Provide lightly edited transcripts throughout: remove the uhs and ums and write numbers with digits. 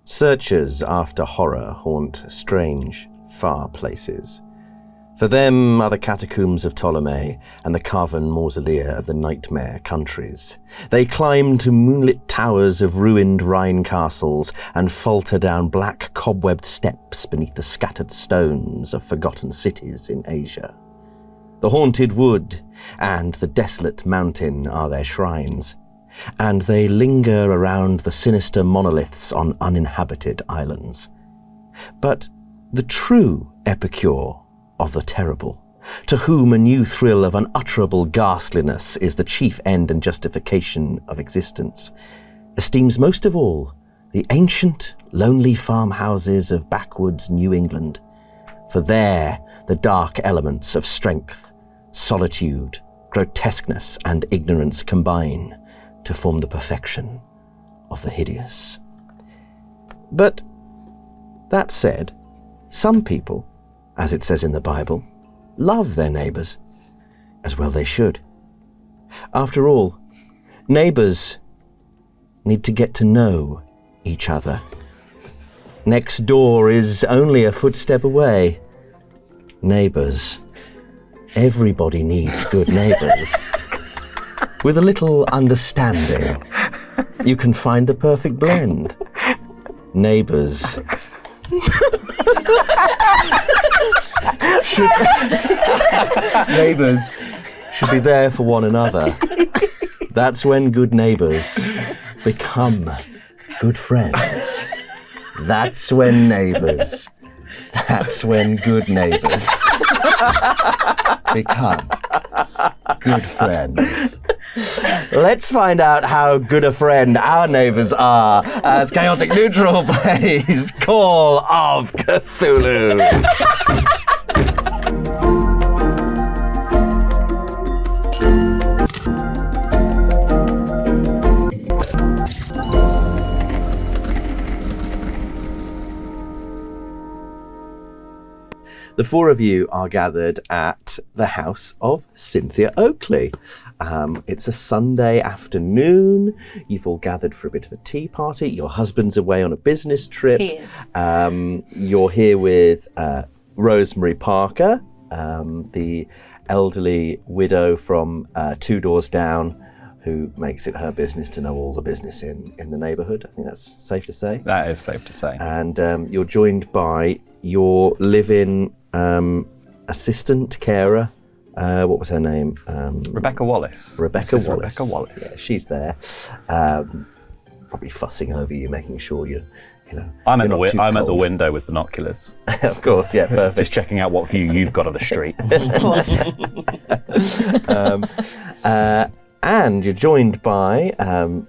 Searchers after horror haunt strange, far places. For them are the catacombs of Ptolemy and the carven mausolea of the nightmare countries. They climb to moonlit towers of ruined Rhine castles and falter down black cobwebbed steps beneath the scattered stones of forgotten cities in Asia. The haunted wood and the desolate mountain are their shrines, and they linger around the sinister monoliths on uninhabited islands. But the true epicure of the terrible, to whom a new thrill of unutterable ghastliness is the chief end and justification of existence, esteems most of all the ancient, lonely farmhouses of backwoods New England. For there the dark elements of strength, solitude, grotesqueness, and ignorance combine to form the perfection of the hideous. But that said, some people, as it says in the Bible, love their neighbours, as well they should. After all, neighbours need to get to know each other. Next door is only a footstep away. Neighbours. Everybody needs good neighbours. With a little understanding, you can find the perfect blend. Neighbours. Neighbours should be there for one another. That's when good neighbours become good friends. That's when good neighbours become good friends. Let's find out how good a friend our neighbours are as Chaotic Neutral plays Call of Cthulhu. The four of you are gathered at the house of Cynthia Oakley. It's a Sunday afternoon. You've all gathered for a bit of a tea party. Your husband's away on a business trip. He is. You're here with Rosemary Parker, the elderly widow from 2 doors down, who makes it her business to know all the business in the neighbourhood. I think that's safe to say. That is safe to say. And you're joined by your live-in assistant carer. What was her name? Rebecca Wallace. Rebecca Wallace. Rebecca Wallace. Yeah, she's there. Probably fussing over you, making sure you know. I'm at the window with binoculars. Of course, yeah, perfect. Just checking out what view you've got of the street. Of course. And you're joined by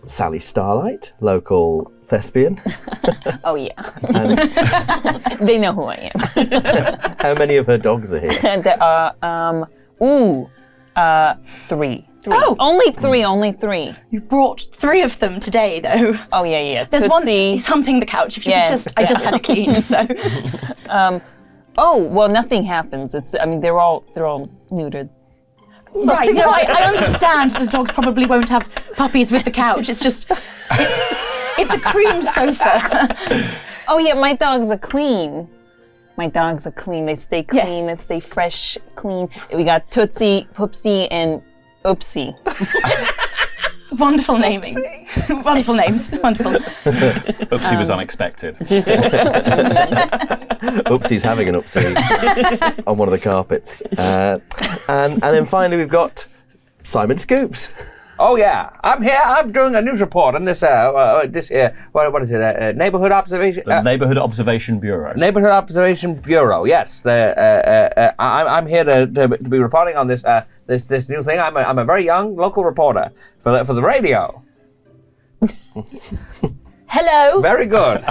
Sally Starlight, local thespian. Oh yeah. They know who I am. How many of her dogs are here? There are 3. Oh. Only three. You brought 3 of them today, though. Oh yeah. There's one. Tootsie. He's humping the couch. If you Yes, could I just had a clean, so. Oh well, nothing happens. They're all neutered. Right. No, I understand that the dogs probably won't have puppies with the couch. It's just, it's a cream sofa. Oh yeah, my dogs are clean. They stay clean. Yes. They stay fresh, clean. We got Tootsie, Poopsie, and Oopsie. Wonderful naming. Wonderful names. Wonderful. Oopsie was unexpected. Oopsie's having an oopsie on one of the carpets. And then finally we've got Simon Scoops. Oh yeah, I'm here. I'm doing a news report on this. What is it? Neighborhood observation. The Neighborhood Observation Bureau. Neighborhood Observation Bureau. Yes, I'm here to be reporting on this this new thing. I'm a very young local reporter for the radio. Hello. Very good.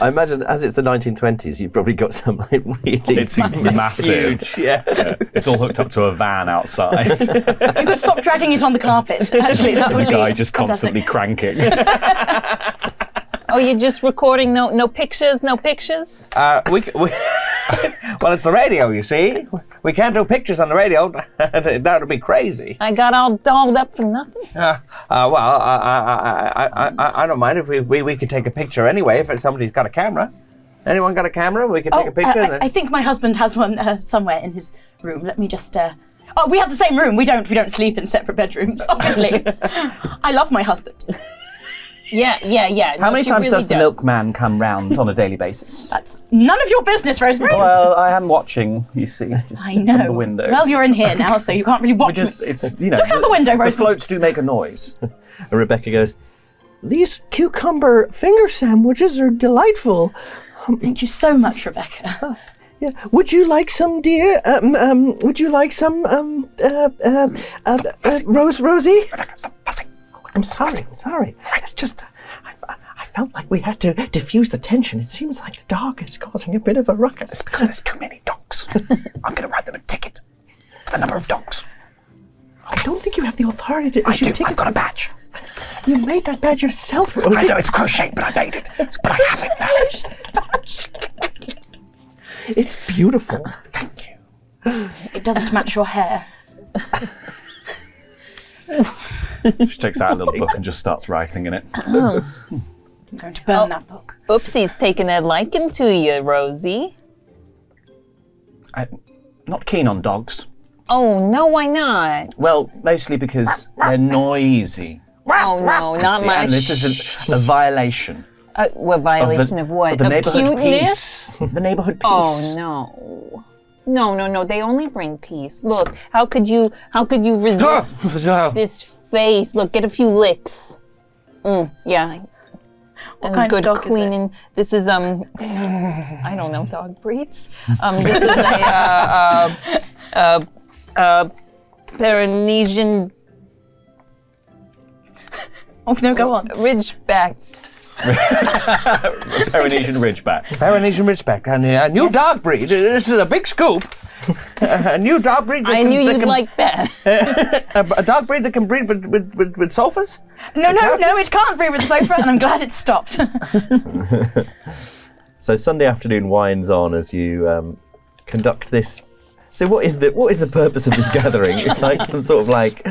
I imagine as it's the 1920s, you've probably got some really It's massive. Huge. Yeah. It's all hooked up to a van outside. If you could stop dragging it on the carpet, actually, that There's would a be guy just constantly fantastic. cranking. Oh, you're just recording? No pictures? We Well, it's the radio, you see. We can't do pictures on the radio. That would be crazy. I got all dolled up for nothing. Well, I don't mind if we could take a picture anyway, if somebody's got a camera. Anyone got a camera? We could take a picture. I think my husband has one somewhere in his room. Let me just... Oh, we have the same room. We don't sleep in separate bedrooms, obviously. I love my husband. Yeah. How many times does the milkman come round on a daily basis? That's none of your business, Rosemary. Well, I am watching, you see, just I know. from the windows. Well, you're in here now, so you can't really watch me. It's, Look out the window, the Rosemary. floats do make a noise. And Rebecca goes, "These cucumber finger sandwiches are delightful. Thank you so much, Rebecca. Yeah. Would you like some, dear? Would you like some, Rosie? Rebecca, stop fussing. I'm sorry. It's just, I felt like we had to diffuse the tension. It seems like the dog is causing a bit of a ruckus. It's because there's too many dogs. I'm going to write them a ticket for the number of dogs. I don't think you have the authority to issue tickets. I've got a badge. You made that badge yourself, Rosie. I know, it's crocheted, but I made it. But I have it now. It's beautiful. Thank you. It doesn't match your hair. She takes out a little book and just starts writing in it. I'm going to burn that book. Oopsie's taking a liking to you, Rosie. I'm not keen on dogs. Oh, no, why not? Well, mostly because they're noisy. Oh, no, not See, much. and this is a violation. What violation of what? Of the neighborhood cuteness? peace. The neighborhood peace. Oh, no. No, they only bring peace. Look, how could you resist this face? Look, get a few licks. Yeah. What kind good of dog cleaning. This is I don't know, dog breeds. This is a Pyrenean Oh, no, go on. Ridgeback. Pyrenean Ridgeback. Pyrenean Ridgeback, and a new dog breed. This is a big scoop. A new dog breed. I knew you'd like that. A dog breed that can breed with sofas? No, it can't breed with the sofa, and I'm glad it stopped. So Sunday afternoon winds on as you conduct this. So what is the purpose of this gathering? It's like some sort of like,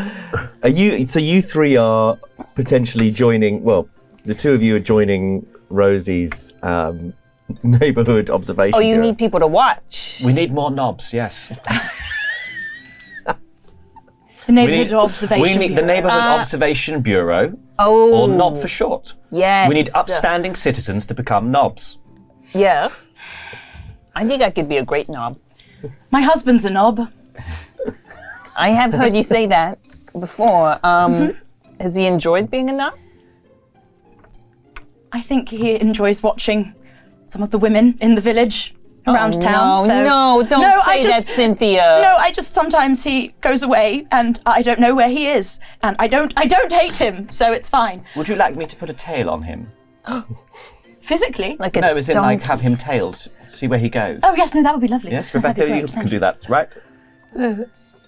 you three are potentially joining. Well, the two of you are joining Rosie's neighborhood observation. Oh, you bureau. need people to watch. We need more knobs, yes. The neighborhood observation. We need the bureau. neighborhood observation bureau, Oh. or knob for short. Yes. We need upstanding citizens to become knobs. Yeah. I think I could be a great knob. My husband's a knob. I have heard you say that before. Has he enjoyed being a knob? I think he enjoys watching some of the women in the village around town. No, don't say that, Cynthia. No, sometimes he goes away and I don't know where he is, and I don't hate him, so it's fine. Would you like me to put a tail on him? Physically? Like a No, as in donkey. like have him tailed, see where he goes. Oh yes, no, that would be lovely. Yes, that'd be Rebecca, you great, can thank do that, right?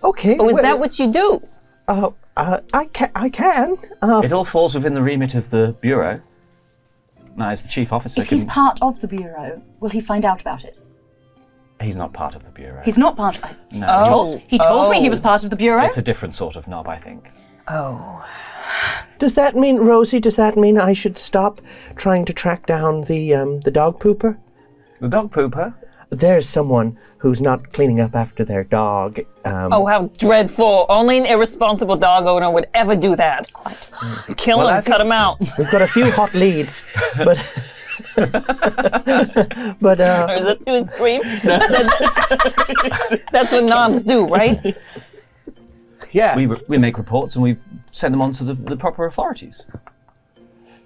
Okay. Oh, is that what you do? I can. It all falls within the remit of the bureau. Now, as the chief officer, If he's part of the bureau, will he find out about it? he's not part of the bureau. He's not part of it. No, He told me he was part of the bureau. it's a different sort of knob, I think. Oh. Does that mean, Rosie? Does that mean I should stop trying to track down the dog pooper? The dog pooper? There's someone who's not cleaning up after their dog. Oh, how dreadful. Only an irresponsible dog owner would ever do that. Kill Well, I him, think- cut him out. We've got a few hot leads, but Or is that too extreme? That's what knobs do, right? Yeah. We make reports and we send them on to the proper authorities.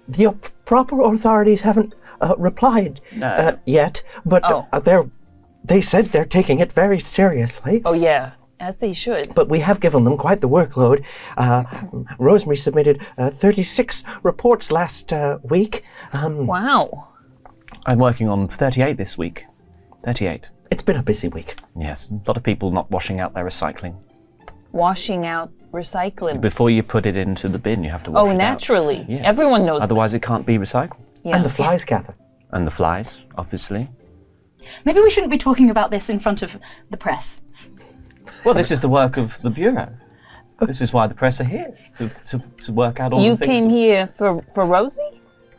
the proper authorities haven't replied yet. But they said they're taking it very seriously. Oh, yeah, as they should. But we have given them quite the workload. Rosemary submitted 36 reports last week. Wow. I'm working on 38 this week. 38. It's been a busy week. Yes, a lot of people not washing out their recycling. Washing out recycling. Before you put it into the bin, you have to wash it out. naturally. Yeah. Everyone knows Otherwise, it can't be recycled. that. Yeah. And the flies gather. And the flies, obviously. Maybe we shouldn't be talking about this in front of the press. Well, this is the work of the Bureau. This is why the press are here, to work out all You the things. came here for Rosie?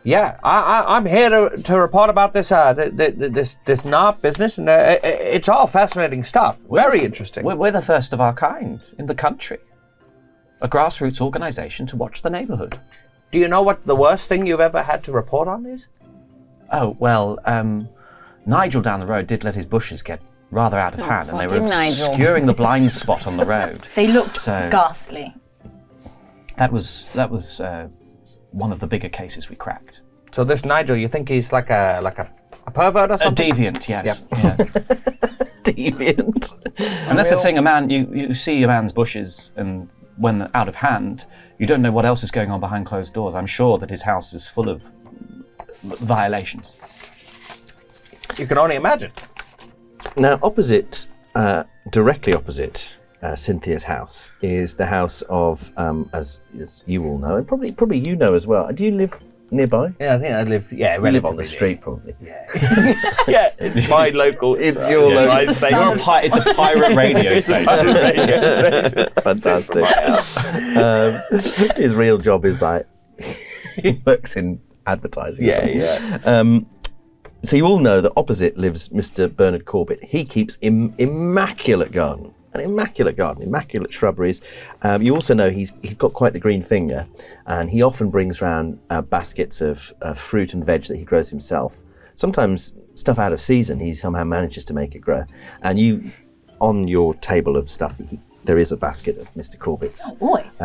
Yeah, I'm here to report about this this NARP business, and it's all fascinating stuff. Very interesting. We're the first of our kind in the country. A grassroots organisation to watch the neighbourhood. Do you know what the worst thing you've ever had to report on is? Oh, well, Nigel down the road did let his bushes get rather out of hand, and they were fucking obscuring the blind spot on the road. They looked So- ghastly. That was one of the bigger cases we cracked. So this Nigel, you think he's like a pervert or A something? deviant, yes. Yeah. Deviant. And that's the thing, a man, you see a man's bushes, and when they're out of hand, you don't know what else is going on behind closed doors. I'm sure that his house is full of violations. You can only imagine. Now, directly opposite Cynthia's house is the house of, as you all know, and probably you know as well. Do you live nearby? Yeah, I think I live. Yeah, You live on the street, probably. Yeah. Yeah, it's my local. It's your local. Just the sound of- It's a pirate radio station. Fantastic. His real job is like he works in advertising. or something. Yeah. So you all know that opposite lives Mr. Bernard Corbett. He keeps immaculate garden, immaculate shrubberies. You also know he's got quite the green finger, and he often brings around baskets of fruit and veg that he grows himself. Sometimes stuff out of season, he somehow manages to make it grow. And you, on your table of stuff, there is a basket of Mr. Corbett's Always.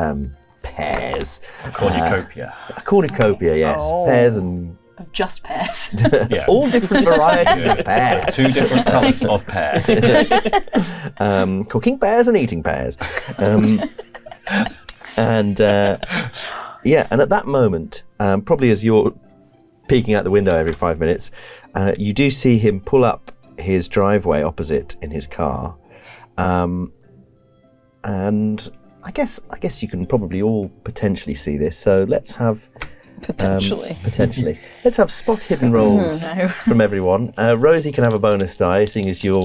pears. A cornucopia. A cornucopia, yes. Oh. Pears and Of just pears. Yeah. all different varieties of pear. 2 different colours of pear. Cooking pears and eating pears. And at that moment, probably as you're peeking out the window every 5 minutes, you do see him pull up his driveway opposite in his car. And I guess you can probably all potentially see this. So let's have Potentially. Let's have spot hidden rolls No. from everyone. Rosie can have a bonus die, seeing as you're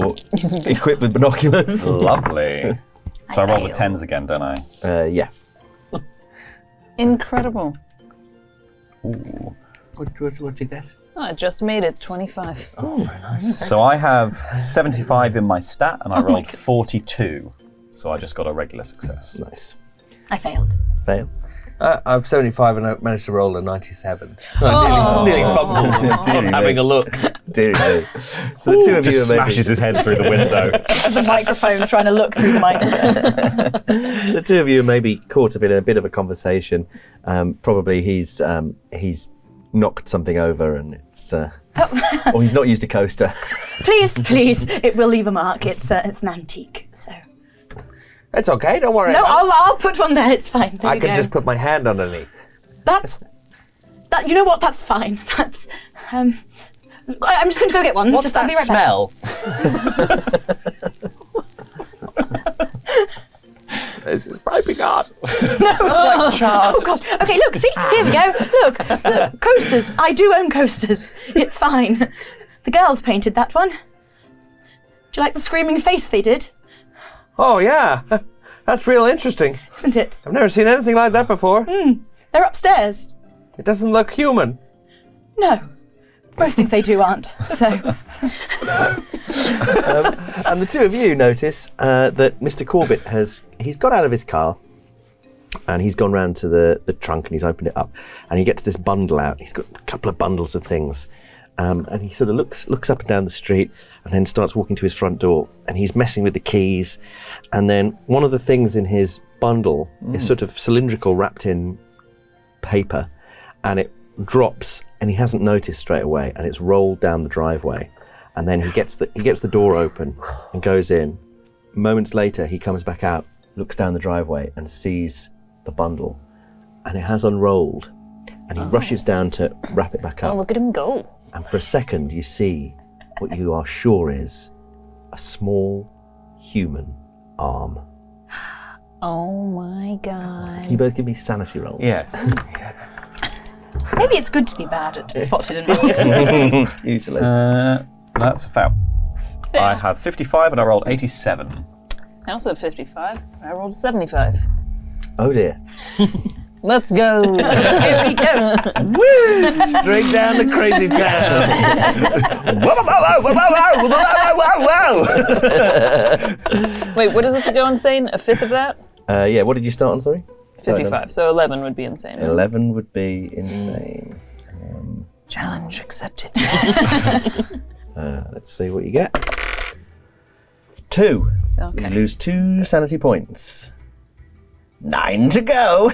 equipped with binoculars. Lovely. So I roll the fail. 10s again, don't I? Yeah. Incredible. Ooh. What'd you get? Oh, I just made it 25. So I have 75 in my stat, and I rolled 42. So I just got a regular success. Nice. I failed. Fail. I'm 75 and I managed to roll a 97. So I nearly fumbled on having a look. Dear me. So the two of you Just are maybe, smashes his head through the window. The microphone trying to look through the microphone. the two of you are maybe caught up in a bit of a conversation. Probably he's knocked something over and it's or he's not used a coaster. Please, it will leave a mark. It's an antique, so. It's okay, don't worry. No, I'll put one there. It's fine. There I you can go. just put my hand underneath. That. You know what? That's fine. That's. I'm just going to go get one. What's I'll that be right smell? This is piping hot. back. Oh God. Okay, look. See, here we go. Look, coasters. I do own coasters. It's fine. The girls painted that one. Do you like the screaming face they did? Oh, yeah. That's real interesting. Isn't it? I've never seen anything like that before. They're upstairs. It doesn't look human. No. Most things they do aren't. So. And the two of you notice that Mr. Corbett he's got out of his car and he's gone round to the trunk and he's opened it up and he gets this bundle out. He's got a couple of bundles of things. And he sort of looks up and down the street and then starts walking to his front door and he's messing with the keys. And then one of the things in his bundle is sort of cylindrical, wrapped in paper, and it drops and he hasn't noticed straight away and it's rolled down the driveway. And then he gets the door open and goes in. Moments later, he comes back out, looks down the driveway and sees the bundle and it has unrolled and he rushes down to wrap it back up. Oh, look at him go. And for a second, you see what you are sure is a small human arm. Oh my God. Can you both give me sanity rolls? Yes. Maybe it's good to be bad at spot hidden rolls. Usually. That's a fail. I had 55 and I rolled 87. I also had 55. I rolled a 75. Oh dear. Let's go. Here we go. Woo! Straight down to Crazy Town. Wait, what is it to go insane? A fifth of that? Yeah, what did you start on, sorry? 55. So 11 would be insane. 11 would be insane. Challenge accepted. Let's see what you get. 2. Okay. You lose 2 sanity points. 9 to go.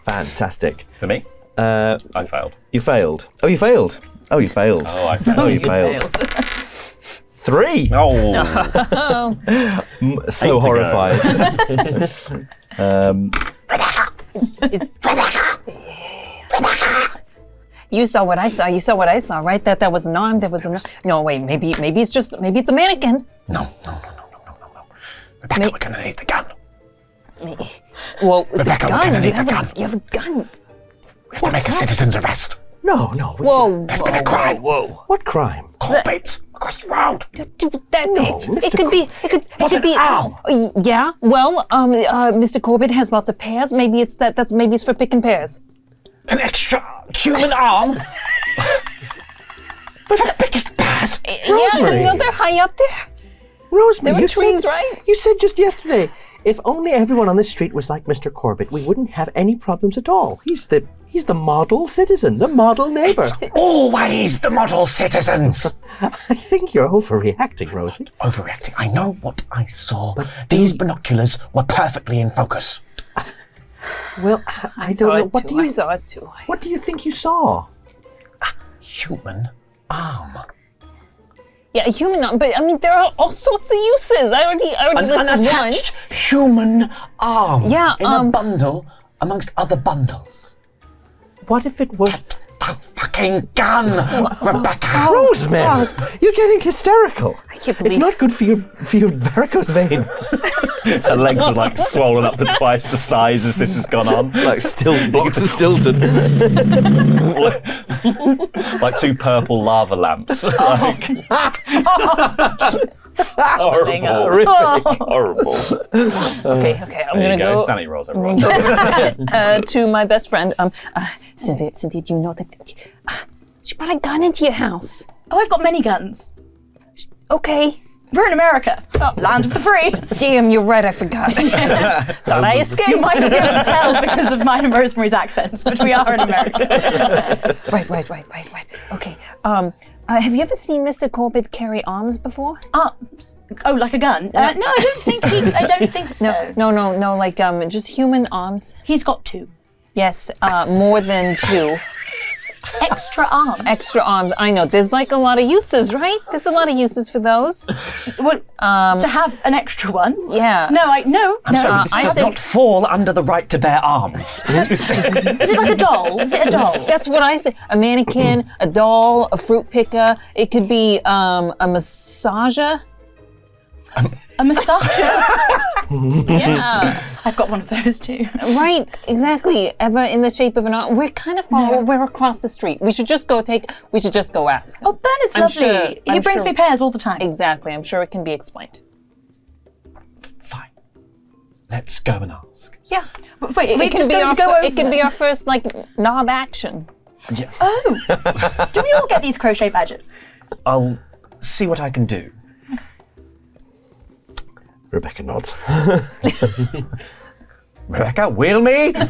Fantastic. For me, I failed. You failed. Oh, you failed. Oh, you failed. Oh, I failed. Oh, you failed. 3. Oh. So 8 to go. horrified. You saw what I saw. You saw what I saw, right? That was an arm. That was an. No, wait. Maybe it's a mannequin. No. Rebecca, we're gonna need the gun. Well, Rebecca, the we're gun. gonna need the gun. You have a gun. We have to make a citizen's arrest. No. Whoa. There's been a crime. Whoa. What crime? Corbett, across the road. It Mr. could be. Was it arm? Yeah. Well, Mr. Corbett has lots of pears. Maybe it's that. Maybe it's for picking pears. An extra human arm. We've had picking pears. Rosemary. Yeah, they're high up there. Rosemary, There were you trees, said, right? You said just yesterday, if only everyone on this street was like Mr. Corbett, we wouldn't have any problems at all. He's the model citizen, the model neighbour. Always the model citizens. I think you're overreacting, Rosie. Overreacting. I know what I saw. These binoculars were perfectly in focus. Well, I don't know. I saw it too. What do you think you saw? Human arm. Yeah, a human arm, but I mean, there are all sorts of uses. I already An listed one. unattached human arm. Yeah, in a bundle amongst other bundles. What if it was... The fucking gun, Rebecca. Rosemary, you're getting hysterical. I can't believe It's not good for your varicose veins. Her legs are like swollen up to twice the size as this has gone on. Like blocks of Stilton. Like 2 purple lava lamps. Horrible. Okay, I'm There gonna you go. go. Sanity rolls, everyone. To my best friend. Cynthia, do you know that she brought a gun into your house? Oh, I've got many guns. Okay. We're in America. Land of the free. Damn, you're right. I forgot. Thought I escaped. You might not be able to tell because of mine and Rosemary's accents, but we are in America. Right. Okay. Have you ever seen Mr. Corbett carry arms before? Arms? Oh, like a gun? No, I don't think so. No. Like just human arms. He's got 2. Yes, more than 2. Extra arms. Extra arms. I know. There's like a lot of uses, right? There's a lot of uses for those. Well, to have an extra one? Yeah. No. I'm sorry, this I does think- not fall under the right to bear arms. Is it like a doll? Is it a doll? That's what I say. A mannequin, a doll, a fruit picker. It could be a massager. A massager? Yeah. I've got one of those too. Right. Exactly. Ever in the shape of an arm. We're kind of far. No. We're across the street. We should just go ask. Oh, Bernard's I'm lovely. sure- He I'm brings sure- me pears all the time. Exactly. I'm sure it can be explained. Fine. Let's go and ask. Yeah. Wait, we're just going to go over. It can be our first knob action. Yes. Oh, do we all get these crochet badges? I'll see what I can do. Rebecca nods. Rebecca, wheel me? I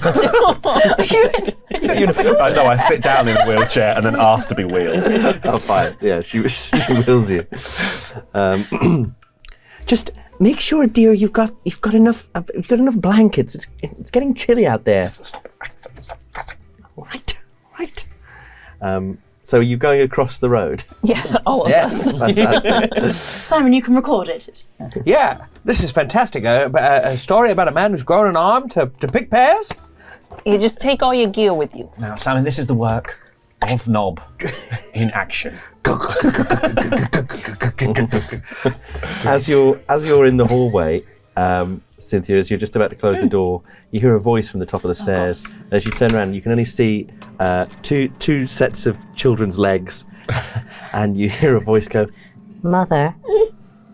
know, I sit down in a wheelchair and then ask to be wheeled. Oh, fine. Yeah, she wills you. Just make sure, dear, you've got enough blankets. It's getting chilly out there. Stop. Right. So you're going across the road. Yeah, all of Yes. us. Fantastic. Simon, you can record it. Yeah, this is fantastic. A story about a man who's grown an arm to pick pears? You just take all your gear with you. Now, Simon, this is the work of Knob in action. As you're in the hallway, Cynthia, as you're just about to close the door, you hear a voice from the top of the stairs. As you turn around, you can only see two sets of children's legs, and you hear a voice go, Mother,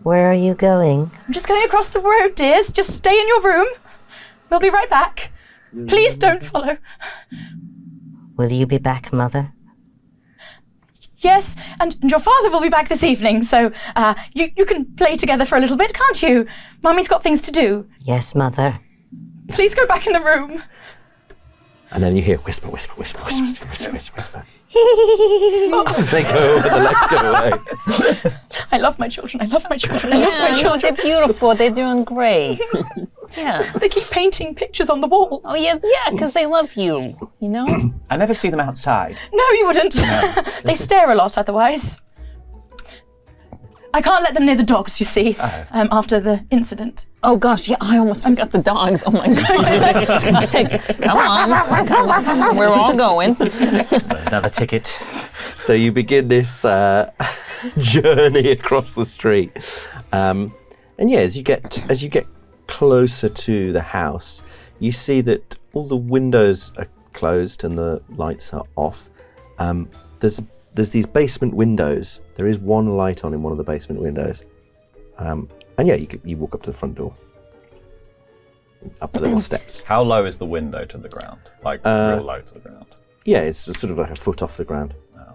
where are you going? I'm just going across the road, dears. Just stay in your room. We'll be right back. Please don't follow. Will you be back, Mother? Yes, and your father will be back this evening, so you can play together for a little bit, can't you? Mummy's got things to do. Yes, Mother. Please go back in the room. and then you hear whisper, whisper, whisper, whisper, whisper, whisper, whisper. They go, and the legs go away. I love my children. I love my children. I love my No, children. they're beautiful. They're doing great. Yeah. They keep painting pictures on the walls. Oh, yeah, because they love you, you know? I never see them outside. No, you wouldn't. They stare a lot otherwise. I can't let them near the dogs, you see, after the incident. Oh, gosh, yeah, I almost forgot the dogs. Oh, my God. Come on. We're all going. Another ticket. So you begin this journey across the street, and yeah, as you get closer to the house, you see that all the windows are closed and the lights are off. There's these basement windows. There is one light on in one of the basement windows, and yeah, you walk up to the front door, up the little steps. How low is the window to the ground? Like real low to the ground? Yeah, it's sort of like a foot off the ground. Oh.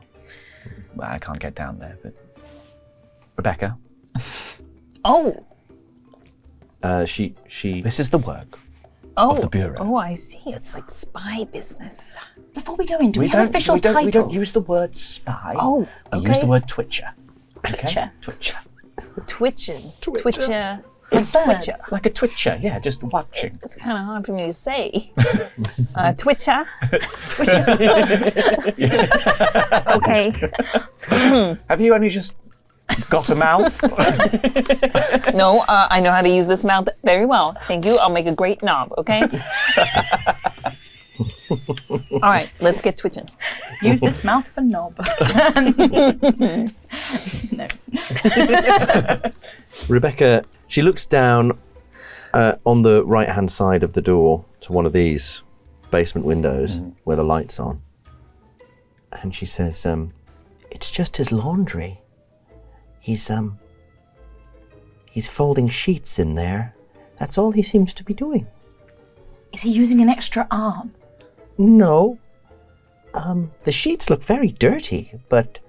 Well, I can't get down there, but Rebecca. Oh. She. This is the work Oh. of the Bureau. Oh, I see. It's like spy business. Before we go in, do we have official titles? We don't use the word spy. Oh, We okay. use the word twitcher. Twitcher. Twitcher. Twitching. Twitcher. Like Twitcher. Like a twitcher, yeah, just watching. It's kind of hard for me to say. Twitcher. Okay. Have you only just got a mouth? No, I know how to use this mouth very well. Thank you. I'll make a great knob, okay? All right, let's get twitching. Use this mouth for knob. No. Rebecca, she looks down on the right-hand side of the door to one of these basement windows where the light's on. And she says, it's just his laundry. He's folding sheets in there. That's all he seems to be doing. Is he using an extra arm? No. The sheets look very dirty, but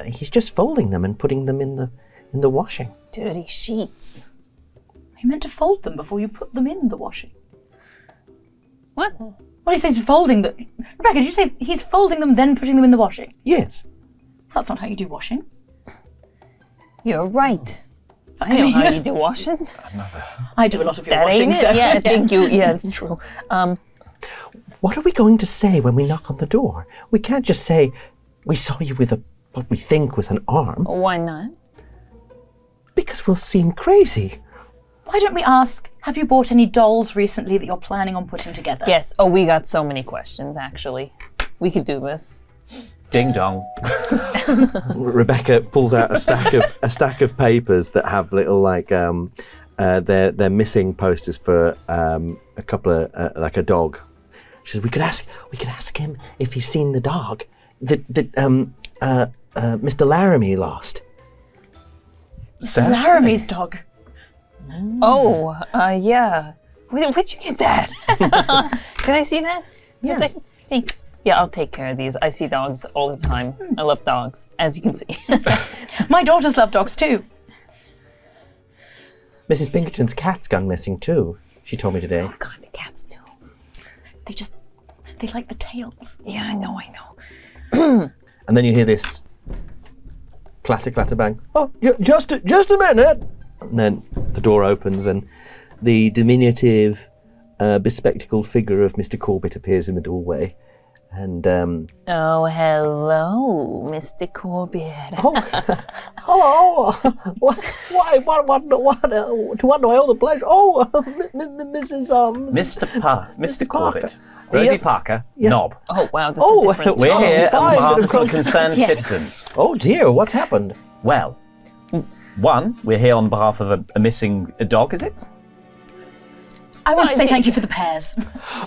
he's just folding them and putting them in the washing. Dirty sheets. You meant to fold them before you put them in the washing. What? Well, he says folding them. Rebecca, did you say he's folding them then putting them in the washing? Yes. That's not how you do washing. You're right. I know how you do washing. I do a lot of your That washing, ain't it. so Yeah, thank you. Yeah, it's true. What are we going to say when we knock on the door? We can't just say, we saw you with what we think was an arm, Why not? because we'll seem crazy. Why don't we ask, have you bought any dolls recently that you're planning on putting together? Yes. Oh, we got so many questions, actually. We could do this. Ding dong. Rebecca pulls out a stack of papers that have little they're missing posters for a couple of like a dog. She says we could ask him if he's seen the dog that Mr. Laramie lost. Laramie's dog. Oh, yeah. Where'd you get that? Can I see that? Yes. Thanks. Yeah, I'll take care of these. I see dogs all the time. I love dogs, as you can see. My daughters love dogs too. Mrs. Pinkerton's cat's gone missing too. She told me today. God, the cats do. They like the tails. Yeah, I know. And then you hear this clatter, clatter, bang. Oh, just a minute. And then the door opens and the diminutive, bespectacled figure of Mr. Corbett appears in the doorway. And Oh, hello, Mr. Corbett. hello. What do I owe the pleasure? Oh, Mrs. Mr. Corbett. Rosie Yes. Parker, Yeah. knob. Oh, wow, this Oh, is different. We're here on fine, behalf bit of of some croak. concerned Yes. citizens. Oh dear, what's happened? Well, one, we're here on behalf of a missing dog, is it? I want to say thank you for the pears.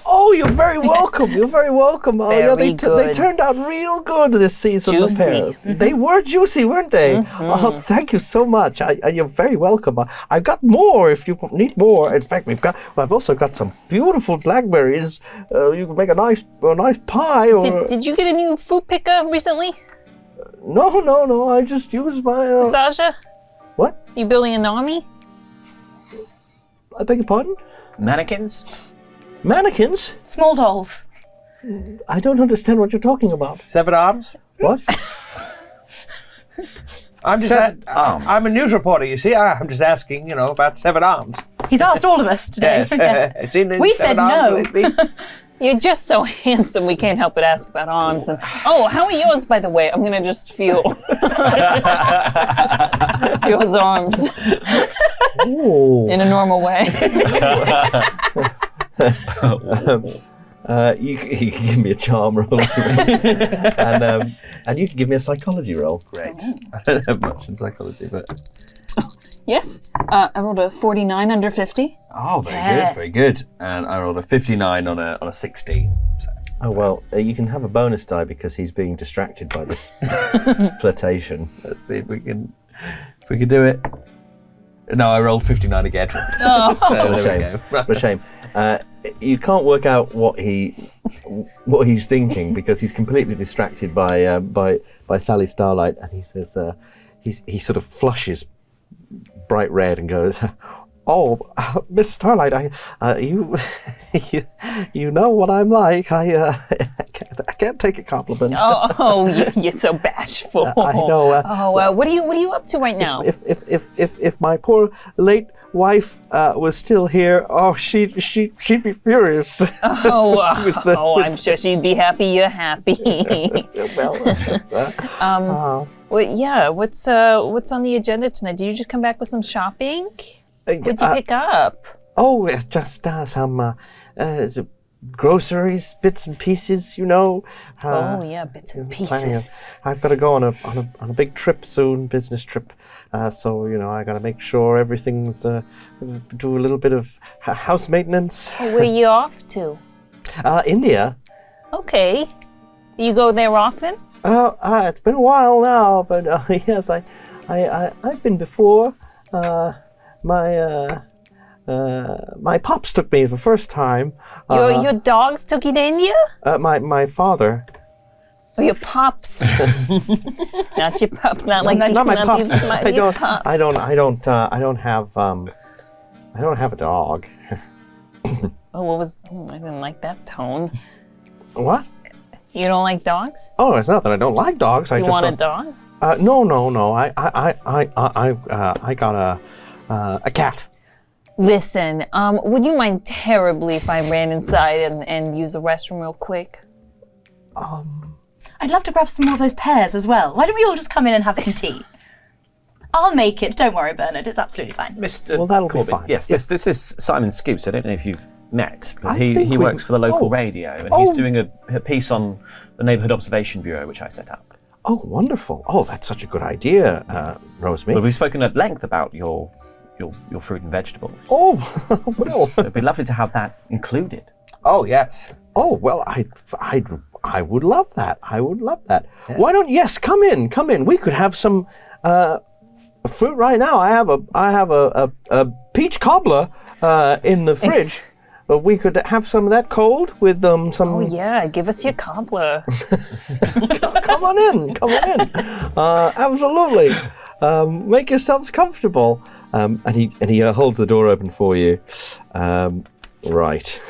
Oh, you're very welcome. You're very welcome. Oh, yeah, Very they good. turned out real good this season. Juicy. The pears. They were juicy, weren't they? Oh, thank you so much. You're very welcome. I've got more if you need more. In fact, I've also got some beautiful blackberries. You can make a nice pie. Or Did you get a new fruit picker recently, no. I just used my. Sasha? What? You building an army? I beg your pardon? Mannequins? Mannequins? Small dolls. I don't understand what you're talking about. Severed arms? What? I'm a news reporter, you see. I'm just asking, about severed arms. He's asked all of us today. Yes. Seen any We severed said arms no. lately? You're just so handsome, we can't help but ask about arms. And how are yours, by the way? I'm gonna just feel yours arms Ooh. in a normal way. You can give me a charm roll, and you can give me a psychology roll. Great. I don't have much in psychology, but... Yes, I rolled a 49 under 50. Oh, very Yes. good, very good. And I rolled a 59 on a 16. So. Oh well, you can have a bonus die because he's being distracted by this flirtation. Let's see if we can do it. No, I rolled 59 again. Oh. So What a there we shame. go. What a shame. You can't work out what he's thinking because he's completely distracted by Sally Starlight, and he says he sort of flushes bright red and goes, "Oh, Miss Starlight, you know what I'm like. I can't take a compliment. You're so bashful. I know. What are you up to right now? If my poor late wife was still here, she'd be furious. I'm sure she'd be happy you're happy. Well, yeah. What's on the agenda tonight? Did you just come back with some shopping? What'd you pick up? Oh, just some groceries, bits and pieces, Bits and pieces. I've got to go on a big trip soon, business trip. So I got to make sure everything's do a little bit of house maintenance. Where are you off to? India. Okay. You go there often? It's been a while now, but yes, I've been before. My pops took me the first time. Your dogs took you to India? My father. Or your pops? Not your pups. Not like not my not pops. These pups. I don't have a dog. I didn't like that tone. What? You don't like dogs? Oh, it's not that I don't like dogs. You want a dog? No. I got a cat. Listen, would you mind terribly if I ran inside and use the restroom real quick? I'd love to grab some more of those pears as well. Why don't we all just come in and have some tea? I'll make it. Don't worry, Bernard. It's absolutely fine. Mr. Well, that'll be Corbett, fine. yes, this is Simon Scoops. I don't know if you've met, but I think he we- works for the local oh. radio, and Oh. he's doing a piece on the Neighbourhood Observation Bureau, which I set up. Oh, wonderful. Oh, that's such a good idea, Rosemary. But we've spoken at length about your fruit and vegetables. Oh, well. It'd be lovely to have that included. Oh, yes. Oh, well, I would love that. I would love that. Yeah. Why don't, yes, come in. We could have some fruit right now. I have a peach cobbler in the fridge. But we could have some of that cold with some... Oh, yeah, give us your cobbler. Come on in. Absolutely. Make yourselves comfortable. And he holds the door open for you. Right.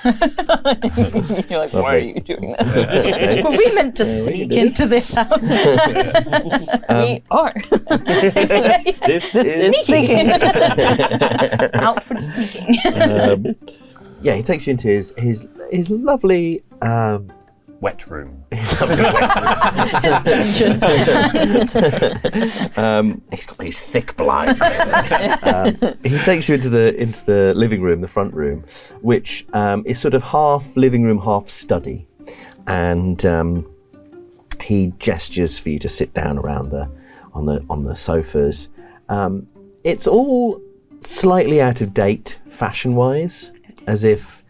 You're like, why are you doing this? Okay. Were we meant to sneak into this house? We are. This is Sneaking. Outward sneaking. Yeah, he takes you into his lovely wet room. his dungeon. He's got these thick blinds. He takes you into the living room, the front room, which is sort of half living room, half study, and he gestures for you to sit down around on the sofas. It's all slightly out of date fashion-wise. as if,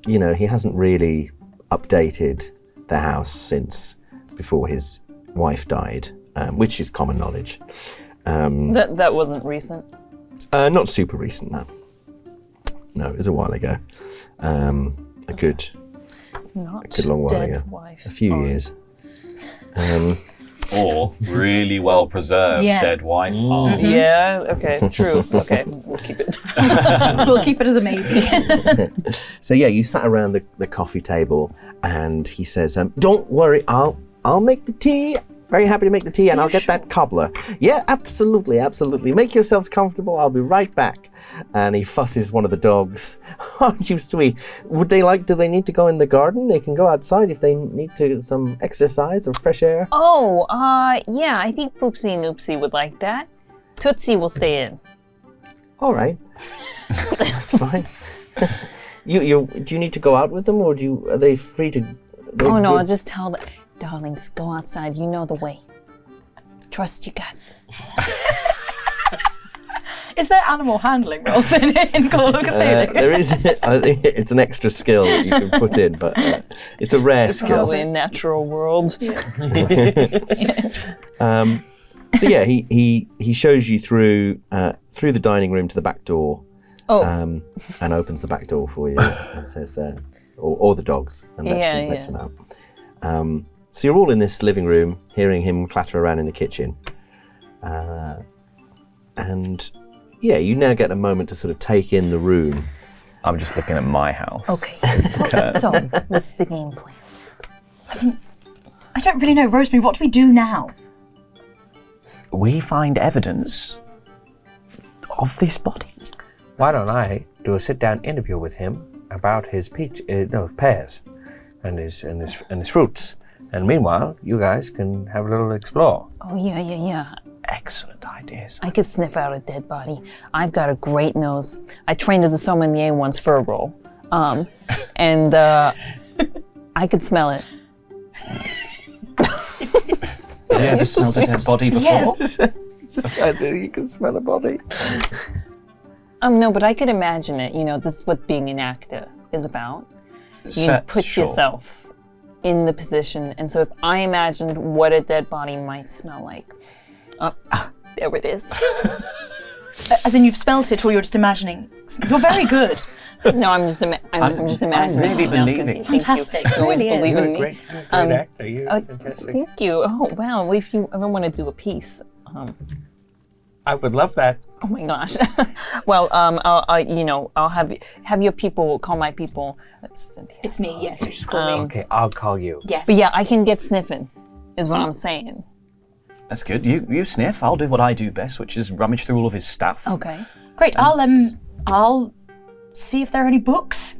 you know, he hasn't really updated the house since before his wife died, which is common knowledge. That wasn't recent. Not super recent, no. No, it was a while ago. A good long while ago. Wife. A few years. Or really well preserved dead wife. Yeah, okay, true. Okay, we'll keep it. We'll keep it as a maybe. So yeah, you sat around the coffee table, and he says, "Don't worry, I'll make the tea. Very happy to make the tea, and I'll get that cobbler. Yeah, absolutely. Make yourselves comfortable. I'll be right back." And he fusses one of the dogs. Aren't you sweet? Do they need to go in the garden? They can go outside if they need some exercise or fresh air. Oh, yeah, I think Poopsie and Oopsie would like that. Tootsie will stay in. All right. That's fine. Do you need to go out with them, or are they free to? Oh no, I'll just tell them, darlings, go outside. You know the way. Trust your gut. Is there animal handling roles in Call of Cthulhu? There is. I think it's an extra skill that you can put in, but it's a rare skill. Probably a natural world. So yeah, he shows you through the dining room to the back door. Oh. And opens the back door for you and says, or the dogs, and lets them out. So you're all in this living room, hearing him clatter around in the kitchen, and yeah, you now get a moment to sort of take in the room. I'm just looking at my house. Okay. So, what's the game plan? I mean, I don't really know, Rosemary. What do we do now? We find evidence of this body. Why don't I do a sit-down interview with him about his pears and his fruits, and meanwhile, you guys can have a little explore. Oh yeah. Excellent ideas. I could sniff out a dead body. I've got a great nose. I trained as a sommelier once for a role, and I could smell it. Have you ever smelled a dead body before? Yes. You can smell a body. No, but I could imagine it. You know, this is what being an actor is about. You put yourself in the position, and so if I imagined what a dead body might smell like, there it is. As in, you've smelt it, or you're just imagining? You're very good. No, I'm just imagining. I'm really believing. Fantastic. You always Really is. believe in me. Great actor. You're fantastic. Thank you. Oh wow. Well, if you ever want to do a piece, I would love that. oh my gosh. Well, I'll have your people call my people. Cynthia. It's me. Yes, you just call me. Okay, I'll call you. Yes. But yeah, I can get sniffing, is what I'm saying. That's good. You sniff. I'll do what I do best, which is rummage through all of his stuff. Okay. Great. I'll see if there are any books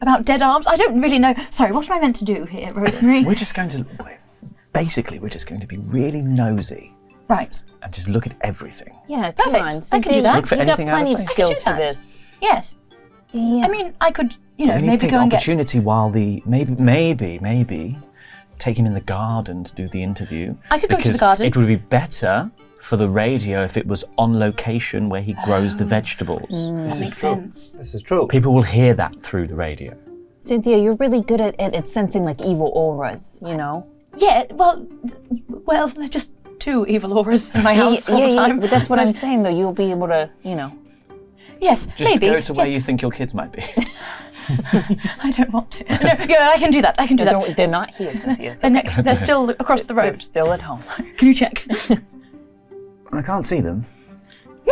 about dead arms. I don't really know. Sorry, what am I meant to do here, Rosemary? We're just going to be really nosy. Right. And just look at everything. Yeah, come Perfect. on. I can do that. Look for You got anything out of plenty of place. skills I for can do that. this. Yes. Yeah. I mean, I could, We need maybe to take go the and get. opportunity while maybe take him in the garden to do the interview. I could go to the because garden. It would be better for the radio if it was on location where he grows the vegetables. Makes sense. This is true. People will hear that through the radio. Cynthia, you're really good at sensing like evil auras, you know? Yeah. Well, there's just 2 evil auras in my house all the time. But that's what I'm saying, though. You'll be able to, Yes, Just maybe. go to where yes. you think your kids might be. I don't want to. No, yeah, I can do that. They're not here, Cynthia. It's okay. They're still across the They're road. still at home. Can you check? I can't see them. They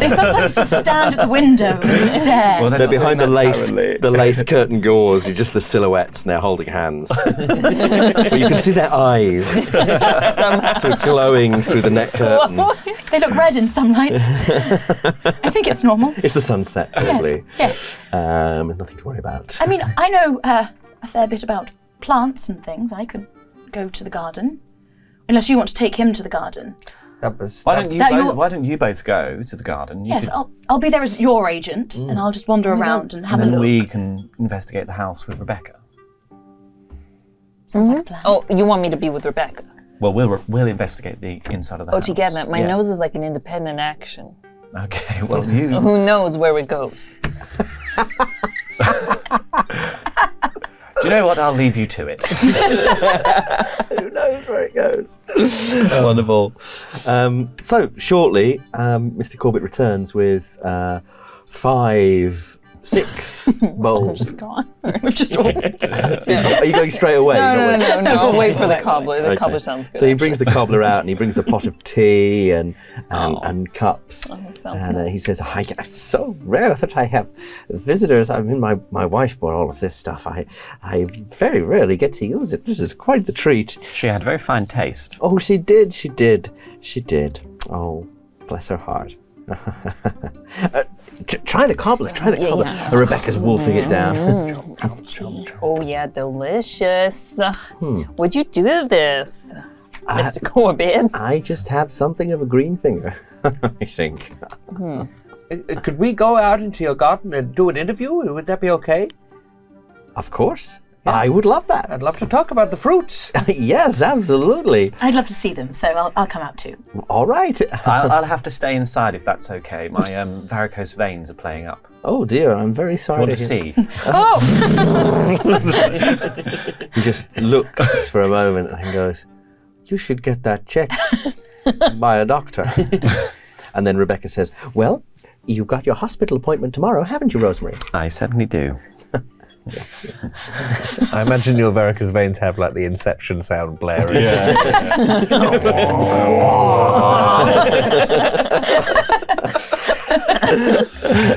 sometimes just stand at the window and stare. Well, They're behind the lace curtain gauze. You're just the silhouettes, and they're holding hands. But you can see their eyes sort of glowing through the net curtain. They look red in some lights. I think it's normal. It's the sunset, probably. Yes. Nothing to worry about. I mean, I know a fair bit about plants and things. I could go to the garden. Unless you want to take him to the garden. Why don't you both go to the garden? Yes, I'll be there as your agent, and I'll just wander around and have a and then look. we can investigate the house with Rebecca. Sounds like a plan. Oh, you want me to be with Rebecca? Well, we'll investigate the inside of the house. Oh, together. My Yeah. nose is like an independent action. Okay, well, you... Who knows where it goes? Do you know what? I'll leave you to it. Who knows where it goes? Wonderful. So, shortly, Mr. Corbett returns with 6 bowls. Just gone. We've just all. Are you going straight away? No. I'll wait for the cobbler. The cobbler sounds good. So he brings the cobbler out and he brings a pot of tea and cups. Oh, that sounds And nice. he says, it's so rare that I have visitors. I mean, my wife bought all of this stuff. I very rarely get to use it. This is quite the treat. She had very fine taste. Oh, she did. Oh, bless her heart. Try the cobbler. Yeah. Rebecca's wolfing it down. Oh yeah, delicious. What'd you do to this, Mr. Corbett? I just have something of a green finger, I think. Could we go out into your garden and do an interview? Would that be okay? Of course. I would love that. I'd love to talk about the fruits. Yes, absolutely. I'd love to see them, so I'll come out too. All right. I'll have to stay inside if that's okay. My varicose veins are playing up. Oh dear, I'm very sorry. Do you want to see? He just looks for a moment and goes, "You should get that checked by a doctor." And then Rebecca says, "Well, you've got your hospital appointment tomorrow, haven't you, Rosemary?" I certainly do. I imagine your varicose veins have like the Inception sound blaring.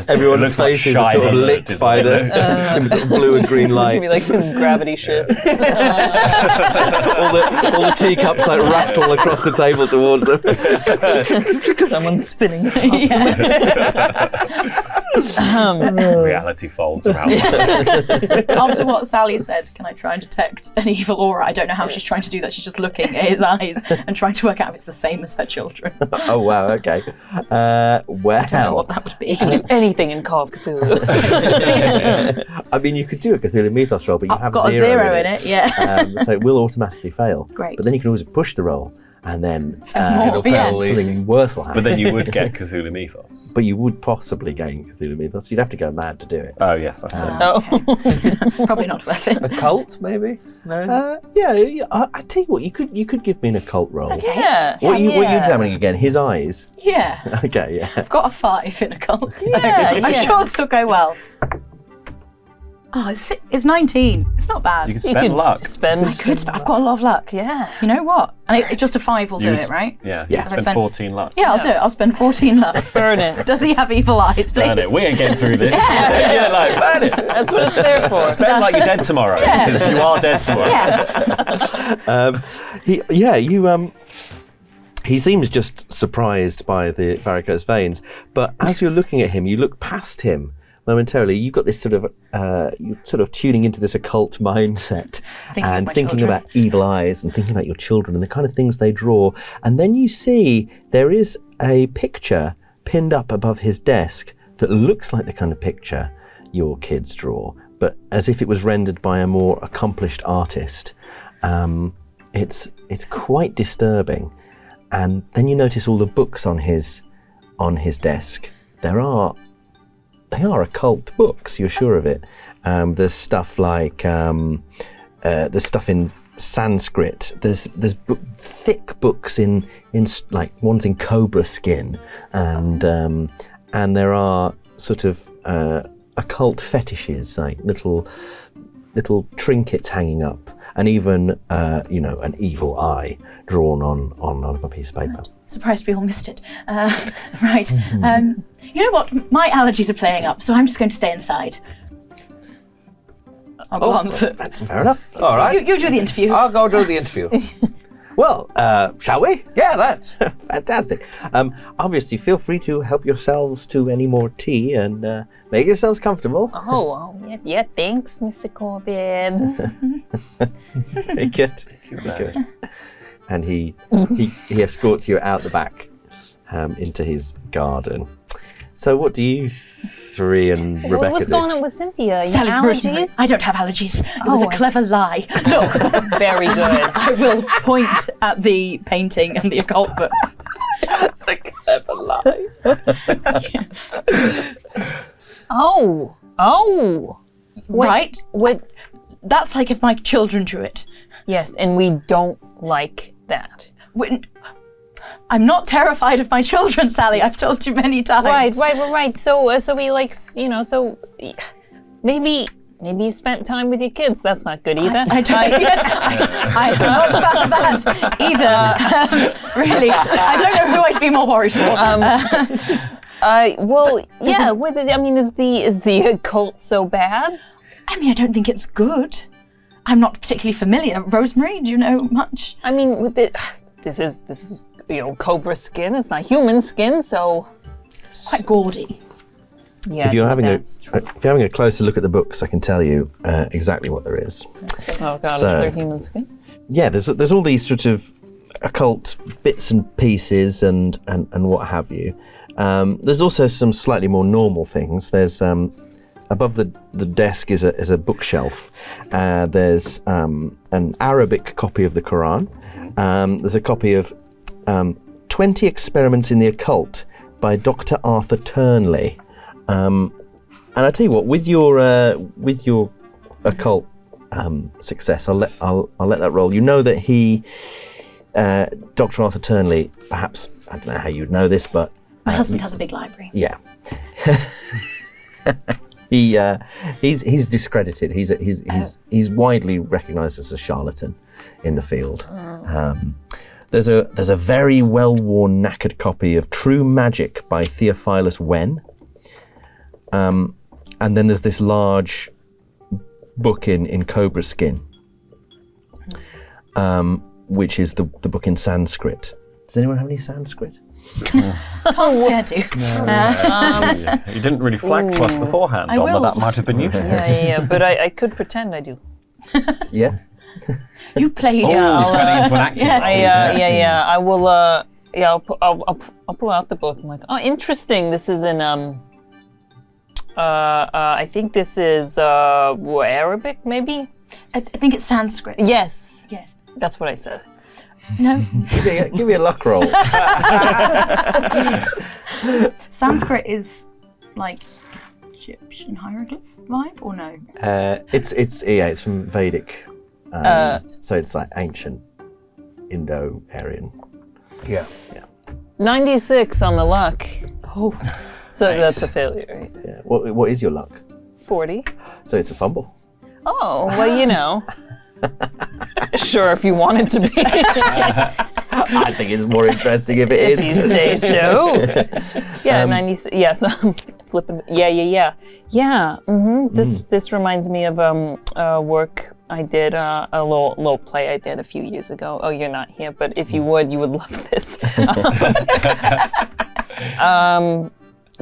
Everyone's faces are sort of lit by the sort of blue and green light. Maybe like some gravity shifts. all the teacups like rattle across the table towards them. Someone's spinning. Reality folds around. After what Sally said, can I try and detect an evil aura? I don't know how she's trying to do that. She's just looking at his eyes and trying to work out if it's the same as her children. Oh wow, okay. I don't know Well, what that would be. Do anything in Call of Cthulhu. I mean, you could do a Cthulhu Mythos roll, but you I've have got a zero in it, yeah. So it will automatically fail. Great. But then you can always push the roll, and then More, yeah. something worse will happen. But then you would get Cthulhu Mythos. But you would possibly gain Cthulhu Mythos. You'd have to go mad to do it. Oh, yes, that's it. Oh. Probably not worth it. Occult, maybe? No? I tell you what, you could give me an occult roll. Okay. Yeah. What are you yeah. examining again? His eyes. Yeah. Okay, yeah. I've got a 5 in occult, so Yeah, I'm yeah. sure this will go well. Oh, it's 19. It's not bad. You could You spend could luck. spend. I've got a lot of luck. Yeah. You know what? And just a 5 will do You'd- it, right? Yeah, Yeah. you spend spend- 14 luck. Yeah, I'll do it. I'll spend 14 luck. Burn it. Does he have evil eyes, please? Burn it. We ain't getting through this. Yeah, like, burn it. That's what it's there for. Spend like you're dead tomorrow, because you are dead tomorrow. Yeah. He seems just surprised by the varicose veins, but as you're looking at him, you look past him momentarily. You've got this sort of you're sort of tuning into this occult mindset and my thinking children. about evil eyes and thinking about your children and the kind of things they draw. And then you see there is a picture pinned up above his desk that looks like the kind of picture your kids draw, but as if it was rendered by a more accomplished artist. It's quite disturbing. And then you notice all the books on his desk. They are occult books. You're sure of it. There's stuff like there's stuff in Sanskrit. There's thick books in like ones in cobra skin, and there are sort of occult fetishes, like little trinkets hanging up, and even an evil eye drawn on a piece of paper. Surprised we all missed it. Right. You know what? My allergies are playing up, so I'm just going to stay inside. I'll go on. That's fair enough. All right. You do the interview. I'll go do the interview. Well, shall we? Yeah, let's. Fantastic. Obviously, feel free to help yourselves to any more tea and make yourselves comfortable. Oh, yeah, thanks, Mr. Corbin. Very good. Very good. And he escorts you out the back into his garden. So what do you three and Rebecca What's do? going on with Cynthia? You Sally, Rosemary, allergies? I don't have allergies. It was a Oh, I- clever lie. Look, Very good. I will point at the painting and the occult books. That's a clever lie. Oh. What, Right? What? That's like if my children drew it. Yes, and we don't like that. I'm not terrified of my children, Sally. I've told you many times. Right. So we like, so maybe you spent time with your kids. That's not good either. I'm not a fan of that either. Really, I don't know who I'd be more worried for. Is the occult so bad? I mean, I don't think it's good. I'm not particularly familiar. Rosemary, do you know much? I mean, this is cobra skin. It's not human skin, so Quite gaudy. yeah. If you're having a closer look at the books, I can tell you exactly what there is. Oh god, So- is there human skin? Yeah, there's all these sort of occult bits and pieces and what have you. There's also some slightly more normal things. There's above the desk is a bookshelf. There's an Arabic copy of the Quran. There's a copy of 20 Experiments in the Occult by Dr. Arthur Turnley. And I tell you what, with your occult success, I'll let that roll. You know that he, Dr. Arthur Turnley, perhaps I don't know how you'd know this, but My husband has a big library. yeah, he's discredited. He's widely recognised as a charlatan in the field. There's a very well-worn, knackered copy of True Magic by Theophilus Wen. And then there's this large book in cobra skin, which is the book in Sanskrit. Does anyone have any Sanskrit? Can't say I do. You didn't really flag to us beforehand I on will. that might have been useful. Yeah. But I could pretend I do. Yeah. You played. Turning into an acting role. I will. I'll pull out the book. I'm like, oh, interesting. This is in I think this is Arabic, maybe. I think it's Sanskrit. Yes, Yes. that's what I said. No. Give me a luck roll. Sanskrit is like Egyptian hieroglyph vibe, or no? It's from Vedic. So it's like ancient Indo-Aryan. Yeah. 96 on the luck. Oh. So that's a failure, right? Yeah. What is your luck? 40. So it's a fumble. Oh, well, you know. Sure, if you want it to be. I think it's more interesting if it is. If you say so. Yeah, 96. Yeah, so I'm flipping. Yeah. This reminds me of work I did, a little play I did a few years ago. Oh, you're not here, but if you would love this.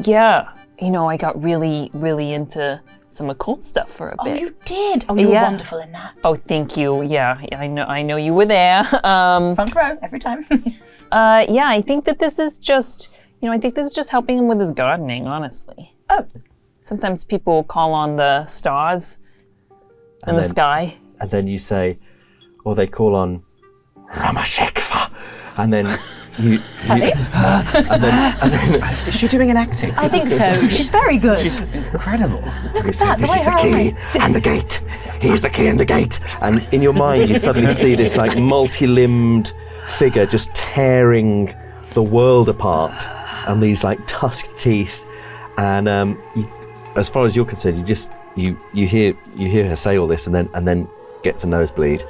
Yeah, I got really, really into some occult stuff for a Oh, bit. you did. Oh, you were Yeah. wonderful in that. Oh, thank you. Yeah, I know you were there. Front row every time. Yeah, I think that this is just, helping him with his gardening, honestly. Oh. Sometimes people call on the stars in the then- sky. And then you say, or they call on Ramashekva, and then you and then Is she doing an acting? I think so. She's very good. She's incredible. Look you at say, that. this the is way the her key eyes. and the gate. Here's the key and the gate. And in your mind, you suddenly see this like multi-limbed figure just tearing the world apart, and these like tusked teeth. And as far as you're concerned, you hear her say all this, and then gets a nosebleed.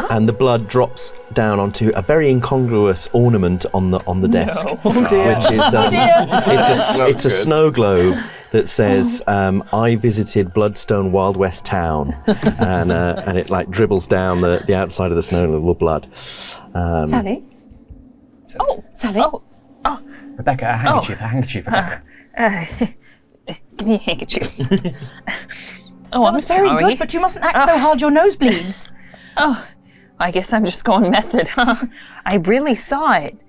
And the blood drops down onto a very incongruous ornament on the desk, Oh dear. which is it's a snow globe that says "I visited Bloodstone Wild West Town," and it like dribbles down the outside of the snow with little blood. Sally? Oh, Sally? oh, Rebecca, a handkerchief, Rebecca. give me a handkerchief. Oh, That I'm was very sorry. good, but you mustn't act so hard your nose bleeds. Oh, I guess I'm just going method, huh? I really saw it.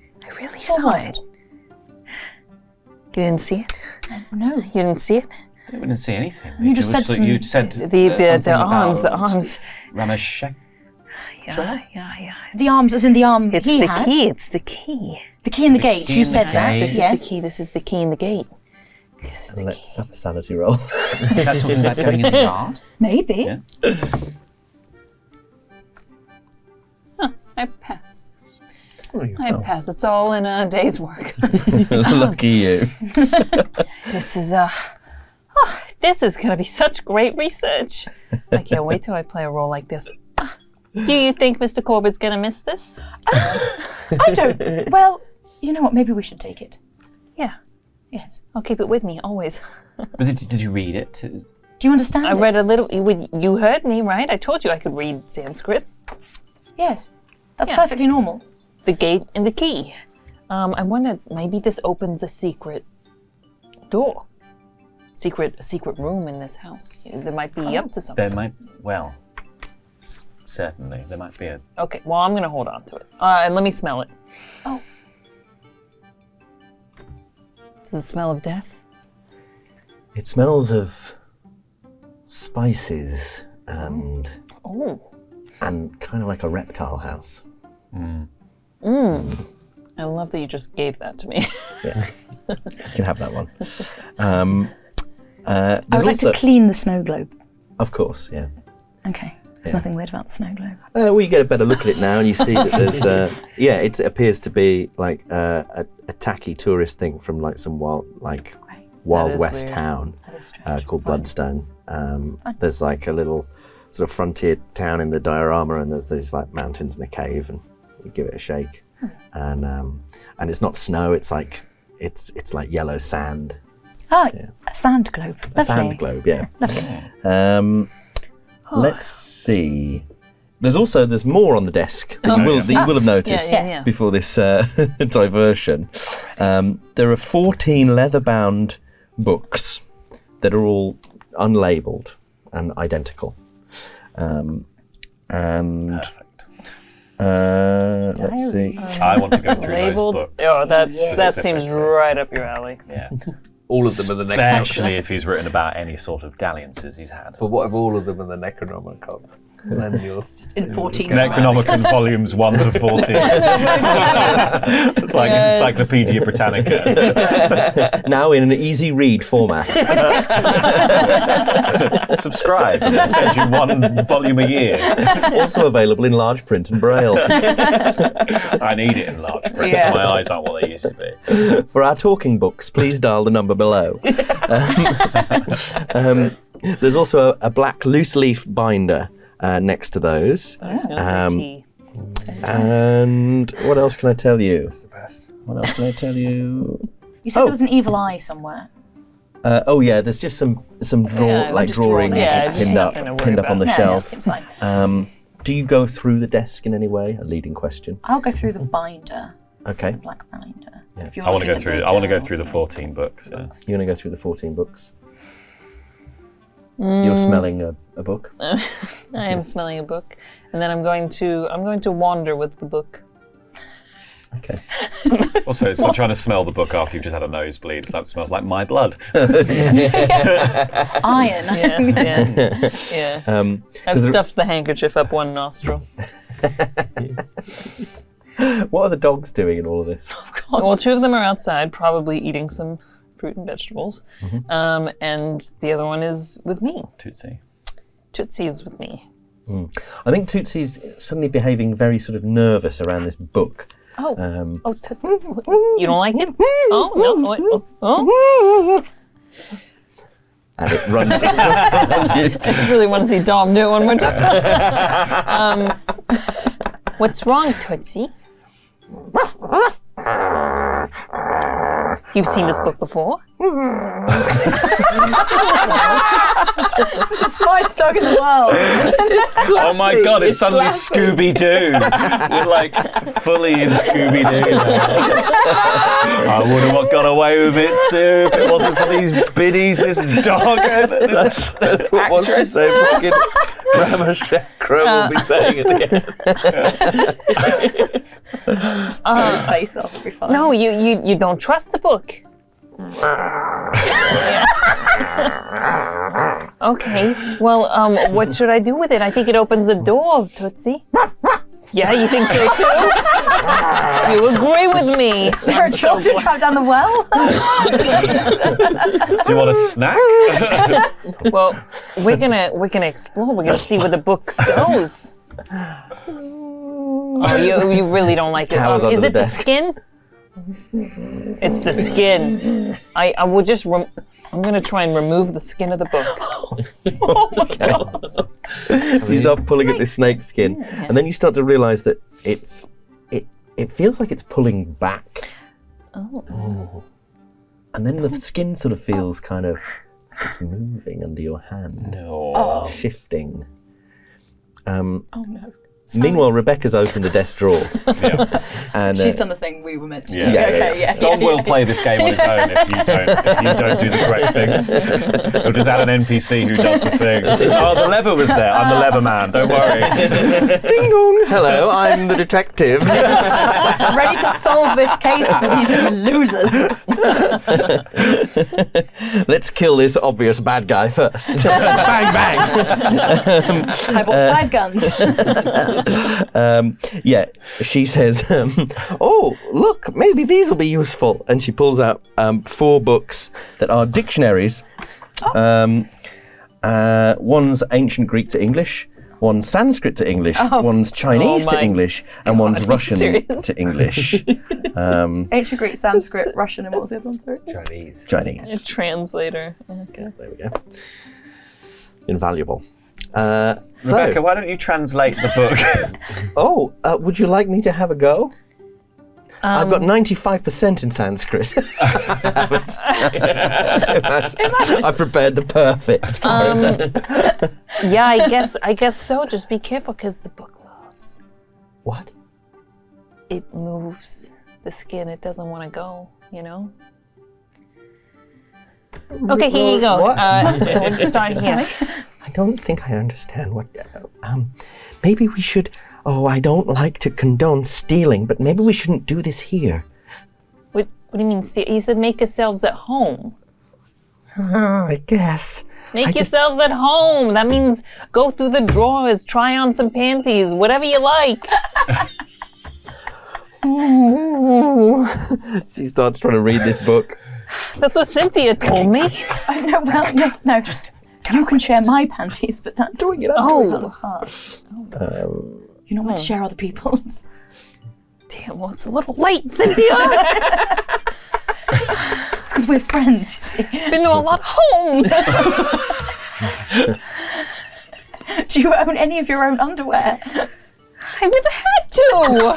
Saw it. You didn't see it? No. You didn't see it? I didn't see anything. You just said some- You said The something arms, about the arms. Ramashek. Yeah. The arms, as in the arm It's he the had. key. It's the key. The key in the gate. key You in the said gate. that. This Yes. is the key. This is the key in the gate. This is the key. Let's have a sanity roll. Is that talking about going in the yard? Maybe. Yeah. I pass. I pass. It's all in a day's work. Lucky you. This is this is gonna be such great research. I can't wait till I play a role like this. Do you think Mr. Corbett's gonna miss this? I don't. Well, you know what? Maybe we should take it. Yeah, Yes. I'll keep it with me always. Did you read it? Do you understand I it? read a little. You heard me, right? I told you I could read Sanskrit. Yes. That's Yeah. perfectly normal. The gate and the key. I wonder, maybe this opens a secret door. A secret room in this house. There might be up to something. There might, well, certainly, there might be a... Okay, well, I'm gonna hold on to it. And let me smell it. Oh. Does it smell of death? It smells of spices and kind of like a reptile house. I love that you just gave that to me. Yeah, you can have that one. I would like to clean the snow globe. Of course, yeah. Okay. There's nothing weird about the snow globe. Well, you get a better look at it now, and you see that there's, it appears to be like a tacky tourist thing from like some Wild is West weird. town That is strange. called Bloodstone. There's like a little sort of frontier town in the diorama, and there's these like mountains and a cave, and you give it a shake, and it's not snow. It's like yellow sand. A sand globe. A sand globe, yeah. Lovely. Let's see. There's more on the desk that you will have noticed Yeah. before this diversion. There are 14 leather-bound books that are all unlabeled and identical. And Perfect. let's see. I want to go through Labeled. those books. Oh, that seems Specifically. right up your alley. Yeah. All of them are the Necronomicon. Especially if he's written about any sort of dalliances he's had. But what if all of them are the Necronomicon? Then you're In 14 Necronomicon volumes 1 to 14. It's like Encyclopedia Britannica. Now in an easy read format. Subscribe and they'll send you 1 volume a year. Also available in large print and braille. I need it in large print. Yeah. My eyes aren't what they used to be. For our talking books, please dial the number below. There's also a black loose leaf binder next to those. Tea. And what else can I tell you? the best. What else can I tell you? You said there was an evil eye somewhere. There's just some just drawings drawn, yeah, just pinned up nothing to worry on the about. shelf. Seems fine. Do you go through the desk in any way? A leading question. I'll go through the binder, Okay. the black binder. Yeah. If you're I want to looking go at through. I want to go journals. through the 14 books. Yeah. You're going to go through the 14 books. You're smelling a book. I am smelling a book, and then I'm going to wander with the book. Okay. Also, it's like trying to smell the book after you've just had a nosebleed. It smells like my blood. Iron. Yeah. I've 'cause stuffed the handkerchief up one nostril. What are the dogs doing in all of this? Well, 2 of them are outside, probably eating some fruit and vegetables, and the other one is with me. Tootsie. Tootsie is with me. I think Tootsie's suddenly behaving very sort of nervous around this book. Oh, you don't like it? Oh no! Oh. And it runs. I just really want to see Dom do it one more time. What's wrong, Tootsie? You've seen this book before? This is the smartest dog in the world. Oh my god, it's suddenly Scooby-Doo. You're like fully in Scooby-Doo now. I would have got away with it too if it wasn't for these biddies, this dog. That's what wants to say fucking Ramashekra will be saying at the end. Pull his face off, it'll be fine. No, you don't trust the book. Okay. Well, what should I do with it? I think it opens a door, Tootsie. Yeah, you think so too? You agree with me. You're a children drive down the well? Do you want a snack? Well, we're gonna explore. We're gonna see where the book goes. Oh, you really don't like it. Is it the skin? It's the skin. I will just. I'm gonna try and remove the skin of the book. Oh my god. So you start pulling at this snake skin, and then you start to realise that it feels like it's pulling back. Oh. And then the skin sort of feels kind of, it's moving under your hand. No. Shifting. Oh no. Meanwhile, Rebecca's opened a desk drawer. And She's done the thing we were meant to do. Yeah. Don will play this game on his own if you don't do the correct things. He'll just add an NPC who does the thing. Oh, the lever was there. I'm the lever man. Don't worry. Ding dong! Hello, I'm the detective. Ready to solve this case for these losers. Let's kill this obvious bad guy first. Bang, bang! I bought 5 guns. She says, oh, look, maybe these will be useful. And she pulls out 4 books that are dictionaries. One's ancient Greek to English, one's Sanskrit to English, one's Chinese to English, and one's Russian to English. Ancient Greek, Sanskrit, Russian, and what was the other one, sorry? Chinese. A translator. Okay. There we go. Invaluable. Rebecca, why don't you translate the book? Would you like me to have a go? I've got 95% in Sanskrit. I've prepared the perfect character. Yeah, I guess so. Just be careful because the book moves. What? It moves the skin. It doesn't want to go, you know? Okay, here you go. What? We'll just start here. I don't think I understand what... maybe we should... Oh, I don't like to condone stealing, but maybe we shouldn't do this here. What do you mean steal? You said make yourselves at home. I guess. Make yourselves at home. That means go through the drawers, try on some panties, whatever you like. She starts trying to read this book. That's what Cynthia told me. Oh, no, well, yes, no. You can share my panties, but that's Doing it up. not as far. You're not meant to share other people's. Damn, well, it's a little late, Cynthia. It's because we're friends, you see. Been to a lot of homes. Do you own any of your own underwear? I've never had to.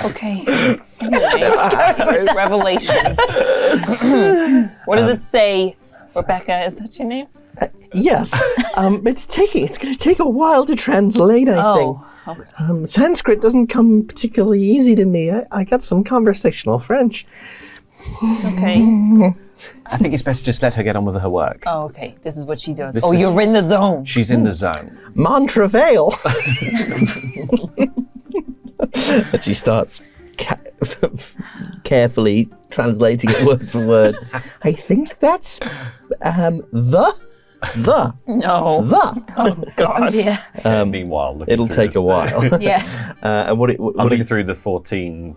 Okay. Anyway, Revelations. What does it say? Rebecca, is that your name? Yes. It's going to take a while to translate, I think. Okay. Sanskrit doesn't come particularly easy to me. I got some conversational French. Okay. I think it's best to just let her get on with her work. Oh, okay. This is what she does. This is- you're in the zone. She's in the zone. Montrevel. And she starts carefully translating it word for word. I think that's the. No. The. Oh, God. Oh, dear. Meanwhile, looking It'll through take this a while. Yeah. And what I'm looking through the 14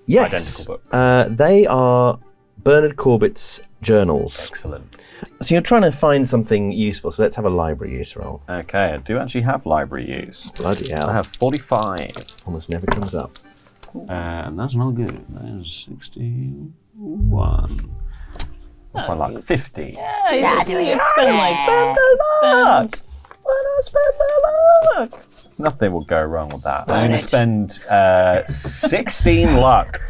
yes, identical books. they are Bernard Corbett's journals. Excellent. So you're trying to find something useful. So let's have a library use roll. Okay, I do actually have library use. Bloody hell. I have 45. Almost never comes up. And that's not good. That is 61. What's my luck? 50. Yeah, you spend like... Spend Why not spend the luck? Nothing will go wrong with that. I'm going to spend 16 luck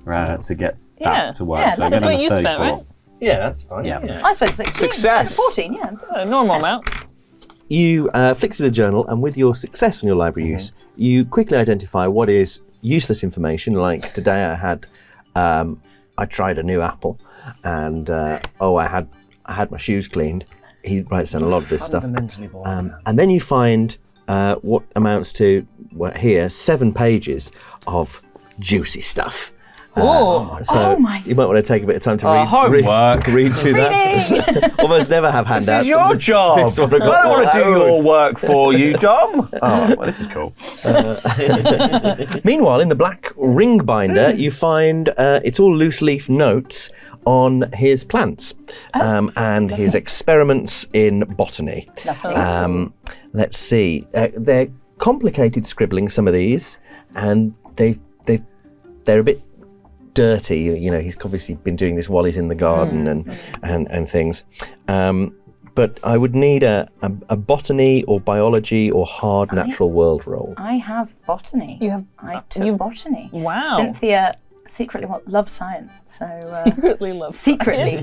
to get back to work. Yeah, so I'm that's going what to you 34. spent, right? Yeah, that's fine. Yeah. I spent 16. Success. 14, yeah. A normal amount. You flick through the journal, and with your success on your library use, you quickly identify what is useless information. Like today, I tried a new apple, and I had my shoes cleaned. He writes down a lot of this stuff, and then you find what amounts to here 7 pages of juicy stuff. So my- you might want to take a bit of time to homework. read through that. Almost never have handouts. This is your job. This one I I've got don't want to do loads. your work for you, Dom. Oh, well, this is cool. Meanwhile, in the black ring binder, you find it's all loose leaf notes on his plants and his experiments in botany. Let's see. They're complicated scribbling, some of these, and they're a bit dirty. You know, he's obviously been doing this while he's in the garden and things. But I would need a botany or biology or hard natural world roll. I have botany. You have. I took botany. Wow. Cynthia secretly loves science, so Secretly love. secretly.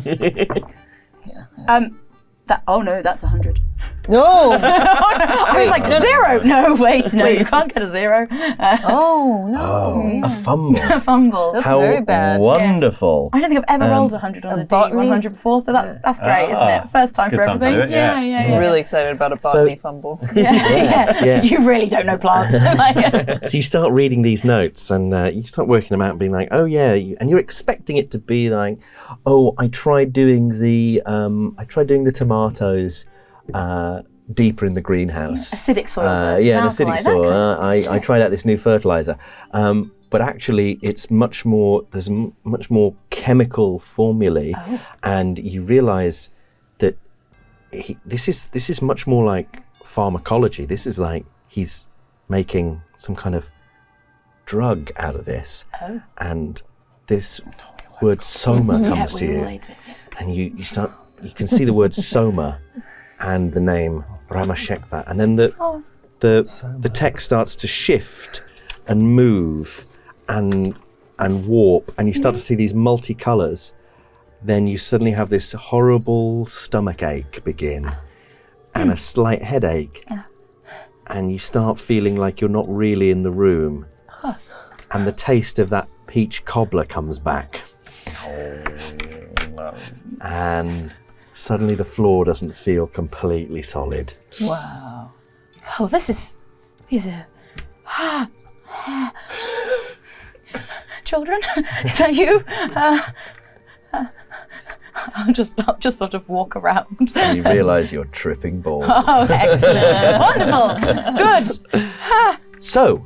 Oh no, that's 100. No. I was like, no, no. 0. No, wait, no, you can't get a 0. Oh no. A fumble. A fumble. That's How very bad. wonderful. I don't think I've ever rolled 100 on a botany? D100 before, so that's great, isn't it? First time Good for time to everything. do it, yeah. I'm really excited about a botany fumble. Yeah. You really don't know plants. So you start reading these notes and you start working them out and being like, oh yeah, and you're expecting it to be like, oh, I tried doing the tomatoes deeper in the greenhouse. Acidic soil. An acidic soil. I tried out this new fertilizer. But actually, it's much more. There's much more chemical formulae, and you realise that this is much more like pharmacology. This is like he's making some kind of drug out of this, and this word soma comes to you, and you can see the word soma and the name Ramashekva, and then the text starts to shift and move and warp, and you start to see these multicolours. Then you suddenly have this horrible stomach ache begin and a slight headache, and you start feeling like you're not really in the room, and the taste of that peach cobbler comes back. And suddenly the floor doesn't feel completely solid. Wow. Oh, these are children. Is that you? I'll just sort of walk around. And you realise you're tripping balls. Oh, excellent! Wonderful. Good. So,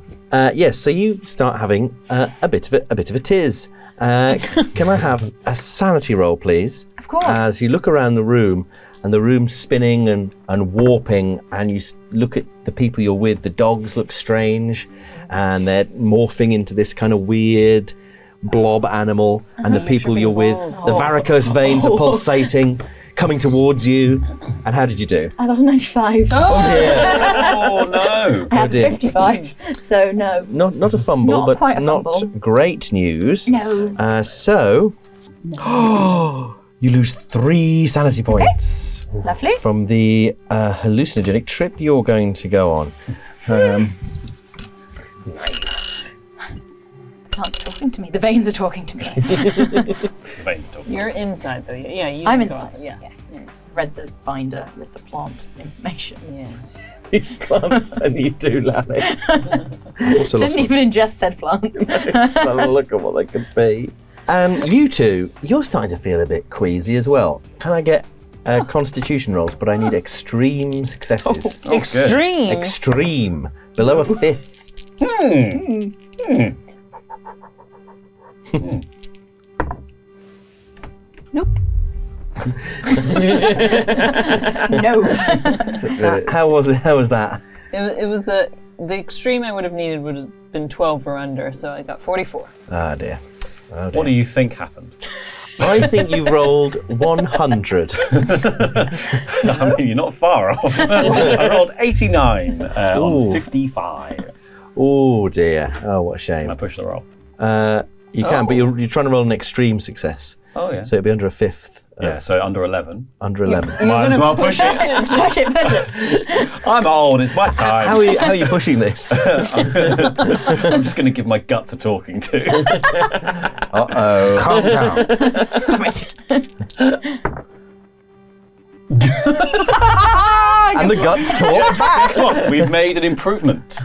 so you start having a bit of a tiz. Can I have a sanity roll, please? Of course. As you look around the room, and the room's spinning and warping, and you look at the people you're with, the dogs look strange, and they're morphing into this kind of weird blob animal, and the people you're with, the varicose veins are pulsating, coming towards you. And how did you do? I got a 95. Oh dear. Oh no. I have dear. 55, so no. Not a fumble, Not but quite a not fumble. great news. No. So, you lose 3 sanity points Lovely. from the hallucinogenic trip you're going to go on. The plant's talking to me. The veins are talking to me. You're inside though. Yeah, you. I'm can go inside. Yeah. Read the binder with the plant information. Yes. Plants and you do, Larry. Also lost Didn't even ingest said plants. Just have a look at what they could be. And you two, you're starting to feel a bit queasy as well. Can I get constitution rolls? But I need extreme successes. Extreme. Extreme. Below a 5th. Nope. No. How was that? It was the extreme I would have needed would have been 12 or under, so I got 44. Ah dear. Oh dear. What do you think happened? I think you've rolled 100. I mean, you're not far off. I rolled 89 on 55. Oh dear. Oh, what a shame. I pushed the roll. You can, but you're trying to roll an extreme success. Oh yeah. So it'd be under a 5th. Yeah, so under 11. Under 11. Might as well push it. Push it. I'm old, it's my time. How are you pushing this? I'm just going to give my guts a talking to. Uh-oh. Calm down. Stop it. And the guts talk back. Guess what? We've made an improvement.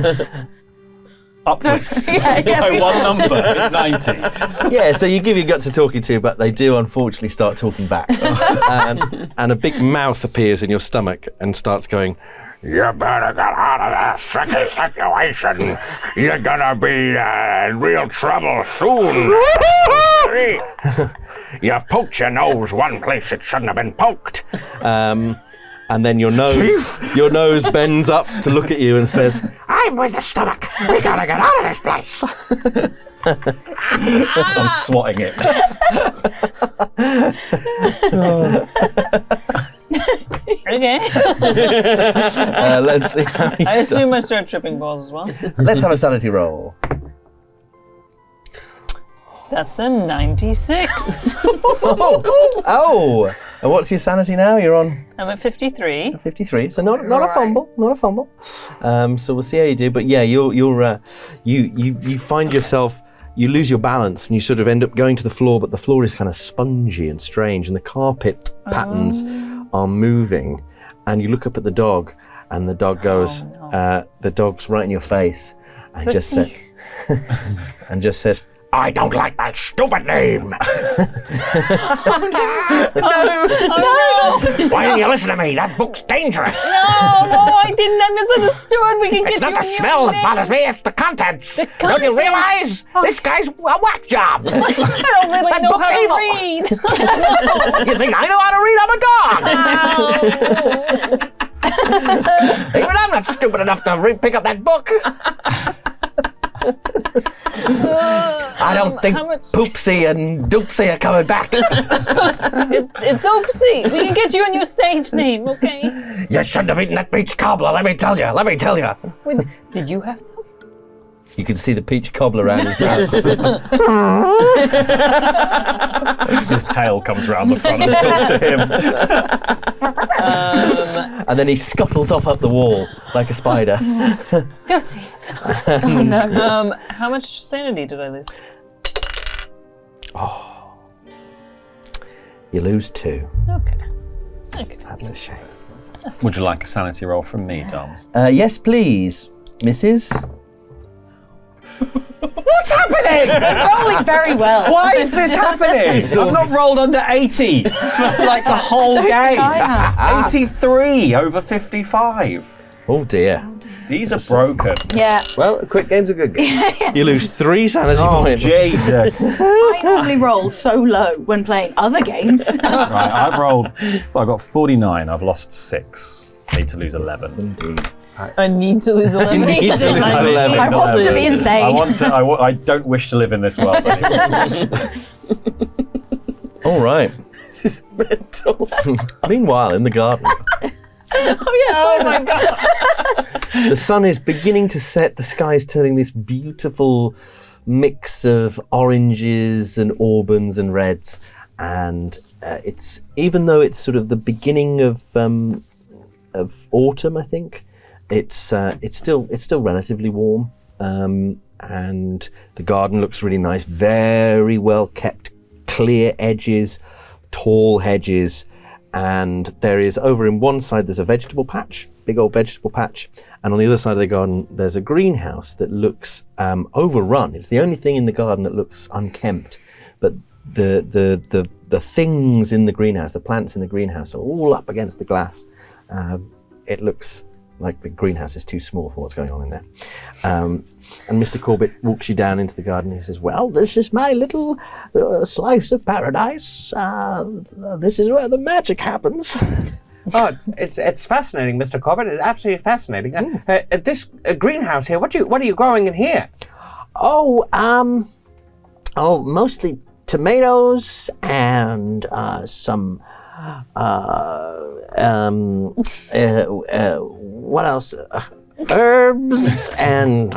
upwards. Yeah, By one number, it's 90. Yeah, so you give your gut to talking to, but they do unfortunately start talking back. And a big mouth appears in your stomach and starts going, You better get out of that sticky situation. You're gonna be in real trouble soon. You've poked your nose one place it shouldn't have been poked. and then your nose bends up to look at you and says, I'm with the stomach. We gotta get out of this place. I'm swatting it. Okay. let's see. How you I assume I start tripping balls as well. Let's have a sanity roll. That's a 96. Oh! And what's your sanity now? You're on I'm at 53. 53, so not a fumble, not a fumble. So we'll see how you do. But yeah, you find yourself, you lose your balance and you sort of end up going to the floor, but the floor is kind of spongy and strange, and the carpet patterns are moving. And you look up at the dog, and the dog goes, the dog's right in your face, and just says, I don't like that stupid name. No! Why didn't you listen to me? That book's dangerous. No, I didn't. I misunderstood. We can It's get not you the a new smell that name. bothers me, it's the contents. The Don't you contents? realize? This guy's a whack job. I don't really That know book's how evil. to read. You think I know how to read? I'm a dog. Even I'm not stupid enough to pick up that book. I don't think how much- Poopsie and Doopsie are coming back. It's Oopsie. We can get you a new stage name, okay? You shouldn't have eaten that peach cobbler, let me tell you. Wait, did you have some? you can see the peach cobbler around his mouth. His tail comes round the front and talks to him. And then he scuttles off up the wall like a spider. Gutsy. Oh no. How much sanity did I lose? You lose 2. Okay. That's a shame. Would you like a sanity roll from me, Dom? Yes, please, Mrs. What's happening? Rolling very well. Why is this happening? I've not rolled under 80 for like the whole Don't game. think I have. 83 over 55. Oh dear. These are broken. Yeah. Well, a quick game's a good game. You lose 3 sanity points. Jesus. I normally roll so low when playing other games. Right, I've got 49. I've lost 6. Need to lose 11. Indeed. I need to lose 11. You need to lose 11. I want to be insane. I don't wish to live in this world anymore. All right. This is mental. Meanwhile, in the garden, Oh my god. the sun is beginning to set. The sky is turning this beautiful mix of oranges and auburns and reds, and it's, even though it's sort of the beginning of autumn, I think it's still relatively warm, and the garden looks really nice, very well kept, clear edges, tall hedges. And there is, over in one side, there's a vegetable patch, big old vegetable patch. And on the other side of the garden, there's a greenhouse that looks overrun. It's the only thing in the garden that looks unkempt. But the things in the greenhouse, the plants in the greenhouse, are all up against the glass. It looks like the greenhouse is too small for what's going on in there. And Mr. Corbett walks you down into the garden. He says, well, this is my little slice of paradise. This is where the magic happens. Oh, it's fascinating, Mr. Corbett. It's absolutely fascinating. This greenhouse here, what are you growing in here? Mostly tomatoes and some what else? Herbs and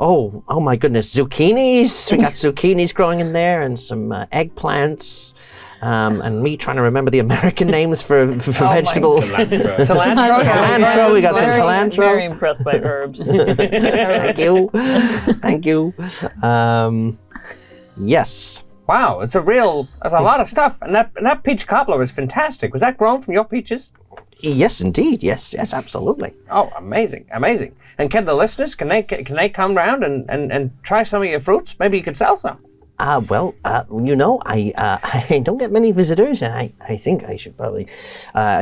oh my goodness, zucchinis. We got zucchinis growing in there, and some eggplants. And me trying to remember the American names for vegetables. Cilantro. We got some cilantro. Very impressed by herbs. Thank you. Yes. Wow, that's a lot of stuff. And that peach cobbler is fantastic. Was that grown from your peaches? Yes, indeed. Yes, absolutely. Oh, amazing. And can the listeners, can they come round and try some of your fruits? Maybe you could sell some. I don't get many visitors, and I think I should probably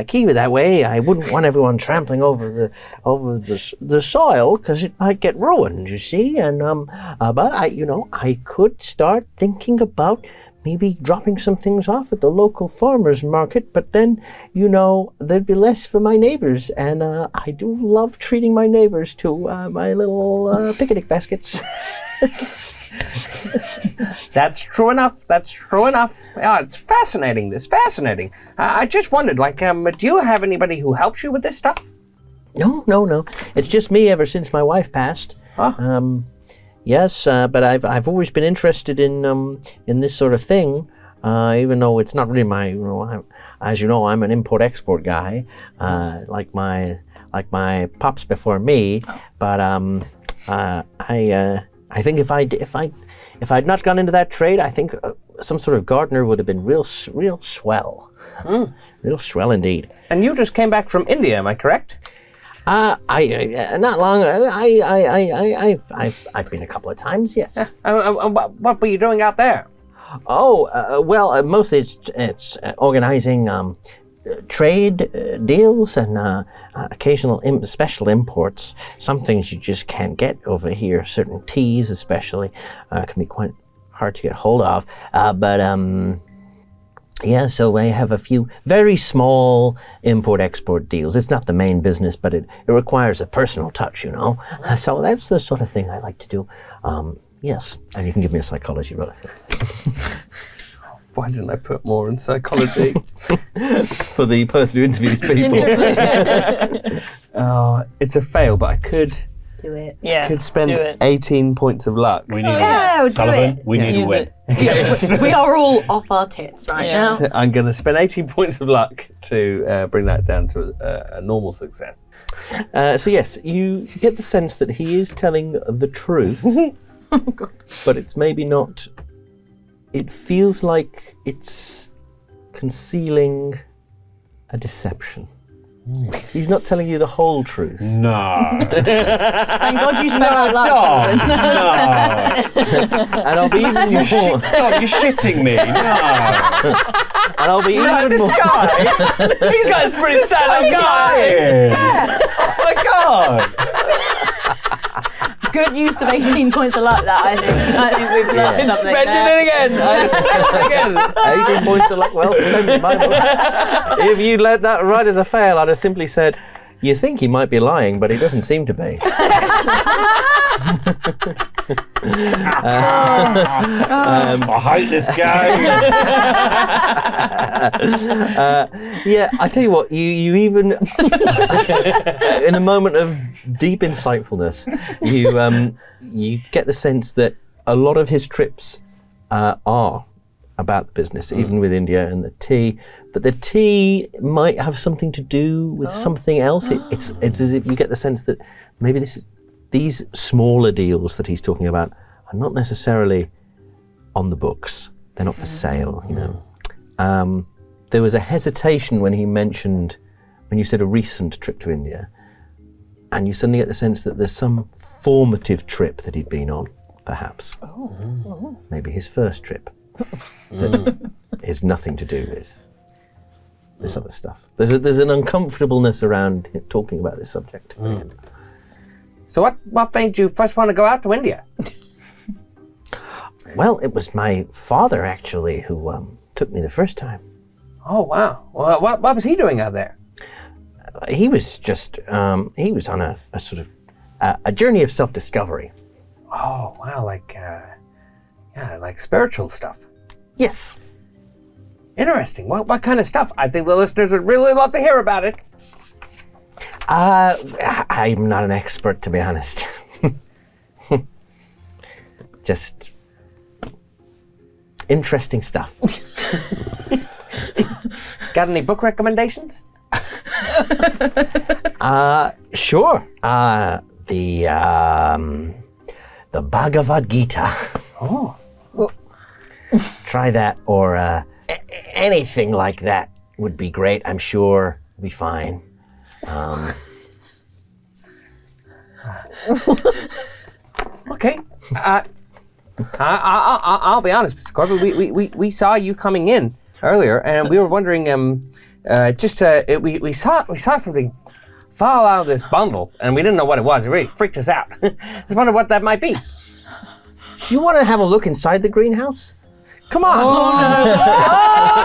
keep it that way. I wouldn't want everyone trampling over the soil because it might get ruined, you see. And but I could start thinking about maybe dropping some things off at the local farmers market. But then, there'd be less for my neighbors, and I do love treating my neighbors to my little picnic baskets. That's true enough. Yeah, it's fascinating. I just wondered, do you have anybody who helps you with this stuff? No. It's just me ever since my wife passed. Huh? Yes, but I've always been interested in this sort of thing, even though it's not really my. As you know, I'm an import-export guy, like my pops before me. But I think if I'd not gone into that trade, I think some sort of gardener would have been real swell. Real swell indeed. And you just came back from India, am I correct? I not long. I've been a couple of times. Yes. What were you doing out there? Well, mostly it's organizing trade deals and occasional special imports. Some things you just can't get over here. Certain teas, especially, can be quite hard to get hold of. Yeah, so I have a few very small import-export deals. It's not the main business, but it requires a personal touch, So that's the sort of thing I like to do. Yes, and you can give me a psychology roll. Why didn't I put more in psychology? For the person who interviews people. It's a fail, but I could... Do it. Yeah. Could spend 18 points of luck. We need do Sullivan, it. we need a win. We are all off our tits right now. I'm going to spend 18 points of luck to bring that down to a normal success. So yes, you get the sense that he is telling the truth, but it's maybe not. It feels like it's concealing a deception. He's not telling you the whole truth. No. Thank God you spent our luck, Sullivan. And I'll be even more. You're shitting me. No. And I'll be even This more. guy, he's like a pretty sad guy. Oh my god. Good use of 18 points of luck, that, I think we've learned It's something spending there. it again. 18 points of luck, well spent in my book. If you'd let that ride as a fail, I'd have simply said, you think he might be lying, but he doesn't seem to be. I hate this game. Yeah, I tell you what, you even, in a moment of deep insightfulness, you get the sense that a lot of his trips are about the business, even with India and the tea. But the tea might have something to do with something else. It's as if you get the sense that maybe these smaller deals that he's talking about are not necessarily on the books. They're not for sale, There was a hesitation when you said a recent trip to India, and you suddenly get the sense that there's some formative trip that he'd been on, perhaps. Maybe his first trip that has nothing to do with this other stuff. There's an uncomfortableness around talking about this subject. So what made you first want to go out to India? Well, it was my father, actually, who took me the first time. Oh, wow. Well, what was he doing out there? He was just, he was on a sort of, a journey of self-discovery. Oh, wow, like spiritual stuff. Yes. Interesting. What kind of stuff? I think the listeners would really love to hear about it. I'm not an expert, to be honest. Just interesting stuff. Got any book recommendations? Sure. The Bhagavad Gita. Oh. Try that, or anything like that would be great. I'm sure be fine. Okay. I'll be honest, Mr. Corbett. We saw you coming in earlier, and we were wondering. We saw something fall out of this bundle, and we didn't know what it was. It really freaked us out. Just wondered what that might be. Do you want to have a look inside the greenhouse? Come on!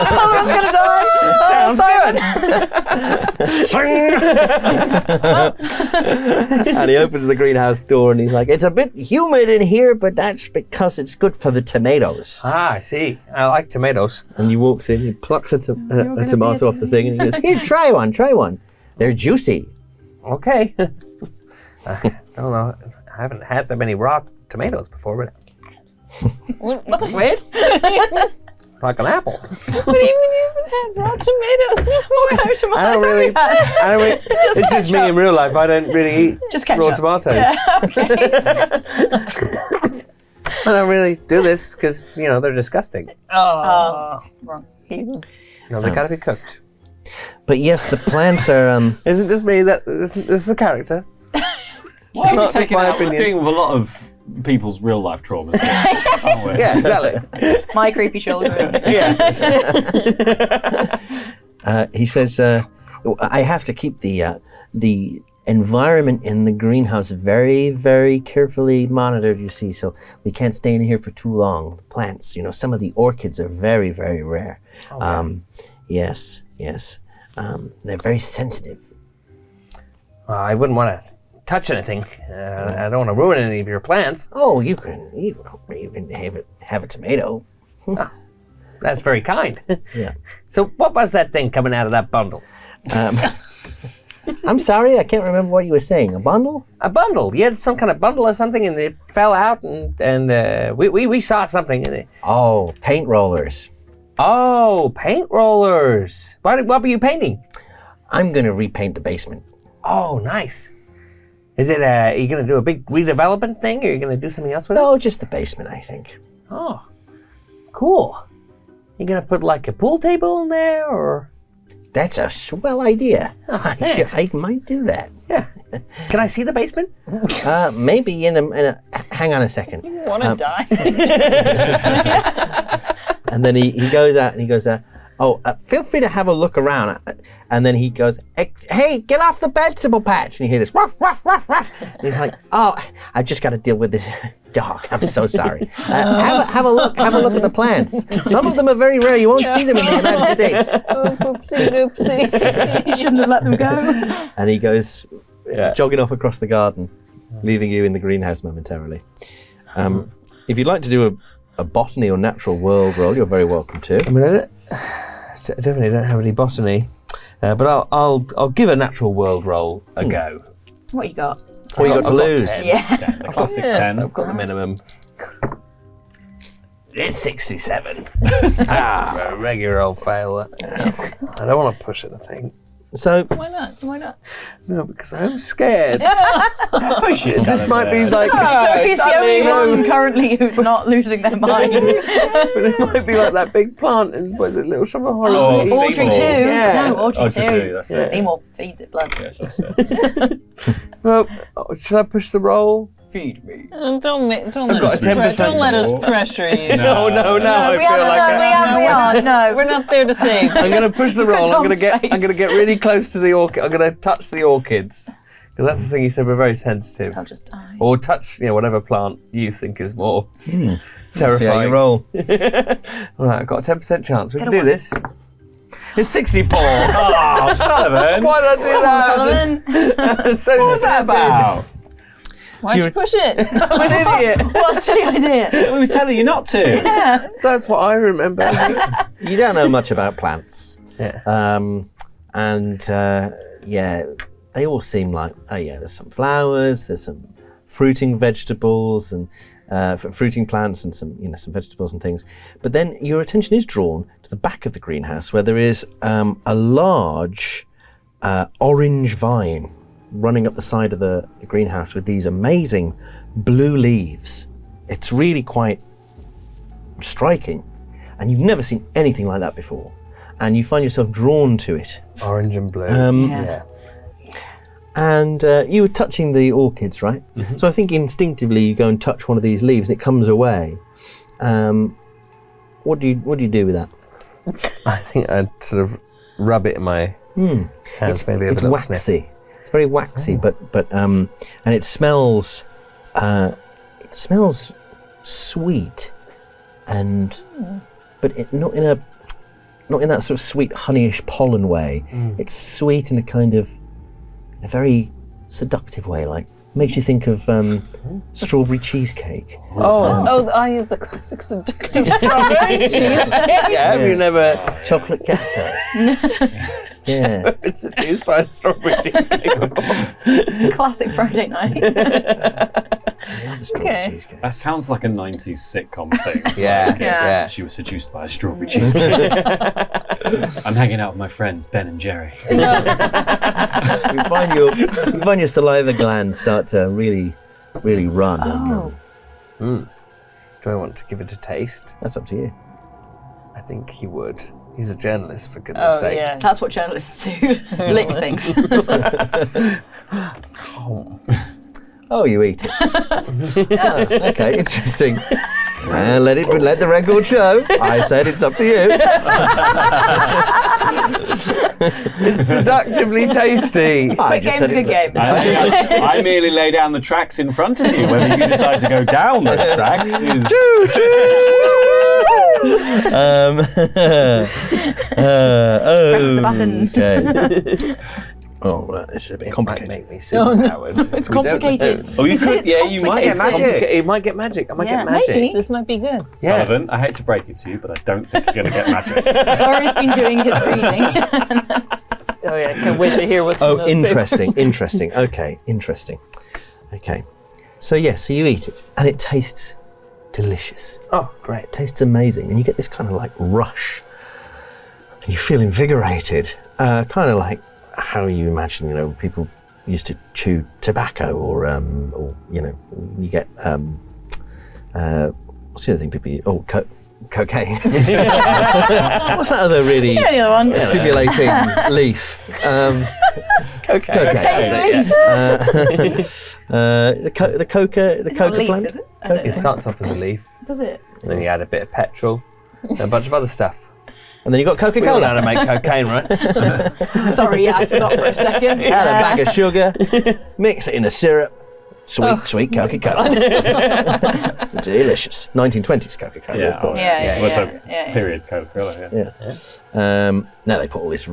Solomon's gonna die! Simon! And he opens the greenhouse door and he's like, it's a bit humid in here, but that's because it's good for the tomatoes. Ah, I see. I like tomatoes. And he walks in, he plucks a tomato off the thing and he goes, here, try one. They're juicy. Okay. I don't know. I haven't had that many raw tomatoes before, but That's weird. like an apple. What do you mean you haven't had raw tomatoes? What kind of tomatoes I don't really. It's just me in real life. I don't really eat Just ketchup. raw tomatoes. Yeah, okay. I don't really do this because they're disgusting. Oh, wrong. Heathen. They gotta be cooked. But yes, the plants are, Isn't this me? This is the character. Why are we Not just taking my out? We're opinion. dealing with a lot of people's real life traumas here, aren't we? Yeah, exactly. My creepy children. he says, I have to keep the environment in the greenhouse very, very carefully monitored, you see, so we can't stay in here for too long. The plants, some of the orchids are very, very rare. Okay. Yes. They're very sensitive. I wouldn't want to touch anything. I don't want to ruin any of your plants. Oh, you can have a tomato. That's very kind. Yeah. So what was that thing coming out of that bundle? I'm sorry, I can't remember what you were saying. A bundle? A bundle. You had some kind of bundle or something, and it fell out, and we saw something in it. Oh, paint rollers. Oh, paint rollers. What were you painting? I'm going to repaint the basement. Oh, nice. Is it, are you going to do a big redevelopment thing, or are you going to do something else with it? No, just the basement, I think. Oh, cool. You going to put like a pool table in there, or? That's a swell idea. Oh, thanks. I might do that. Yeah. Can I see the basement? Maybe in a hang on a second. You want to die? And then he goes out and he goes, feel free to have a look around. And then he goes, hey, get off the vegetable patch. And you hear this, ruff, ruff, ruff, ruff. And he's like, oh, I've just got to deal with this dog. I'm so sorry. Have a look at the plants. Some of them are very rare. You won't see them in the United States. Oh, oopsie doopsie. You shouldn't have let them go. And he goes jogging off across the garden, leaving you in the greenhouse momentarily. If you'd like to do a botany or natural world roll, you're very welcome to. I mean, I definitely don't have any botany, but I'll give a natural world roll a go. What you got? What you got to lose? 10. Yeah. 10, the classic 10. I've got the minimum. It's 67. That's a regular old fail. I don't want to push anything. So Why not? No, because I'm scared. Push it. This might be like... He's the only one currently who's not losing their mind. But it might be like that big plant in, was it Little Shop of Horrors? Oh, Audrey Seymour. 2. Yeah. No, Audrey Oh, 2. Cthulhu, that's it. Seymour feeds it blood. Yes, that's it. Well, should I push the roll? Feed me. Don't let got a 10% us more. pressure you. No, I we feel like we are. No. We're not there to save. I'm going to push the roll. I'm Tom's face. going to get really close to the orchid. I'm going to touch the orchids. Because that's the thing you said, we're very sensitive. I'll just die. Or touch, whatever plant you think is more see how terrifying. you roll. Right, I've got a 10% chance. We can do this. It's 64. Oh, Sullivan! Why did I do that? Sullivan. So What's that about? Why'd you push it? I'm an idiot. What a silly idea. We were telling you not to. That's what I remember. You don't know much about plants. Yeah. They all seem like, there's some flowers, there's some fruiting vegetables and fruiting plants and some vegetables and things. But then your attention is drawn to the back of the greenhouse where there is a large orange vine running up the side of the greenhouse with these amazing blue leaves. It's really quite striking, and you've never seen anything like that before. and you find yourself drawn to it. Orange and blue. Yeah. And you were touching the orchids, right? Mm-hmm. So I think instinctively you go and touch one of these leaves and it comes away. What do you do with that? I think I'd sort of rub it in my hands, maybe have a little waxy. sniff. It's very waxy, but and it smells. It smells sweet, but not in that sort of sweet honeyish pollen way. It's sweet in a kind of a very seductive way, like makes you think of strawberry cheesecake. I use the classic seductive strawberry cheesecake. Yeah, have you never... Chocolate ghetto. Yeah. It's seduced by a strawberry cheesecake. Classic Friday night. I love a strawberry cheesecake. That sounds like a 90s sitcom thing. Yeah. She was seduced by a strawberry cheesecake. I'm hanging out with my friends, Ben and Jerry. You find your saliva glands start to really run. Do I want to give it a taste? That's up to you. I think he would. He's a journalist, for goodness sake. Yeah. That's what journalists do. Lick things. Oh, you eat it. Okay, interesting. Well, let the record show. I said it's up to you. It's seductively tasty. I Quick just game's said a good game. I merely lay down the tracks in front of you. Whether you decide to go down those tracks is... Press the buttons. Okay. Oh, well, this is a bit complicated. Might make me superpowered. It's complicated. Oh, you could, you might get magic. You might get magic. I might get magic. maybe. This might be good. Yeah. Sullivan, I hate to break it to you, but I don't think you're going to get magic. Rory's been doing his reading. Oh yeah, I can't wait to hear what's in those Interesting, papers. interesting. Okay, interesting. Okay. So you eat it, and it tastes delicious. Oh, great. It tastes amazing, and you get this kind of like rush, and you feel invigorated, kind of like how you imagine, people used to chew tobacco, or you get what's the other thing people use? Oh, cocaine. What's that other really The other one. stimulating leaf? Cocaine. The coca leaf, plant. is it? I don't It know. starts off as a leaf, Does it? and then you add a bit of petrol, and a bunch of other stuff. And then you got We all know how Coca-Cola. to make cocaine, right? Sorry, I forgot for a second. Add a bag of sugar, mix it in a syrup. Sweet Coca-Cola. Delicious. 1920s Coca-Cola, of course. Yeah. Period Coca-Cola, Now they put all this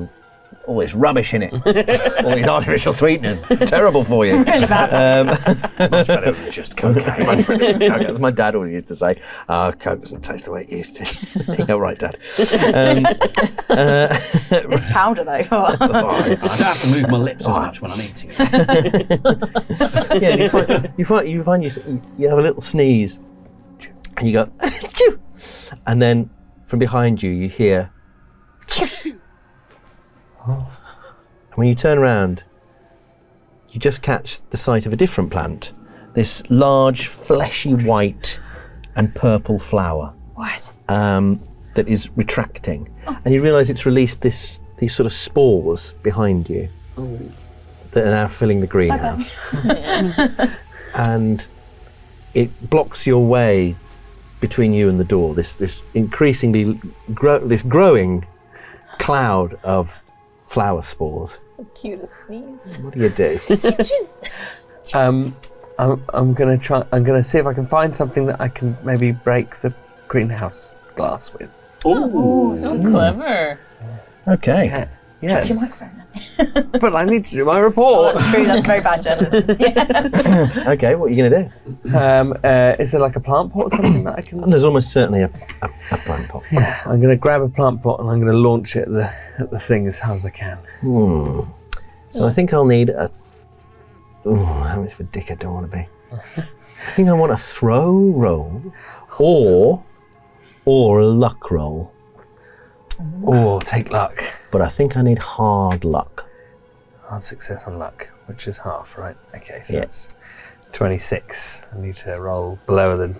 rubbish in it. All these artificial sweeteners. Terrible for you. Much better than just cocaine. As my dad always used to say, Coke doesn't taste the way it used to. Yeah, right, Dad. This powder, though. I don't have to move my lips as much when I'm eating it. You find you have a little sneeze, and you go, Achoo! And then from behind you, you hear, and when you turn around, you just catch the sight of a different plant. This large, fleshy white and purple flower. What? That is retracting, and you realise it's released these sort of spores behind you that are now filling the greenhouse, and it blocks your way between you and the door. This increasingly growing cloud of flower spores. The cutest sneeze. What do you do? I'm gonna try. I'm gonna see if I can find something that I can maybe break the greenhouse glass with. Ooh, so clever. Okay. Yeah. Your microphone. But I need to do my report. That's true. That's very bad journalism. Yeah. Okay. What are you going to do? Is there like a plant pot or something that I can? And there's almost certainly a plant pot. Yeah, I'm gonna grab a plant pot and I'm gonna launch it at the thing as hard as I can. So I think I'll need a. How much of a dickhead do I want to be? I think I want a throw roll, or a luck roll. Oh, take luck. But I think I need hard luck. Hard success on luck, which is half, right? Okay, so Yeah. that's 26. I need to roll below than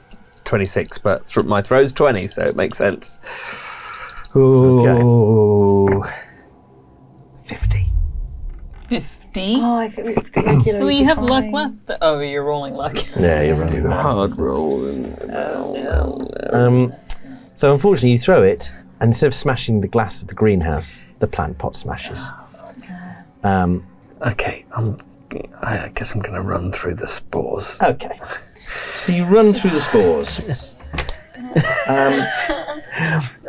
26, but my throw's 20, so it makes sense. Ooh. go 50. 50? Oh, if it was regular. Well, you have luck left. Oh, you're rolling luck. Yeah, you're right. Hard rolling. So unfortunately, you throw it, and instead of smashing the glass of the greenhouse, the plant pot smashes. Okay, I guess I'm going to run through the spores. Okay. So you run through the spores.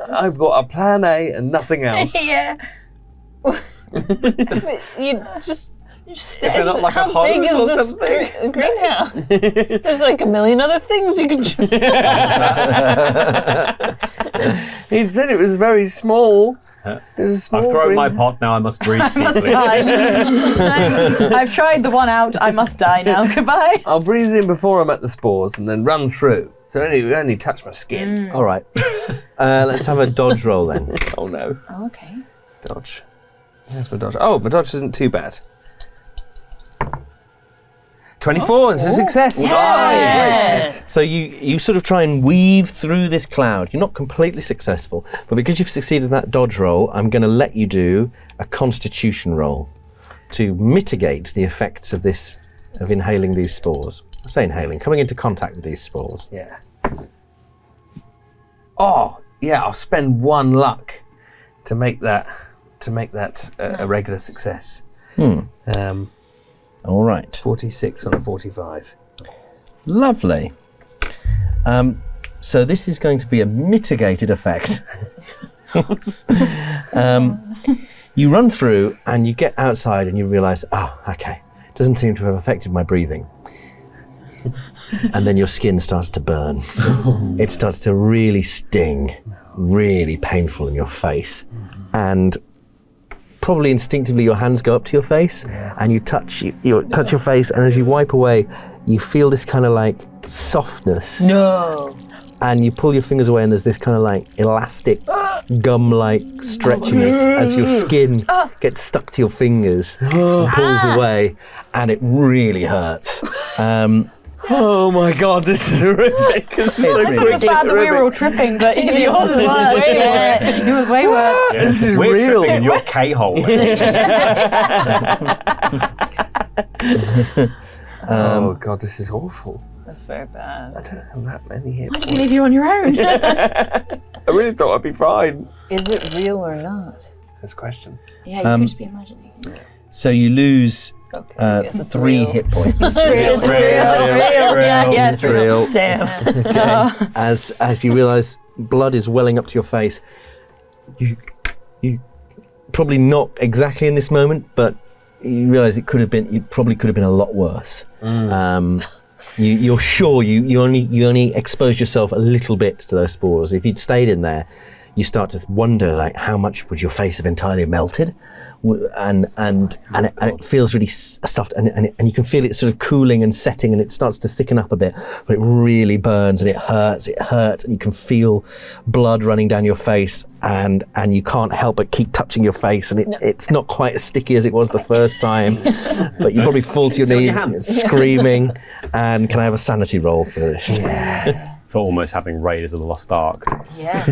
I've got a plan A and nothing else. Yeah. You just Is there not like a how big hose or is this something? greenhouse? There's like a million other things you can try. He said it was very small. It was a small I've thrown my green- pot now, I must breathe Must deeply. die. I've tried the one out. I must die now. Goodbye. I'll breathe in before I'm at the spores and then run through. So only touch my skin. All right. Let's have a dodge roll then. Oh no. Oh, okay. Dodge. Here's my dodge. Oh, my dodge isn't too bad. 24 is a success. Yes. So you sort of try and weave through this cloud. You're not completely successful, but because you've succeeded in that dodge roll, I'm going to let you do a constitution roll to mitigate the effects of inhaling these spores. I say inhaling, coming into contact with these spores. Yeah. Oh, yeah, I'll spend 1 luck to make that a regular success. All right. 46 on a 45. Lovely. So this is going to be a mitigated effect. You run through and you get outside and you realise, oh, okay, doesn't seem to have affected my breathing. And then your skin starts to burn. It starts to really sting, really painful in your face. And probably instinctively your hands go up to your face and you touch your face, and as you wipe away, you feel this kind of like softness. No. And you pull your fingers away and there's this kind of like elastic, gum-like stretchiness as your skin gets stuck to your fingers and pulls away, and it really hurts. Oh my god, this is horrific. This is so I thought it was bad that we were all tripping, but yours was worse. Yeah, it was way worse. Yeah, This is we're real. tripping in your K-hole. Oh god, this is awful. That's very I bad. don't have that many hit Why did we points. leave you on your own? I really thought I'd be fine. Is it real or not? That's a question. Yeah, you could just be imagining. So you lose Okay, I guess it's 3 real. hit points. It's real. Yeah, It's real. Damn. As you realise blood is welling up to your face, you probably not exactly in this moment, but you realise it probably could have been a lot worse. You're sure you only exposed yourself a little bit to those spores. If you'd stayed in there, you start to wonder like how much would your face have entirely melted. And it feels really soft, and you can feel it sort of cooling and setting, and it starts to thicken up a bit, but it really burns and it hurts, and you can feel blood running down your face, and you can't help but keep touching your face, and it's not quite as sticky as it was the first time, but you probably fall to your knees screaming. And can I have a sanity roll for this? For almost having Raiders of the Lost Ark. Yeah.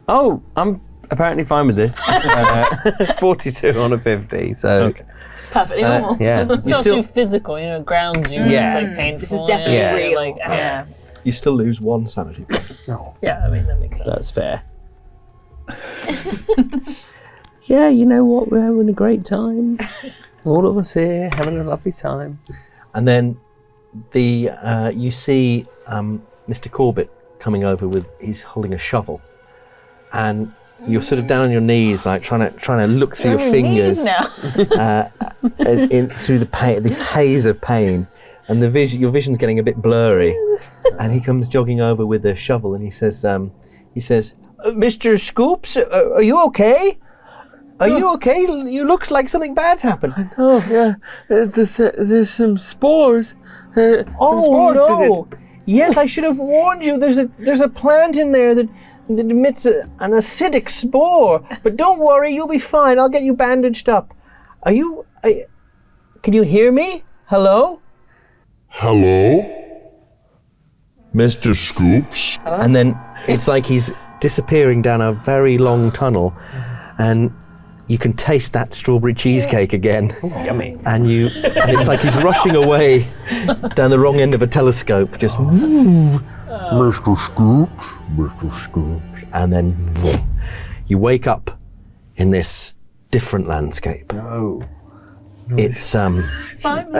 Oh, I'm apparently fine with this. 42 on a 50, so Okay. Perfectly normal. yeah. It's not too physical, it grounds you. Yeah. It's like painful. This is definitely Yeah. real. Like, Yeah. You still lose 1 sanity point. Yeah, I mean, that makes sense. That's fair. Yeah, you know what? We're having a great time. All of us here having a lovely time. And then you see Mr. Corbett coming over he's holding a shovel, and you're sort of down on your knees, like trying to look through your fingers through the pain, this haze of pain, and your vision's getting a bit blurry. And he comes jogging over with a shovel, and he says, "Mr. Scoops, are you okay? Are you okay? You looks like something bad's happened." Oh, yeah. There's some spores. Oh no! Yes, I should have warned you. There's a plant in there that emits an acidic spore. But don't worry, you'll be fine. I'll get you bandaged up. Can you hear me? Hello? Hello? Mr. Scoops? And then it's like he's disappearing down a very long tunnel. and you can taste that strawberry cheesecake again. Ooh, yummy. And it's like he's rushing away down the wrong end of a telescope, just Mr. Scoops, and then you wake up in this different landscape. No. It's I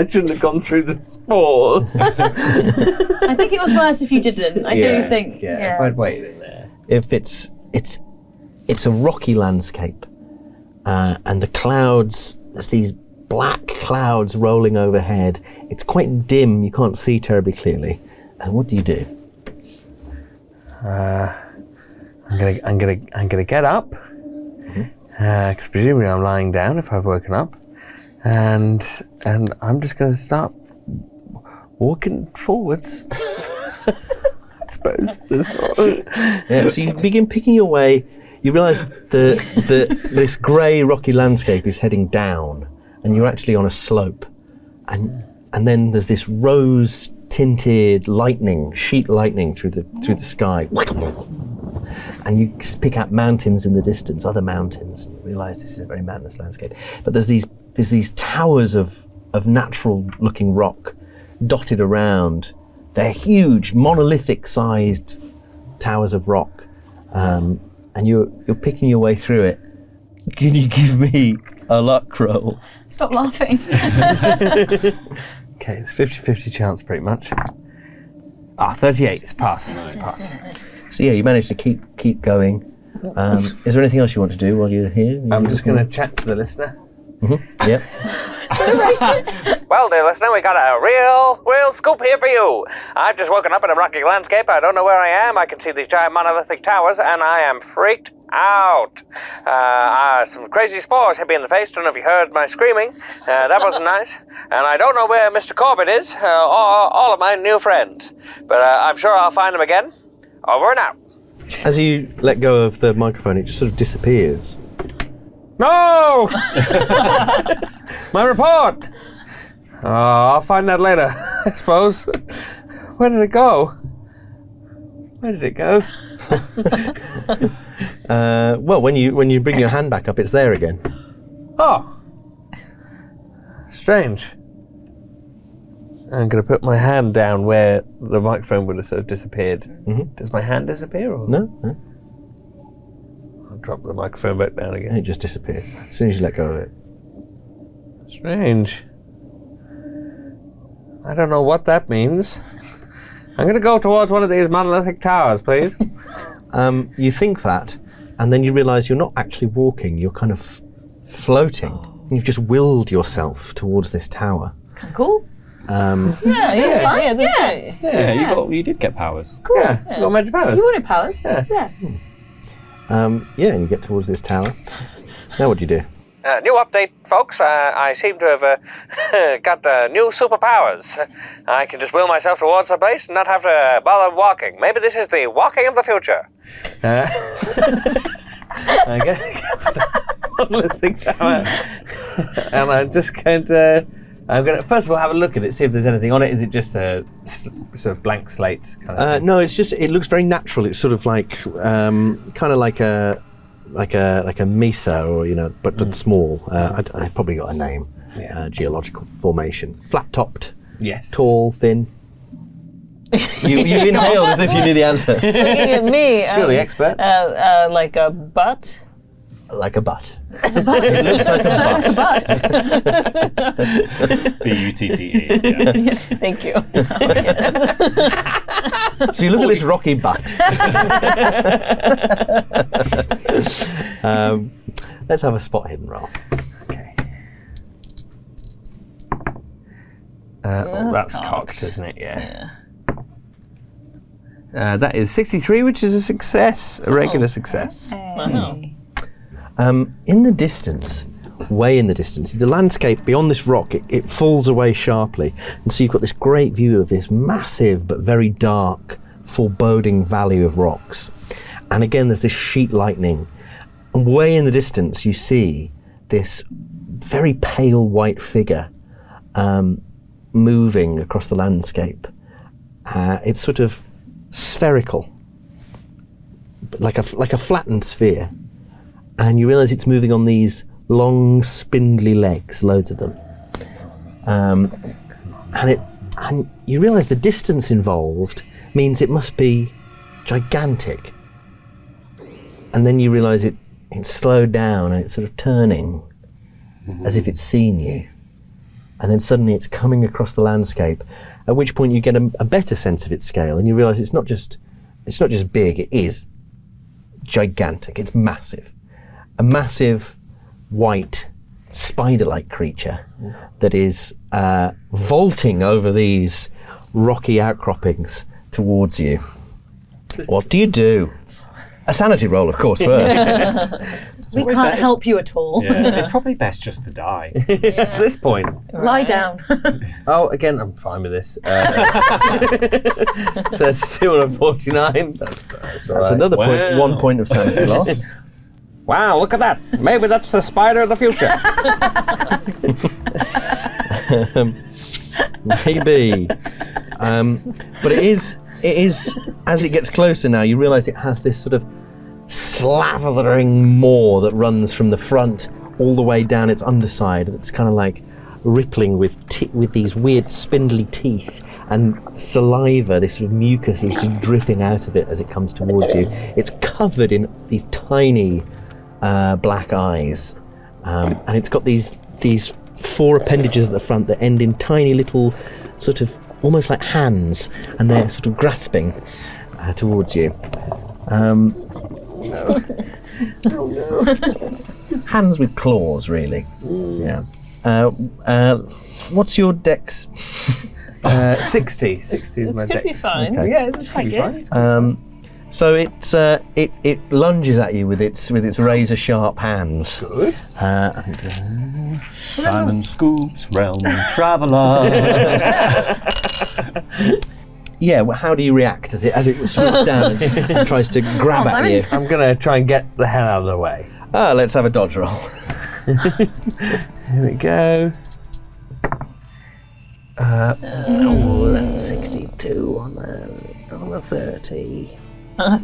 shouldn't have gone through the spores. I think it was worse if you didn't. I do think. Yeah, if I'd waited in there. if it's a rocky landscape, and the clouds, there's these black clouds rolling overhead. It's quite dim, you can't see terribly clearly. And what do you do? I'm gonna get up, because presumably I'm lying down if I've woken up, and I'm just gonna start walking forwards. I suppose there's not. Yeah, so you begin picking your way. You realise this grey rocky landscape is heading down, and you're actually on a slope, and then there's this rose-tinted lightning, sheet lightning through the sky, and you pick out mountains in the distance, other mountains, and you realise this is a very mountainous landscape. But there's these towers of natural-looking rock dotted around. They're huge, monolithic-sized towers of rock. And you're picking your way through it. Can you give me a luck roll? Stop laughing. Okay, it's 50-50 chance pretty much. 38, it's pass. It's pass. So yeah, you managed to keep going. Is there anything else you want to do while you're here? I'm just going to chat to the listener. Mm-hmm. Yep. Well, dear listener, we got a real scoop here for you. I've just woken up in a rocky landscape. I don't know where I am. I can see these giant monolithic towers, and I am freaked out. Some crazy spores hit me in the face. Don't know if you heard my screaming. That wasn't nice. And I don't know where Mr. Corbett is, or all of my new friends. But I'm sure I'll find him again. Over and out. As you let go of the microphone, it just sort of disappears. No! My report! I'll find that later, I suppose. Where did it go? Where did it go? Well, when you bring your hand back up, it's there again. Oh. Strange. I'm going to put my hand down where the microphone would have sort of disappeared. Mm-hmm. Does my hand disappear? Or? No. I'll drop the microphone back down again. And it just disappears as soon as you let go of it. Strange. I don't know what that means. I'm going to go towards one of these monolithic towers, please. You think that, and then you realise you're not actually walking, you're kind of floating. And you've just willed yourself towards this tower. Cool. Yeah, that's right. Yeah, you did get powers. Cool. Yeah, you got magic powers. You wanted powers? Yeah. And you get towards this tower. Now what do you do? New update, folks. I seem to have got new superpowers. I can just will myself towards the place and not have to bother walking. Maybe this is the walking of the future. I get to the monolithic tower, and I'm just going to. I'm going to first of all have a look at it, see if there's anything on it. Is it just a sort of blank slate kind of thing? No, it's just. It looks very natural. It's sort of like kind of like a mesa, or but small. I've probably got a name. Yeah. Geological formation, flat topped. Yes. Tall, thin. You inhaled as if you knew the answer. Looking at me, You're the expert. like a butt. Like a butt. It looks like a butt. B-U-T-T-E. Yeah. Thank you. Yes. So you look at this rocky butt. Let's have a spot hidden roll. Okay. That's cocked, cocked. isn't it? Yeah. That is 63, which is a success, a regular success. Wow. In the distance, way in the distance, the landscape beyond this rock, it falls away sharply. And so you've got this great view of this massive but very dark, foreboding valley of rocks. And again, there's this sheet lightning. And way in the distance, you see this very pale white figure moving across the landscape. It's sort of spherical, like a flattened sphere. and you realise it's moving on these long, spindly legs, loads of them. And you realise the distance involved means it must be gigantic. And then you realise it's slowed down and it's sort of turning as if it's seen you. And then suddenly it's coming across the landscape, at which point you get a better sense of its scale, and you realise it's not just big, it is gigantic, it's massive. A massive white spider-like creature that is vaulting over these rocky outcroppings towards you. What do you do? A sanity roll, of course, first. We can't help you at all. Yeah, it's probably best just to die. At this point. Lie down. Oh, again, I'm fine with this. 32 and 49. That's all right. That's another point, 1 point of sanity loss. Wow, look at that. Maybe that's the spider of the future. Maybe. But it is, as it gets closer now, you realise it has this sort of slavering maw that runs from the front all the way down its underside. That's kind of like rippling with these weird spindly teeth and saliva. This sort of mucus is just dripping out of it as it comes towards you. It's covered in these tiny black eyes, and it's got these 4 appendages at the front that end in tiny little sort of almost like hands, and they're sort of grasping towards you. Hands with claws, really. Yeah. What's your dex? 60. 60 is my Could be dex. fine. Okay. Yeah, it's quite good. So it lunges at you with its razor sharp hands. Good. Simon Scoop's Realm Traveller. Yeah. Well, how do you react as it swoops down and tries to grab at you? I'm going to try and get the hell out of the way. Let's have a dodge roll. Here we go. That's 62 on a 30. 30. I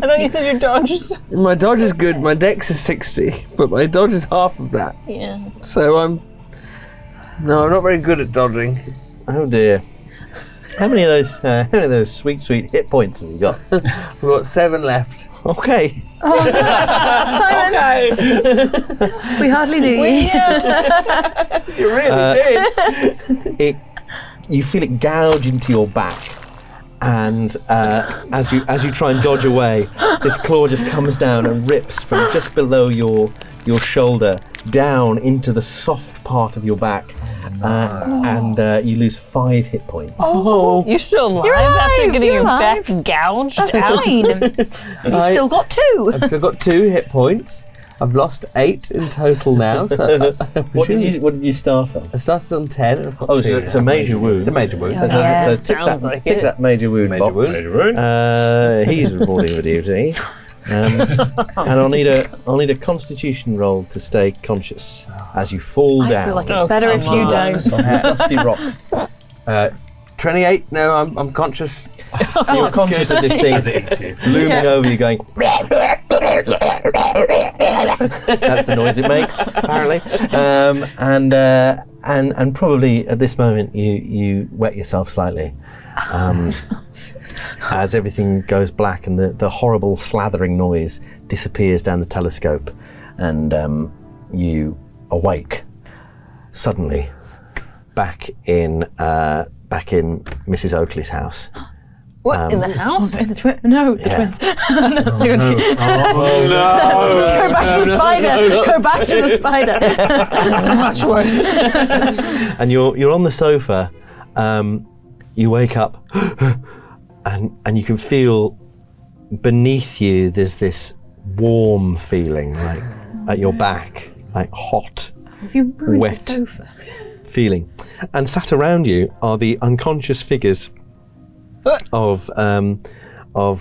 thought you said your dodge was... My dodge is good. My dex is 60, but my dodge is half of that. Yeah. So I'm not very good at dodging. Oh dear. How many of those sweet hit points have you got? We've got 7 left. Okay. Simon, we hardly knew you. You really did. You feel it gouge into your back, and as you try and dodge away, this claw just comes down and rips from just below your shoulder down into the soft part of your back, and you lose 5 hit points. Oh, you're still alive, after getting you're your alive. back gouged That's out? fine. You've still got 2. I've still got 2 hit points. I've lost 8 in total now. So What did you start on? I started on 10. And I've got 2 So it's a major wound. It's a major wound. Oh, yeah. So tick Sounds like tick it. that major wound Major box. wound. He's reporting for duty. And I'll need a Constitution roll to stay conscious as you fall I down. feel like it's better if you don't. on the dusty rocks. 28. No, I'm conscious. So you're conscious of this thing looming over you, going. That's the noise it makes, apparently. And probably at this moment you wet yourself slightly. As everything goes black and the horrible slathering noise disappears down the telescope, and you awake suddenly back in Mrs. Oakley's house. What, in the house? The twins. No. Oh Go back to the spider. Go back to the spider. Much worse. And you're on the sofa. You wake up, and you can feel beneath you. There's this warm feeling, like at your back, like hot, Have you ruined Wet. the sofa? feeling. And sat around you are the unconscious figures of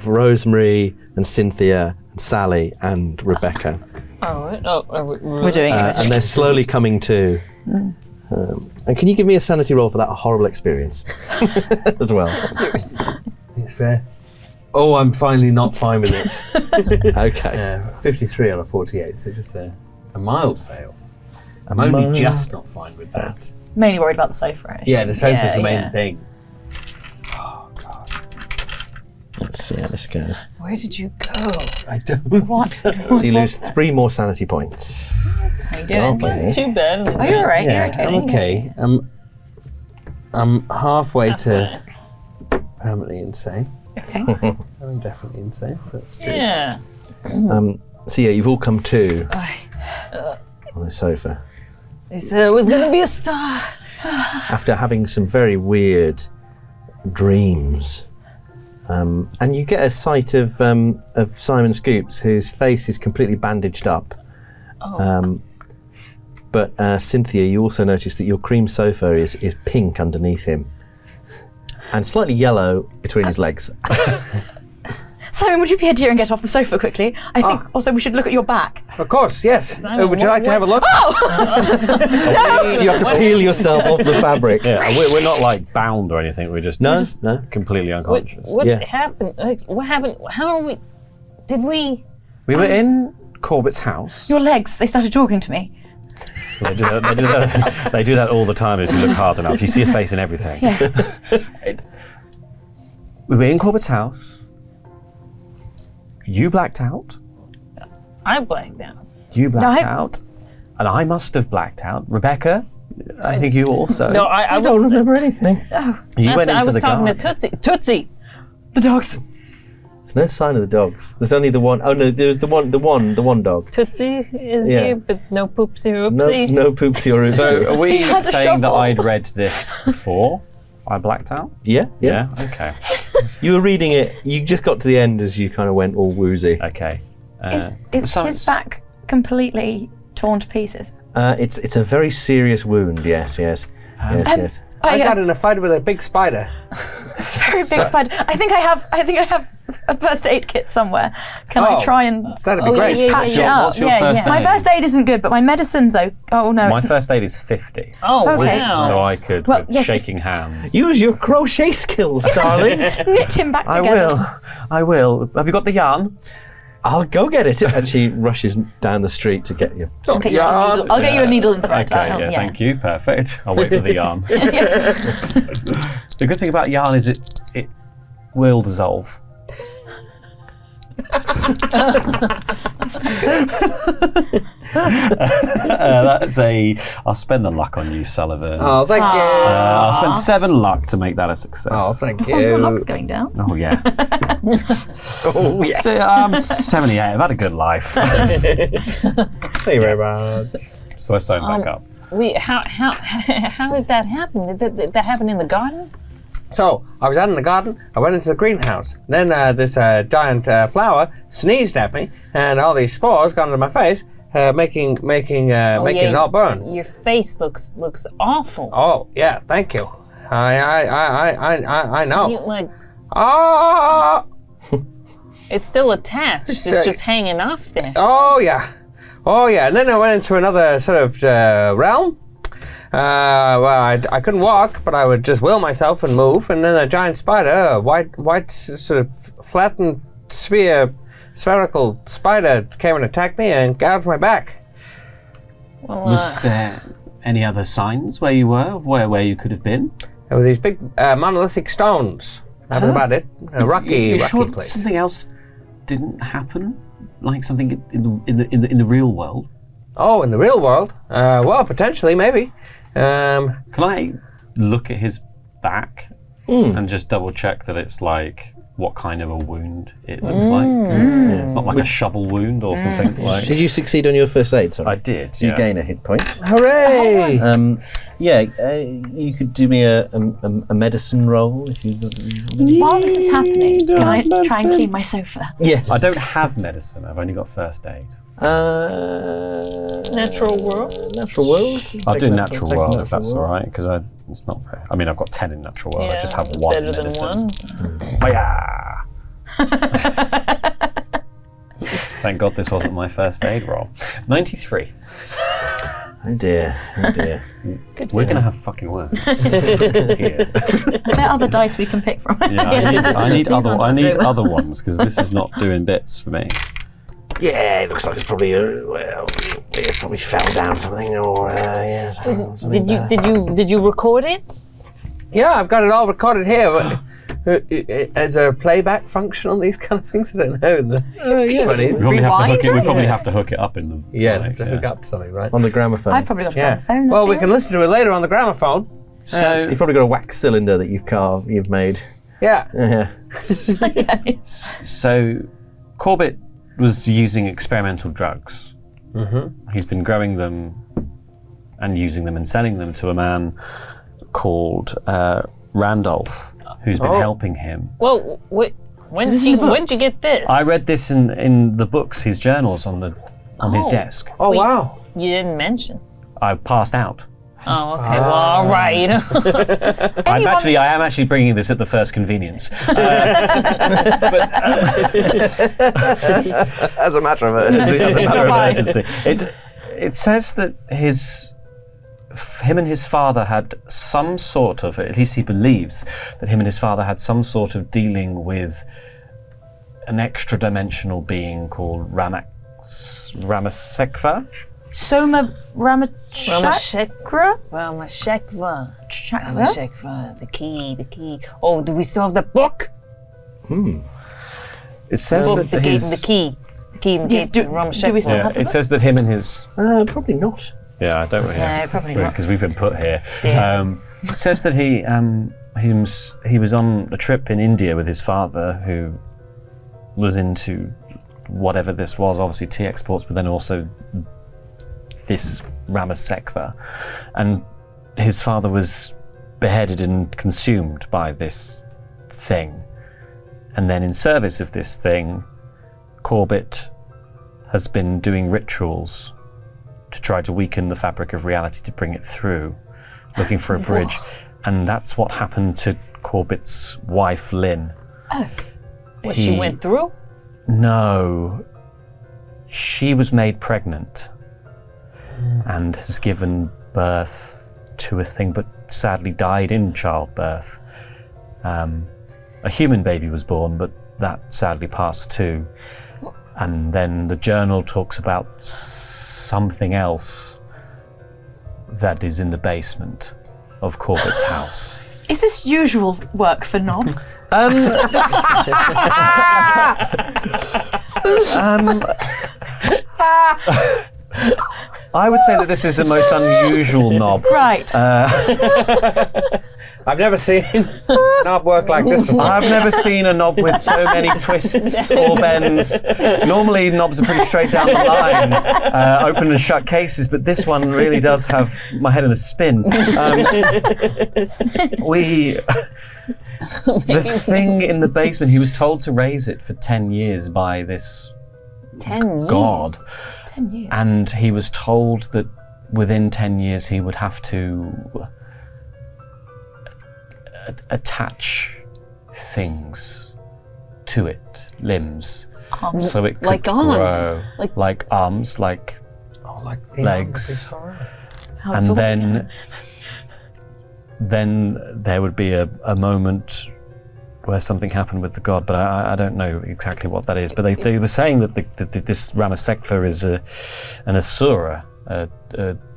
Rosemary and Cynthia and Sally and Rebecca. We're doing it. And they're slowly coming to. And can you give me a sanity roll for that horrible experience as well? It's fair. Oh, I'm finally not fine with it. Okay. 53 on a 48, so just a mild fail. I'm only just not fine with that. Mainly worried about the sofa. Actually. Yeah, the sofa's the main thing. Let's see how this goes. Where did you go? I don't. What? So you lose 3 more sanity points. How you doing? Okay. Not too bad. Are you alright? Yeah, You're okay. I'm okay. I'm halfway to permanently insane. Okay. I'm definitely insane, so that's good. Yeah. So yeah, you've all come to on the sofa They said it was gonna be a star. after having some very weird dreams. And you get a sight of Simon Scoops, whose face is completely bandaged up. But Cynthia, you also notice that your cream sofa is pink underneath him, and slightly yellow between his legs. Simon, would you be a dear and get off the sofa quickly? I think also we should look at your back. Of course, yes. Simon, Would you like to have a look? You have to peel yourself off the fabric. Yeah, we're not like bound or anything. We're just No. completely unconscious. What Yeah. happened? What happened? How are we? Did we? We were in Corbett's house. Your legs, they started talking to me. They do that. They do that all the time if you look hard enough. You see a face in everything. Yes. We were in Corbett's house. You blacked out. I blacked out. You blacked No, out. And I must have blacked out. Rebecca, I think you also. No, I don't was. remember anything. You went I into was the talking garden. to Tootsie. Tootsie. The dogs. There's no sign of the dogs. There's only the one. Oh no, there's the one dog. Tootsie is Yeah. here, but no poopsie No, oopsie. no poopsie or oopsie. So are we had a saying that shovel. I'd read this before I blacked out? yeah. Okay. You were reading it. You just got to the end as you kind of went all woozy. Okay. Is so his back completely torn to pieces? It's a very serious wound. Yes. Yes. I got in a fight with a big spider. Very big spider. I think I have a first aid kit somewhere. Can I try and That'd be great. patch it up? What's your first My aid? first aid isn't good, but my medicine's oh no. My It's first aid is 50. Oh Okay. wow. So I could, Well, with yes, shaking hands. Use your crochet skills, darling. knit him back I together. will. Have you got the yarn? I'll go get it. And she rushes down the street to get you. I'll get you a needle. I'll get you a needle and thread. Okay, thank you. Perfect. I'll wait for the yarn. The good thing about yarn is it will dissolve. I'll spend the luck on you, Sullivan. Oh, thank you. I'll spend 7 luck to make that a success. Oh, thank Your you. luck's going down. Oh, yeah. Oh yeah. So, I'm 78. I've had a good life. Thank you very much. So I sewn back up. Wait, how did that happen? Did that happen in the garden? So, I was out in the garden, I went into the greenhouse. Then this giant flower sneezed at me, and all these spores got into my face, making it all burn. Your face looks awful. Oh, yeah, thank you. I know. You, like, Ah! it's still attached. It's just hanging off there. Oh, yeah. And then I went into another sort of realm. Well, I couldn't walk, but I would just will myself and move. And then a giant spider, a white sort of flattened spherical spider came and attacked me and gouged my back. Well, Was there any other signs where you were, where you could have been? There were these big monolithic stones. That was about it. A rocky sure place. something else didn't happen? Like something in the real world? Oh, in the real world? Well, potentially, maybe. Can I look at his back and just double check that it's like what kind of a wound it looks like? Yeah, it's not like a shovel wound or something like. Did you succeed on your first aid? Sorry. I did. So you yeah. gain a hit point. Hooray! You could do me a medicine roll if you. While this is happening, can I try and clean my sofa? Yes. I don't have medicine. I've only got first aid. Natural world. Natural world. I'll do Take natural take world natural if that's world. all right, because it's not very. I mean, I've got 10 in natural world. I Yeah, just have it's one better medicine. than one. Oh, yeah. Thank God this wasn't my first aid roll. 93. Oh dear. We're going to have fucking words. There are other dice we can pick from. Yeah, I need other ones because this is not doing bits for me. Yeah, it looks like it's probably it probably fell down something or something. Did you record it? Yeah, I've got it all recorded here. But is there a playback function on these kind of things? I don't know. In the 20s. We probably have to hook it up in the hook up to something, right? On the gramophone. I've probably got it on the phone. Well, we can listen to it later on the gramophone. So you've probably got a wax cylinder that you've made. Yeah. So Corbett was using experimental drugs. Mm-hmm. He's been growing them and using them and selling them to a man called Randolph, who's been helping him. Well, when did you get this? I read this in the books, his journals on his desk. Oh, wow. You didn't mention. I passed out. Oh, okay. Well, all right. You know. I am actually bringing this at the first convenience. As a matter of urgency. It says that him and his father had some sort of, at least he believes, that him and his father had some sort of dealing with an extra-dimensional being called Ramasekva? Soma Ramashekra? Ramashekva. The key. Oh, do we still have the book? It says that the key in the gate. Do we still have the book? It says that him and his... probably not. Yeah, I don't really know. No, probably not. Because we've been put here. Yeah. It says that he was on a trip in India with his father, who was into whatever this was, obviously tea exports, but then also this Ramasekva. And his father was beheaded and consumed by this thing. And then in service of this thing, Corbett has been doing rituals to try to weaken the fabric of reality to bring it through, looking for a bridge. And that's what happened to Corbett's wife, Lynn. Oh. She went through? No. She was made pregnant and has given birth to a thing, but sadly died in childbirth. A human baby was born, but that sadly passed too. And then the journal talks about something else that is in the basement of Corbett's house. Is this usual work for Knob? I would say that this is the most unusual knob. Right. I've never seen a knob work like this before. I've never seen a knob with so many twists or bends. Normally knobs are pretty straight down the line, open and shut cases, but this one really does have my head in a spin. The thing in the basement, he was told to raise it for 10 years by this 10 years? god. 10 years. And he was told that within 10 years he would have to attach things to it, limbs, so it could like grow. arms. Like arms, like legs. And then there would be a moment where something happened with the god, but I don't know exactly what that is. But they were saying that this Ramasekva is an Asura, a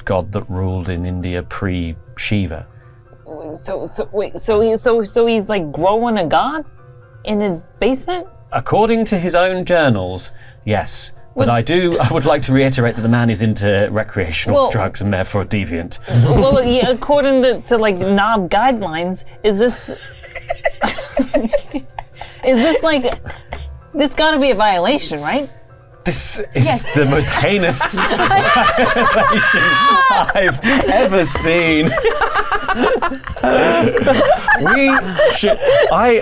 god that ruled in India pre-Shiva. So he's like growing a god in his basement? According to his own journals, yes. But I would like to reiterate that the man is into recreational drugs and therefore deviant. Well, yeah, according to like knob guidelines, is this this gotta be a violation, right? This is the most heinous violation I've ever seen. But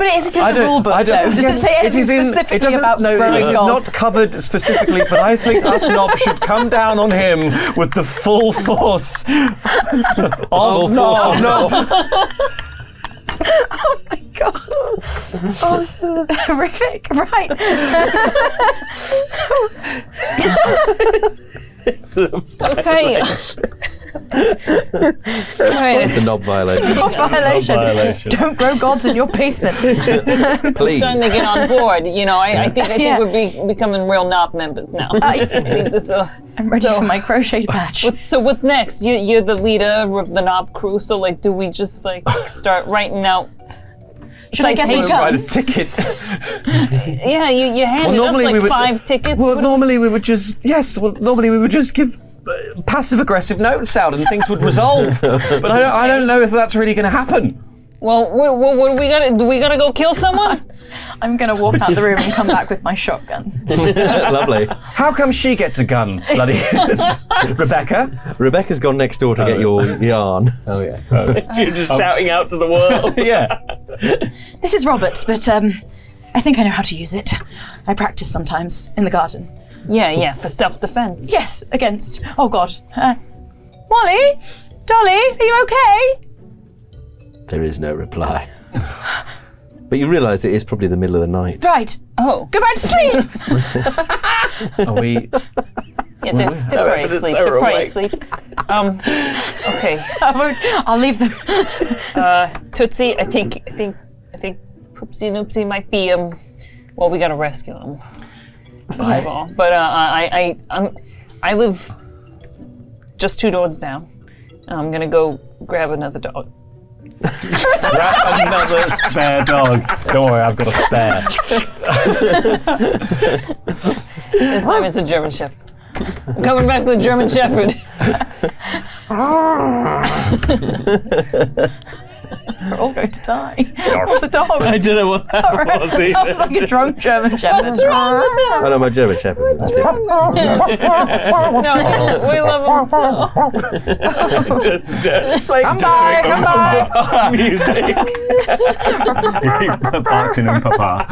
it is in the rule book, though. Does it say anything specifically about growing gods? It is not covered specifically, but I think us knobs should come down on him with the full force of knob. Oh my god. Oh, this is horrific. Right. Okay. Alright. It's a knob violation. Violation. Don't grow gods in your basement. Please. Starting to get on board. I think we're becoming real knob members now. I think this. I'm ready for my crochet badge. So what's next? You're the leader of the knob crew. So do we just start writing out? Should I get some Write a guns? ticket. Yeah, you handed us 5 tickets. Well, normally we would just give passive-aggressive notes out and things would resolve. But I don't know if that's really going to happen. Well, what do we gotta? Do we gotta go kill someone? I'm gonna walk out the room and come back with my shotgun. Lovely. How come she gets a gun, bloody Rebecca? Rebecca's gone next door to get your yarn. Oh yeah. You're just shouting out to the world. Yeah. This is Robert's, but I think I know how to use it. I practice sometimes in the garden. Yeah, for self-defense. Yes, against. Oh God. Molly, Dolly, are you okay? There is no reply. But you realise it is probably the middle of the night. Right. Oh. Go back to sleep. Are we? Yeah, they're probably asleep. They're probably asleep. Okay. I'll leave them. Tootsie, I think Poopsie Noopsie might be well, we gotta rescue him. First of all. But I live just 2 doors down. I'm gonna go grab another dog. Grab another spare dog. Don't worry, I've got a spare. This time it's a German Shepherd. I'm coming back with a German Shepherd. We're all going to die. All the dogs. I don't know what that was either. That was like a drunk German Shepherd. What's wrong with them? Oh no, my German Shepherd is different. No, we love them still. Just Come back! Music. Barks in and Papa.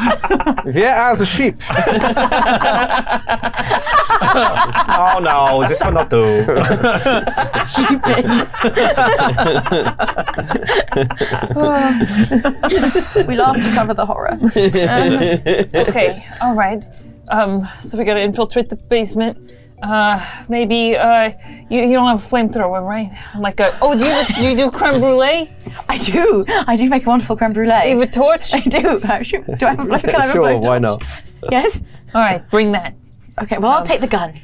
Where are the sheep? Oh no, this will not do. We laugh to cover the horror. Okay, all right. So we gotta infiltrate the basement. Maybe you don't have a flamethrower, right? Do you do creme brulee? I do make a wonderful creme brulee. You have a torch? I do. Do I have a can I have a Sure, blowtorch? why not? Yes? All right, bring that. Okay, well, I'll take the gun.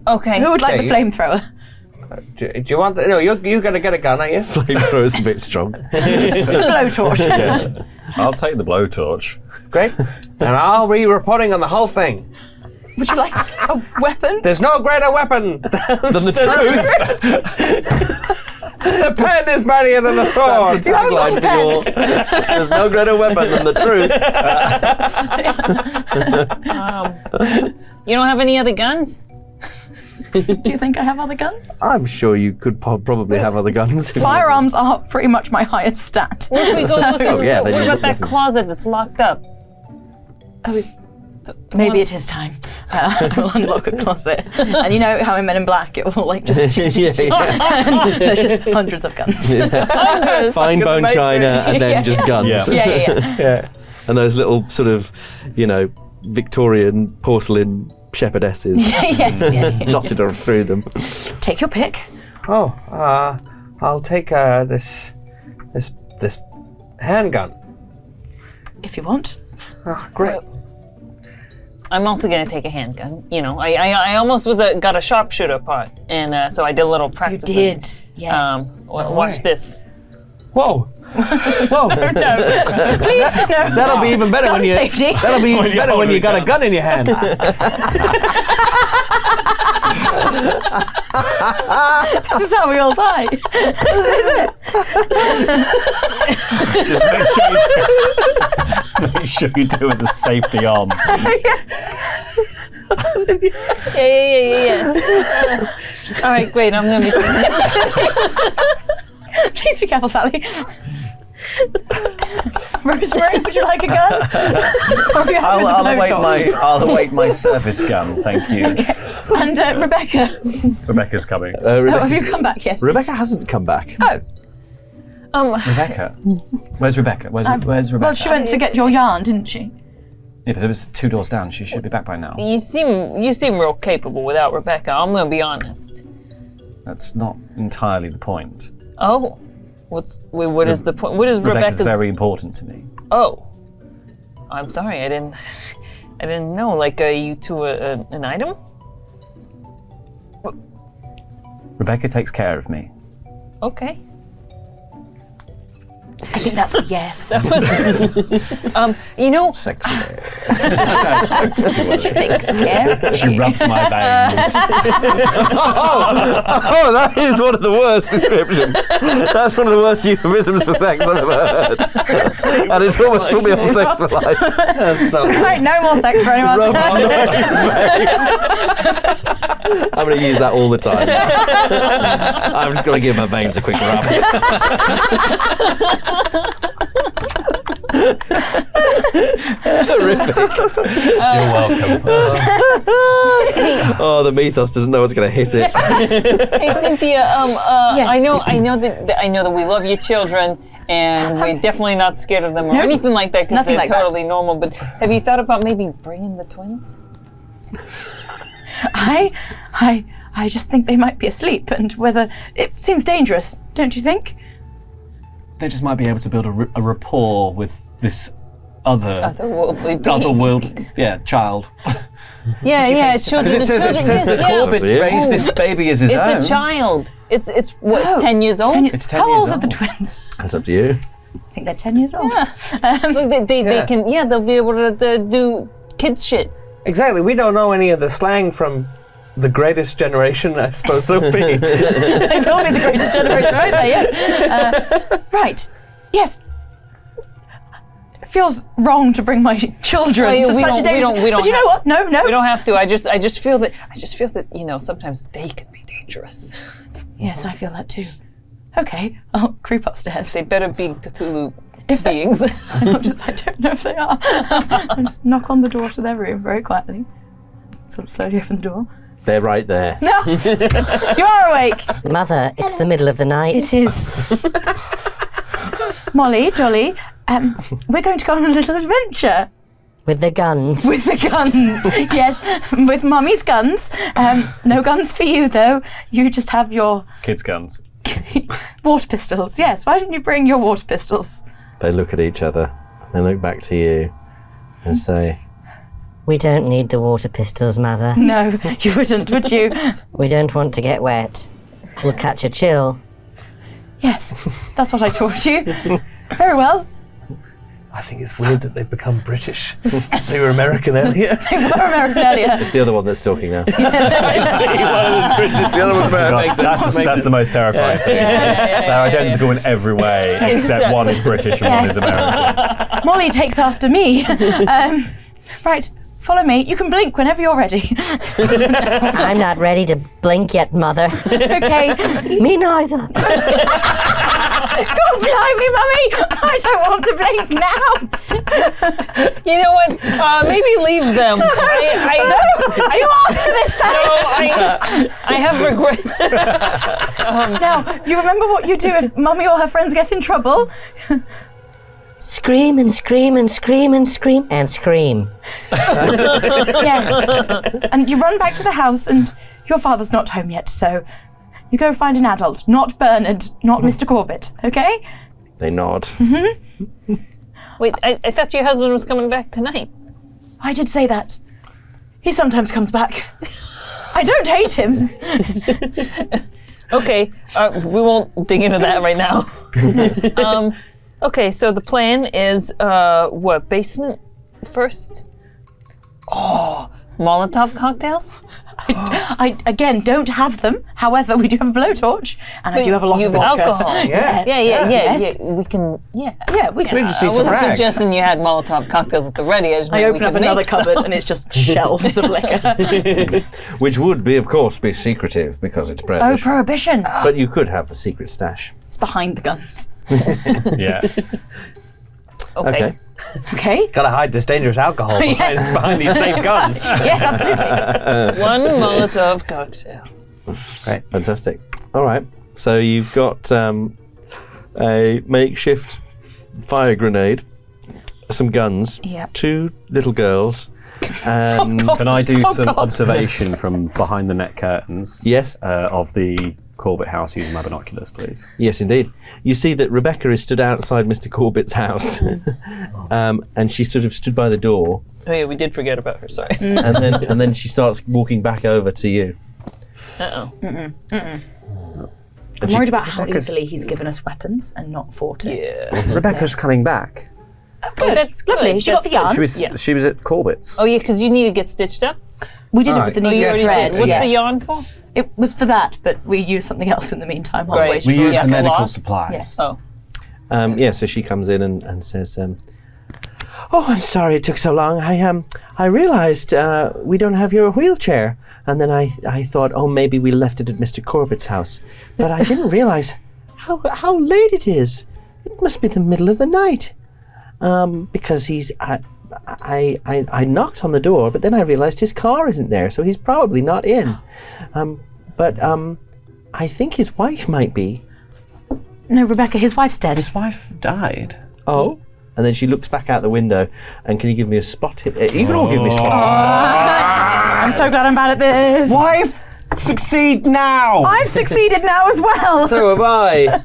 Okay. Who would like Okay, the flamethrower? Do you want? No, you're gonna get a gun, aren't you? Flamethrower's a bit strong. Blowtorch. I'll take the blowtorch. Great. And I'll be reporting on the whole thing. Would you like a weapon? There's no greater weapon Than the truth. The pen is mightier than the sword. That's the tagline for your. There's no greater weapon than the truth. You don't have any other guns? Do you think I have other guns? I'm sure you could probably have other guns. Firearms are pretty much my highest stat. What if we go look Oh, yeah, then what you about that look- closet that's locked up? Maybe it is time. I will unlock a closet. And you know how in Men in Black it will just... yeah. and there's just hundreds of guns. Hundreds. Fine bone china and then just guns. Yeah. And those little sort of, Victorian porcelain shepherdesses Yes. dotted through them. Take your pick. Oh, I'll take this handgun. If you want. Oh, great. I'm also gonna take a handgun. I almost got a sharpshooter part, and so I did a little You practicing. did. Yes. Watch this. Whoa. Whoa. Please, no. That'll be even better Gun when you. safety. That'll be even better when you got a gun in your hand. This is how we all die. Just make sure you do it with the safety on. Yeah. All right, great. I'm gonna be. Please be careful, Sally. Rosemary, would you like a gun? I'll await my service gun. Thank you. Okay. And Rebecca. Rebecca's coming. Have you come back yet? Rebecca hasn't come back. Oh. Rebecca. Where's Rebecca? Where's Rebecca? Well, she went to get your yarn, didn't she? Yeah, but it was 2 doors down. She should be back by now. You seem real capable without Rebecca. I'm gonna be honest. That's not entirely the point. Oh. What is the point? What is Rebecca's... very important to me. Oh. I'm sorry, I didn't know. Like, are you two an item? Rebecca takes care of me. Okay. I think that's a yes. You know... Sexy. She takes care of She rubs my veins. Oh, that is one of the worst descriptions. That's one of the worst euphemisms for sex I've ever heard. And it's almost put me off sex for life. Right, no more sex for anyone. I'm going to use that all the time. I'm just going to give my veins a quick rub. Terrific. You're welcome. Oh, the mythos doesn't know what's going to hit it. Hey, Cynthia. Yes. I know that we love your children, and we're definitely not scared of them or anything like that because they're like totally normal. But have you thought about maybe bringing the twins? I just think they might be asleep, and whether it seems dangerous, don't you think? They just might be able to build a rapport with this Otherworldly being. Child. Yeah, children. Because it says that Corbett raised this baby as his own. It's a child. It's 10 years old. It's 10 How years old are the twins? That's up to you. I think they're 10 years old. Yeah. Look, they can. Yeah, they'll be able to do kids shit. Exactly. We don't know any of the slang from the greatest generation, I suppose they'll be. They will be the greatest generation, won't they? Yeah. Right. Yes. It feels wrong to bring my children to such a day. But you know what? No. We don't have to. I just feel that sometimes they can be dangerous. Yes, I feel that too. Okay, I'll creep upstairs. They better be Cthulhu beings. I don't know if they are. I'll just knock on the door to their room very quietly. Sort of slowly open the door. They're right there. No! You are awake! Mother, it's the middle of the night. It is. Molly, Dolly, we're going to go on a little adventure. With the guns. With the guns, yes. With Mummy's guns. No guns for you, though. You just have your... Kids' guns. water pistols, yes. Why didn't you bring your water pistols? They look at each other. They look back to you and say... We don't need the water pistols, Mother. No, you wouldn't, would you? We don't want to get wet. We'll catch a chill. Yes, that's what I taught you. Very well. I think it's weird that they've become British. They were American earlier. They were American earlier. It's the other one that's talking now. One of them's British, the other one's American. That's the most terrifying thing. They're identical in every way, except one is British and one is American. Molly takes after me. Right, follow me. You can blink whenever you're ready. I'm not ready to blink yet, Mother. Okay. Me neither. God blimey, Mummy! I don't want to blink now. You know what? Maybe leave them. You asked for this, Sally. I have regrets. Now, you remember what you do if Mummy or her friends get in trouble? Scream and scream and scream and scream and scream. Yes. And you run back to the house, and your father's not home yet, so you go find an adult, not Bernard, not Mr. Corbett, okay? They nod. Mm-hmm. Wait, I thought your husband was coming back tonight. I did say that. He sometimes comes back. I don't hate him. Okay, we won't dig into that right now. Okay, so the plan is, basement first? Oh, Molotov cocktails? I again don't have them. However, we do have a blowtorch, and I do have a lot of vodka. Alcohol. Yeah. Yes. We can. Yeah, we can. just I need some wasn't rags. suggesting you had Molotov cocktails at the ready. I open up another cupboard, and it's just shelves of liquor. Which would be, of course, be secretive because it's prohibition. Oh, prohibition! But you could have a secret stash. It's behind the guns. Yeah. Okay. Okay. Gotta hide this dangerous alcohol behind these safe guns. Yes, absolutely. One Molotov cocktail. Great. Fantastic. All right. So you've got a makeshift fire grenade, some guns, Yep. 2 little girls, and Can I do some observation from behind the net curtains? Yes. Of the Corbett house using my binoculars, please? Yes, indeed. You see that Rebecca is stood outside Mr. Corbett's house, and she sort of stood by the door. Oh yeah, we did forget about her. Sorry. and then she starts walking back over to you. Uh-oh. I'm worried about how easily he's given us weapons and not fought it. Yeah. Rebecca's coming back. Good. That's good. Lovely. She got the yarn. She was at Corbett's. Oh yeah, because you need to get stitched up. We did it with the Oh, you needle already thread. did. What's yes. the yarn for? It was for that, but we used something else in the meantime while Right. waiting We for used it. the medical Loss? supplies. Yes. Oh. So she comes in and says, "Oh, I'm sorry it took so long. I realised we don't have your wheelchair, and then I thought, oh, maybe we left it at Mr. Corbett's house, but I didn't realise how late it is. It must be the middle of the night, because I knocked on the door, but then I realised his car isn't there, so he's probably not in. But I think his wife might be." No, Rebecca, his wife's dead. His wife died. Oh. And then she looks back out the window, and can you give me a spot hit? You can all give me spot hit. I'm so glad I'm bad at this. Wife, succeed now! I've succeeded now as well. So have I.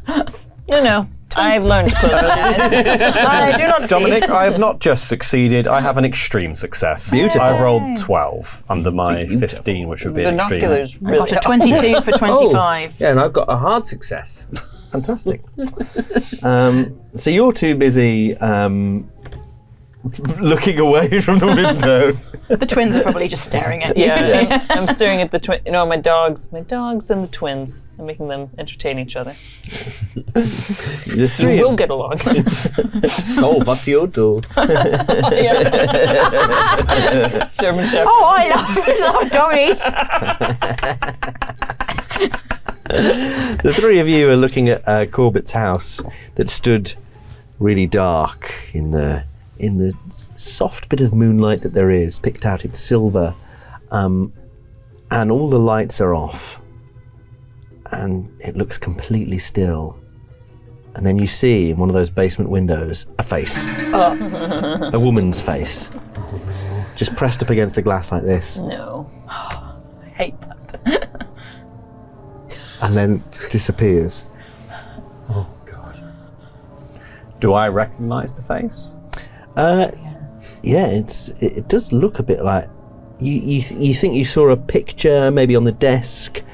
No. I've learned to close my eyes. I do not see. Dominic, I have not just succeeded, I have an extreme success. Beautiful. I've rolled 12 under my 15, which would be an extreme. Binoculars I really got a 22 for 25. Yeah, and I've got a hard success. Fantastic. So you're too busy looking away from the window. The twins are probably just staring at you. Yeah, I'm staring at the my dogs and the twins. I'm making them entertain each other. The You three will of get along. So, what's your door? German Shepherd. Oh, I love Doris. the three of you are looking at Corbett's house that stood really dark in the soft bit of moonlight that there is, picked out in silver, and all the lights are off, and it looks completely still. And then you see in one of those basement windows a face, a woman's face, just pressed up against the glass like this, No. I hate that. and then disappears. Oh, God. Do I recognise the face? Yeah, it does look a bit like you think you saw a picture maybe on the desk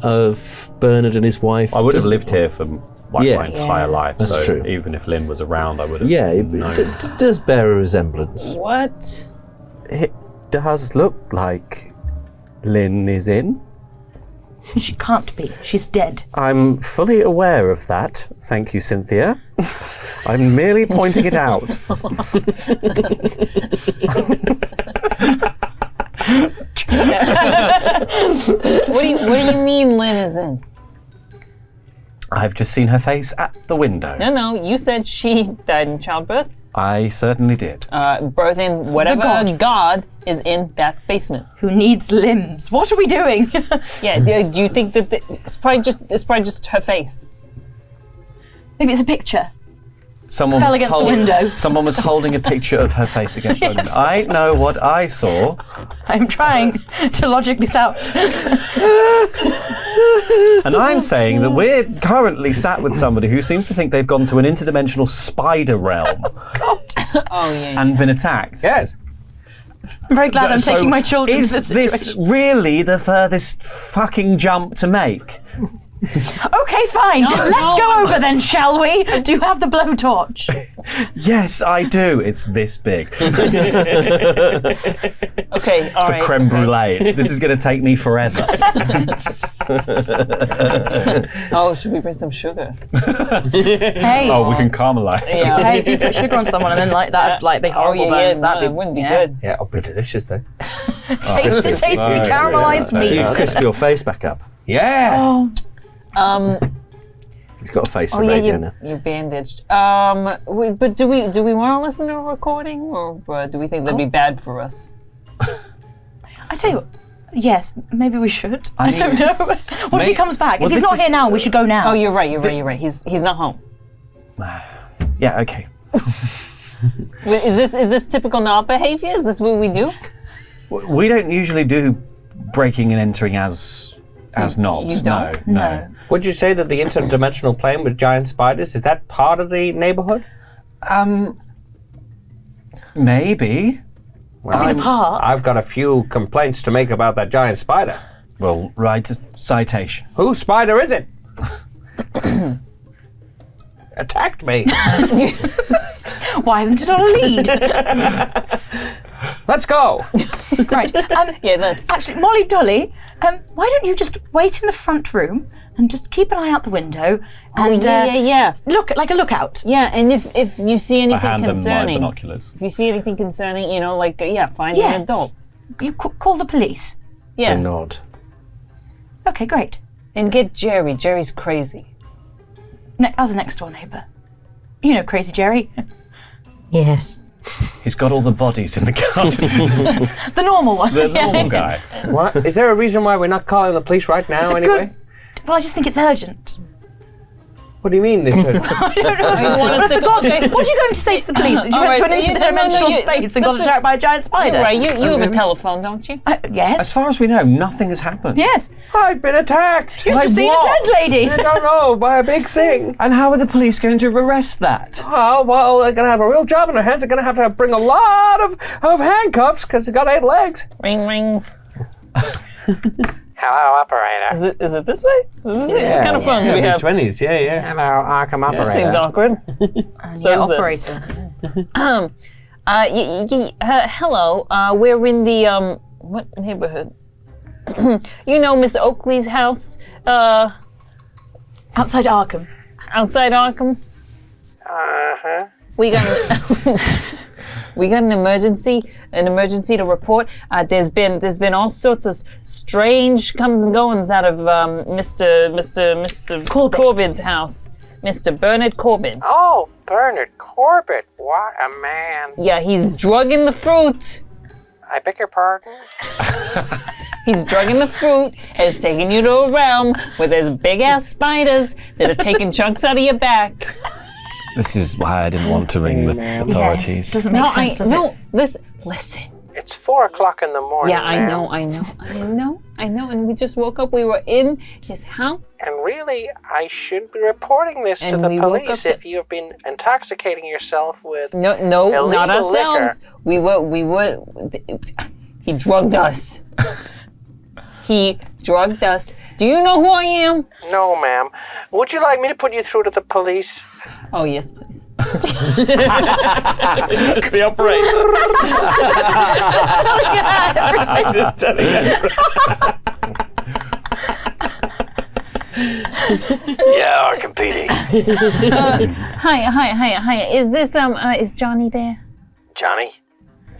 of Bernard and his wife. I would have Does- lived here for my entire life, That's so true. even if Lynn was around, I would have Yeah, known. it does bear a resemblance. What? It does look like Lynn is in. She can't be. She's dead. I'm fully aware of that. Thank you, Cynthia. I'm merely pointing it out. What do you mean Lynn is in? I've just seen her face at the window. No, you said she died in childbirth. I certainly did. Birthing whatever god is in that basement. Who needs limbs? What are we doing? Yeah, do you think that it's probably just her face? Maybe it's a picture. Someone Fell was against the window. Someone was holding a picture of her face against the window. Yes. I know what I saw. I'm trying to logic this out. And I'm saying that we're currently sat with somebody who seems to think they've gone to an interdimensional spider realm Oh yeah. and been attacked. Yes. I'm very glad I'm So taking my children to Is this this situation. really the furthest fucking jump to make? Okay, fine. Let's go over then, shall we? Do you have the blowtorch? Yes, I do. It's this big. Okay, all For right. creme brulee. This is going to take me forever. Oh, should we bring some sugar? Hey. Oh, we can caramelize. Yeah. Hey, if you put sugar on someone and then like that, like big Oh horrible yeah, burns, no, that'd it wouldn't be yeah. good. Yeah, it'll be delicious though. Tasty, caramelized You meat. crisp your face back up. Yeah. Oh, He's got a face for Oh yeah, radio now. you're bandaged. But do we want to listen to a recording, or do we think that'd be bad for us? I tell you what, yes, maybe we should. I don't know. What if he comes back? Well, if he's this not is- here now, we should go now. Oh, you're right. He's not home. Yeah, okay. Wait, is this typical knob behavior? Is this what we do? We don't usually do breaking and entering as knobs. you don't? No. Would you say that the interdimensional plane with giant spiders, is that part of the neighborhood? Maybe. Well, I've got a few complaints to make about that giant spider. Well, write a citation. Whose spider is it? Attacked me. Why isn't it on a lead? Let's go. Right. Yeah, let's. Actually, Molly Dolly, why don't you just wait in the front room and just keep an eye out the window and yeah. look like a lookout. Yeah, and if you see My anything hand and my concerning, binoculars. if you see anything concerning, find Yeah. an adult. You call the police. Yeah, They nod. Okay, great. and get Jerry. Jerry's crazy. Other next door neighbour. You know, Crazy Jerry. Yes. He's got all the bodies in the garden. The normal one. The normal guy. What? Is there a reason why we're not calling the police right now It's a anyway? good. Well, I just think it's urgent. What do you mean this is? You want us to go? Okay. What are you going to say to the police? That you went to an interdimensional space and got attacked by a giant spider? Right, you have a telephone, don't you? Yes. As far as we know, nothing has happened. Yes. I've been attacked. You've just seen a dead lady. I don't know, by a big thing. And how are the police going to arrest that? Oh, well, they're going to have a real job in their hands. They're going to have to bring a lot of handcuffs because they've got 8 legs. Ring, ring. Hello, operator. Is it this way? This kind of phones we have. 20s, yeah. Hello, Arkham operator. Seems awkward. Yeah, is this. operator. Hello. We're in the what neighborhood? You know, Mr. Oakley's house. Outside Arkham. Outside Arkham. Uh-huh. We got an emergency to report. There's been all sorts of strange comes and goings out of Mr. Corbin's house. Mr. Bernard Corbin. Oh, Bernard Corbett. What a man. Yeah, he's drugging the fruit. I beg your pardon? He's drugging the fruit and is taking you to a realm where there's big-ass spiders that are taking chunks out of your back. This is why I didn't want to ring the authorities. Yes. Doesn't make sense, does it? Listen. It's 4 o'clock in the morning. Yeah, I know. And we just woke up. We were in his house. And really, I should be reporting this to And the we woke police up if you've been intoxicating yourself with No, illegal not ourselves. liquor. We were. He drugged us. He drugged us. Do you know who I am? No, ma'am. Would you like me to put you through to the police? Oh, yes, please. It's the operator. Just telling Yeah, Arkham PD. Hi. Is this is Johnny there? Johnny?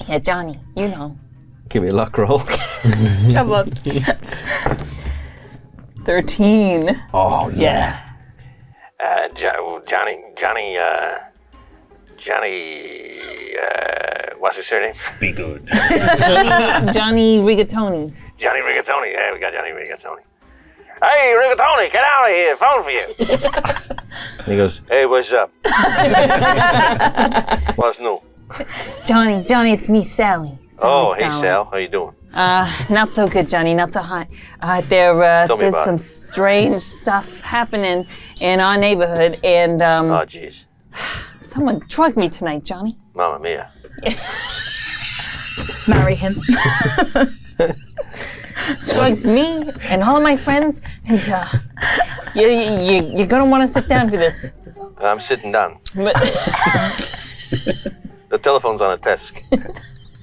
Yeah, Johnny. You know. Give me a luck roll. Come on. 13. Oh, yeah. Johnny, what's his surname? Be good. Johnny Rigatoni. Johnny Rigatoni. Yeah, we got Johnny Rigatoni. Hey, Rigatoni, get out of here. Phone for you. He goes, Hey, what's up? What's new? Johnny, it's me, Sally. Oh, hey, Sal. How you doing? Not so good, Johnny. Not so hot. Tell me There's about some it. strange stuff happening in our neighborhood, and Oh, jeez. someone drugged me tonight, Johnny. Mamma mia. Marry him. Drugged me and all of my friends, and you're gonna want to sit down for this. I'm sitting down. But The telephone's on a desk.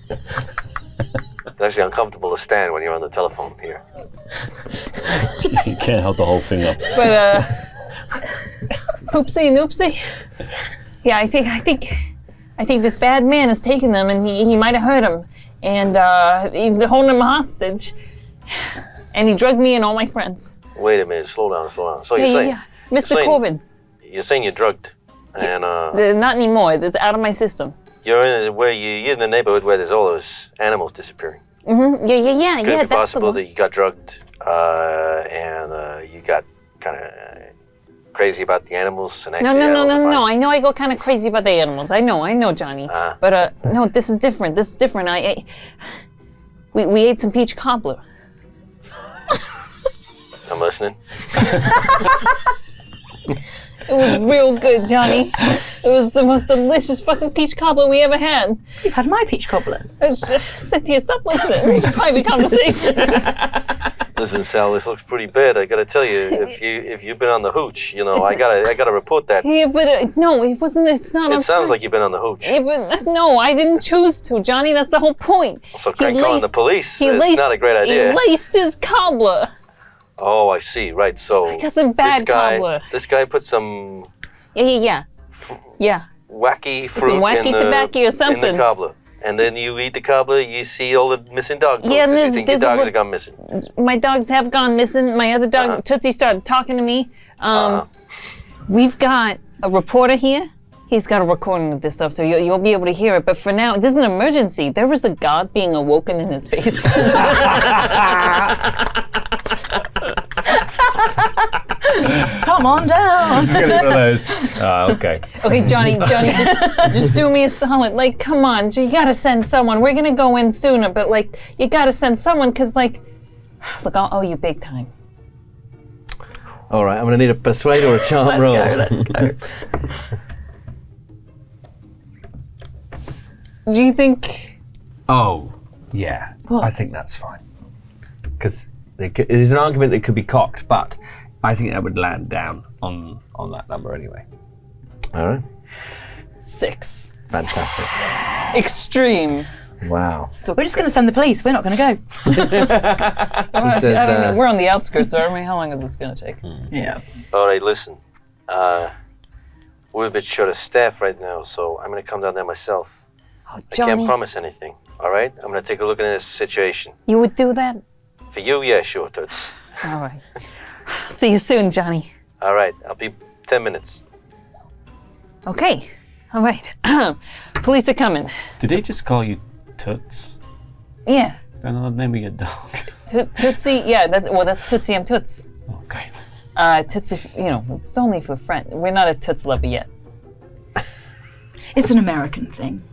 It's actually uncomfortable to stand when you're on the telephone here. You can't hold the whole thing up. But oopsie noopsie. Yeah, I think this bad man has taken them, and he might have hurt him, and he's holding them hostage, and he drugged me and all my friends. Wait a minute. Slow down. So you're saying... Mr. saying- Corbin. You're saying you're drugged. And Not anymore. It's out of my system. you're in the neighborhood where there's all those animals disappearing. Mm-hmm. Yeah. Could it be That's the possible one. that you got drugged and you got kind of crazy about the animals and actually animals are fine? No. I know I go kind of crazy about the animals. I know, Johnny. But no, this is different. We ate some peach cobbler. I'm listening. It was real good, Johnny. It was the most delicious fucking peach cobbler we ever had. You've had my peach cobbler. Cynthia, stop listening. It's a private conversation. Listen, Sal, this looks pretty bad. I gotta tell you, if you've been on the hooch, you know, I gotta report that. Yeah, but no, it wasn't. It's not. It sounds like you've been on the hooch. Yeah, but no, I didn't choose to, Johnny. That's the whole point. So calling the police is not a great idea. He laced his cobbler. Oh, I see. Right. So I got some bad cobbler. This guy put some Yeah. wacky fruit some wacky tobacco or something in the cobbler. And then you eat the cobbler, you see all the missing dog posts. Yeah, You think your dogs have gone missing. My dogs have gone missing. My other dog, Tootsie, started talking to me. We've got a reporter here. He's got a recording of this stuff, so you'll be able to hear it. But for now, this is an emergency. There was a god being awoken in his basement. Come on down. This is going to be one of those. Okay. Okay, Johnny, just do me a solid. Like, come on, you gotta send someone. We're gonna go in sooner, but like, you gotta send someone, cause like, look, I'll owe you big time. All right, I'm gonna need a persuade or a charm roll. Let's go. Do you think? Oh, yeah. What? I think that's fine. Because there's an argument that could be cocked, but I think that would land down on that number anyway. All right. 6. Fantastic. Extreme. Wow. So We're just going to send the police. We're not going to go. He says, I don't know. We're on the outskirts, aren't we? How long is this going to take? Yeah. all right, listen. We're a bit short of staff right now, so I'm gonna come down there myself. Oh, I Johnny, can't promise anything, all right? I'm gonna take a look at this situation. you would do that? For you, yeah, sure, Toots. All right. See you soon, Johnny. All right, I'll be 10 minutes. Okay. All right. Police are coming. Did he just call you Toots? Yeah. Is that another name of your dog? Tootsie. Yeah. That's Tootsie. I'm Toots. Okay. Tootsie. It's only for friends. We're not a Toots lover yet. It's an American thing.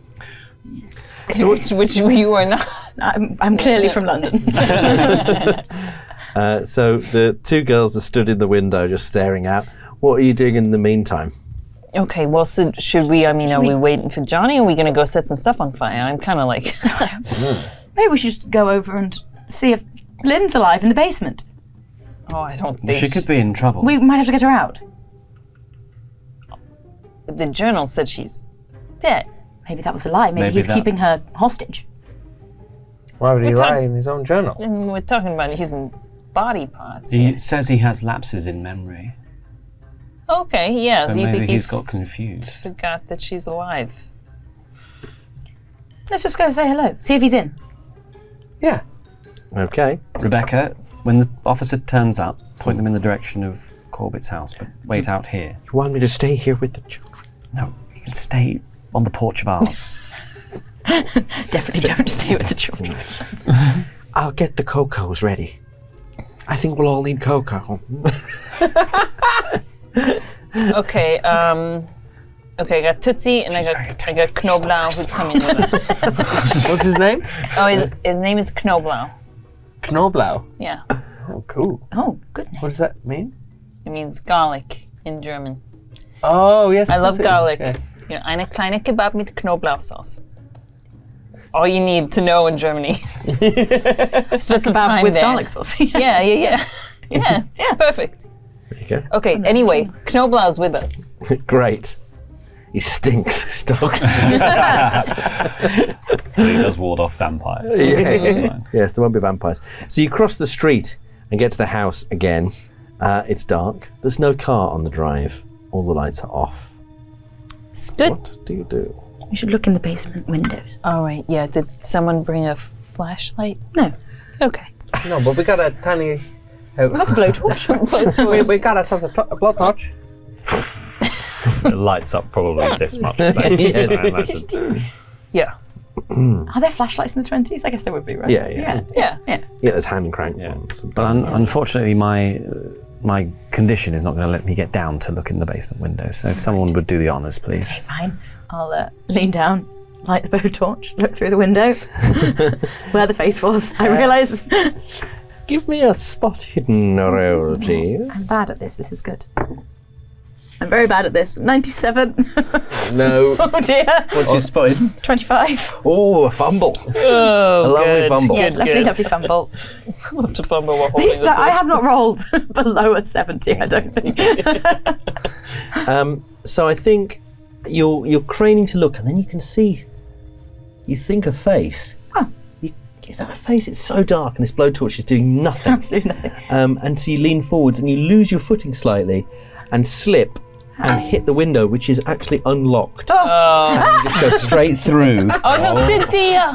So which you are not. I'm clearly from London. So the two girls are stood in the window just staring out. What are you doing in the meantime? Okay, well, so should we, are we waiting for Johnny or are we going to go set some stuff on fire? I'm kind of like... Maybe we should just go over and see if Lynn's alive in the basement. Oh, I don't think... She could be in trouble. We might have to get her out. The journal said she's dead. Maybe that was a lie. Maybe he's keeping her hostage. Why would he lie in his own journal? And we're talking about using body parts. He says he has lapses in memory. Okay, yeah. So you maybe think he's he got confused. forgot that she's alive. Let's just go say hello. See if he's in. Yeah. Okay. Rebecca, when the officer turns up, point them in the direction of Corbett's house, but wait out here. You want me to stay here with the children? No, you can stay on the porch of ours. Definitely don't stay with the children. I'll get the cocos ready. I think we'll all need cocoa. Okay, I got Tootsie and I got Knoblau who's coming with us. What's his name? Oh, his name is Knoblau. Knoblau. Yeah. Oh, cool. Oh, good name. What does that mean? It means garlic in German. Oh, yes. I love garlic. Yeah. Yeah, eine kleine Kebab mit Knoblauchsauce. All you need to know in Germany. Spend some time with there. garlic sauce. Yeah, perfect. There you go. Okay, anyway, Knoblau's with us. Great. He stinks, this dog. He does ward off vampires. Yes. Yes, there won't be vampires. So you cross the street and get to the house again. It's dark. There's no car on the drive. All the lights are off. It's good. What do you do? We should look in the basement windows. All right, yeah. Did someone bring a flashlight? No. Okay. No, but we got a tiny... We've got a blowtorch. we got ourselves a blowtorch. It lights up probably this much space, I imagine. Yeah. Are there flashlights in the 20s? I guess there would be, right? Yeah. Yeah. Yeah, there's hand crank ones. But unfortunately, my condition is not going to let me get down to look in the basement window. So if someone would do the honours, please. Fine. I'll lean down, light the blowtorch, look through the window, where the face was. I realise. give me a spot hidden roll, please. I'm bad at this. This is good. I'm very bad at this. 97. No. Oh dear. What's your spot hidden? 25. Oh, a fumble. Oh, A lovely fumble. Yes, lovely fumble. Love to fumble while holding Please don't, I have not rolled below a 70, I don't think. So I think you're craning to look, and then you can see. You think a face. Is that a face? It's so dark, and this blowtorch is doing nothing. Absolutely nothing. And so you lean forwards, and you lose your footing slightly, and slip, and hit the window, which is actually unlocked. And you just go straight through. Oh no, Cynthia!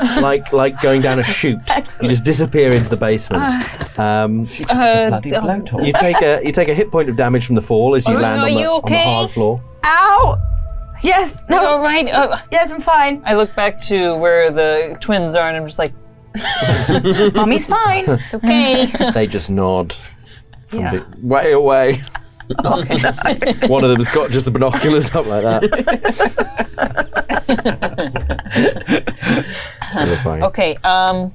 Like going down a chute. Excellent. You just disappear into the basement. Bloody blowtorch. You take a hit point of damage from the fall as you land are on you the okay? hard floor. Ow! Yes, You no. all right? Yes, I'm fine. I look back to where the twins are, and I'm just like, Mommy's fine. it's okay. They just nod from Yeah. way away. Okay. One of them's got just the binoculars up like that. Terrifying. Okay. Don't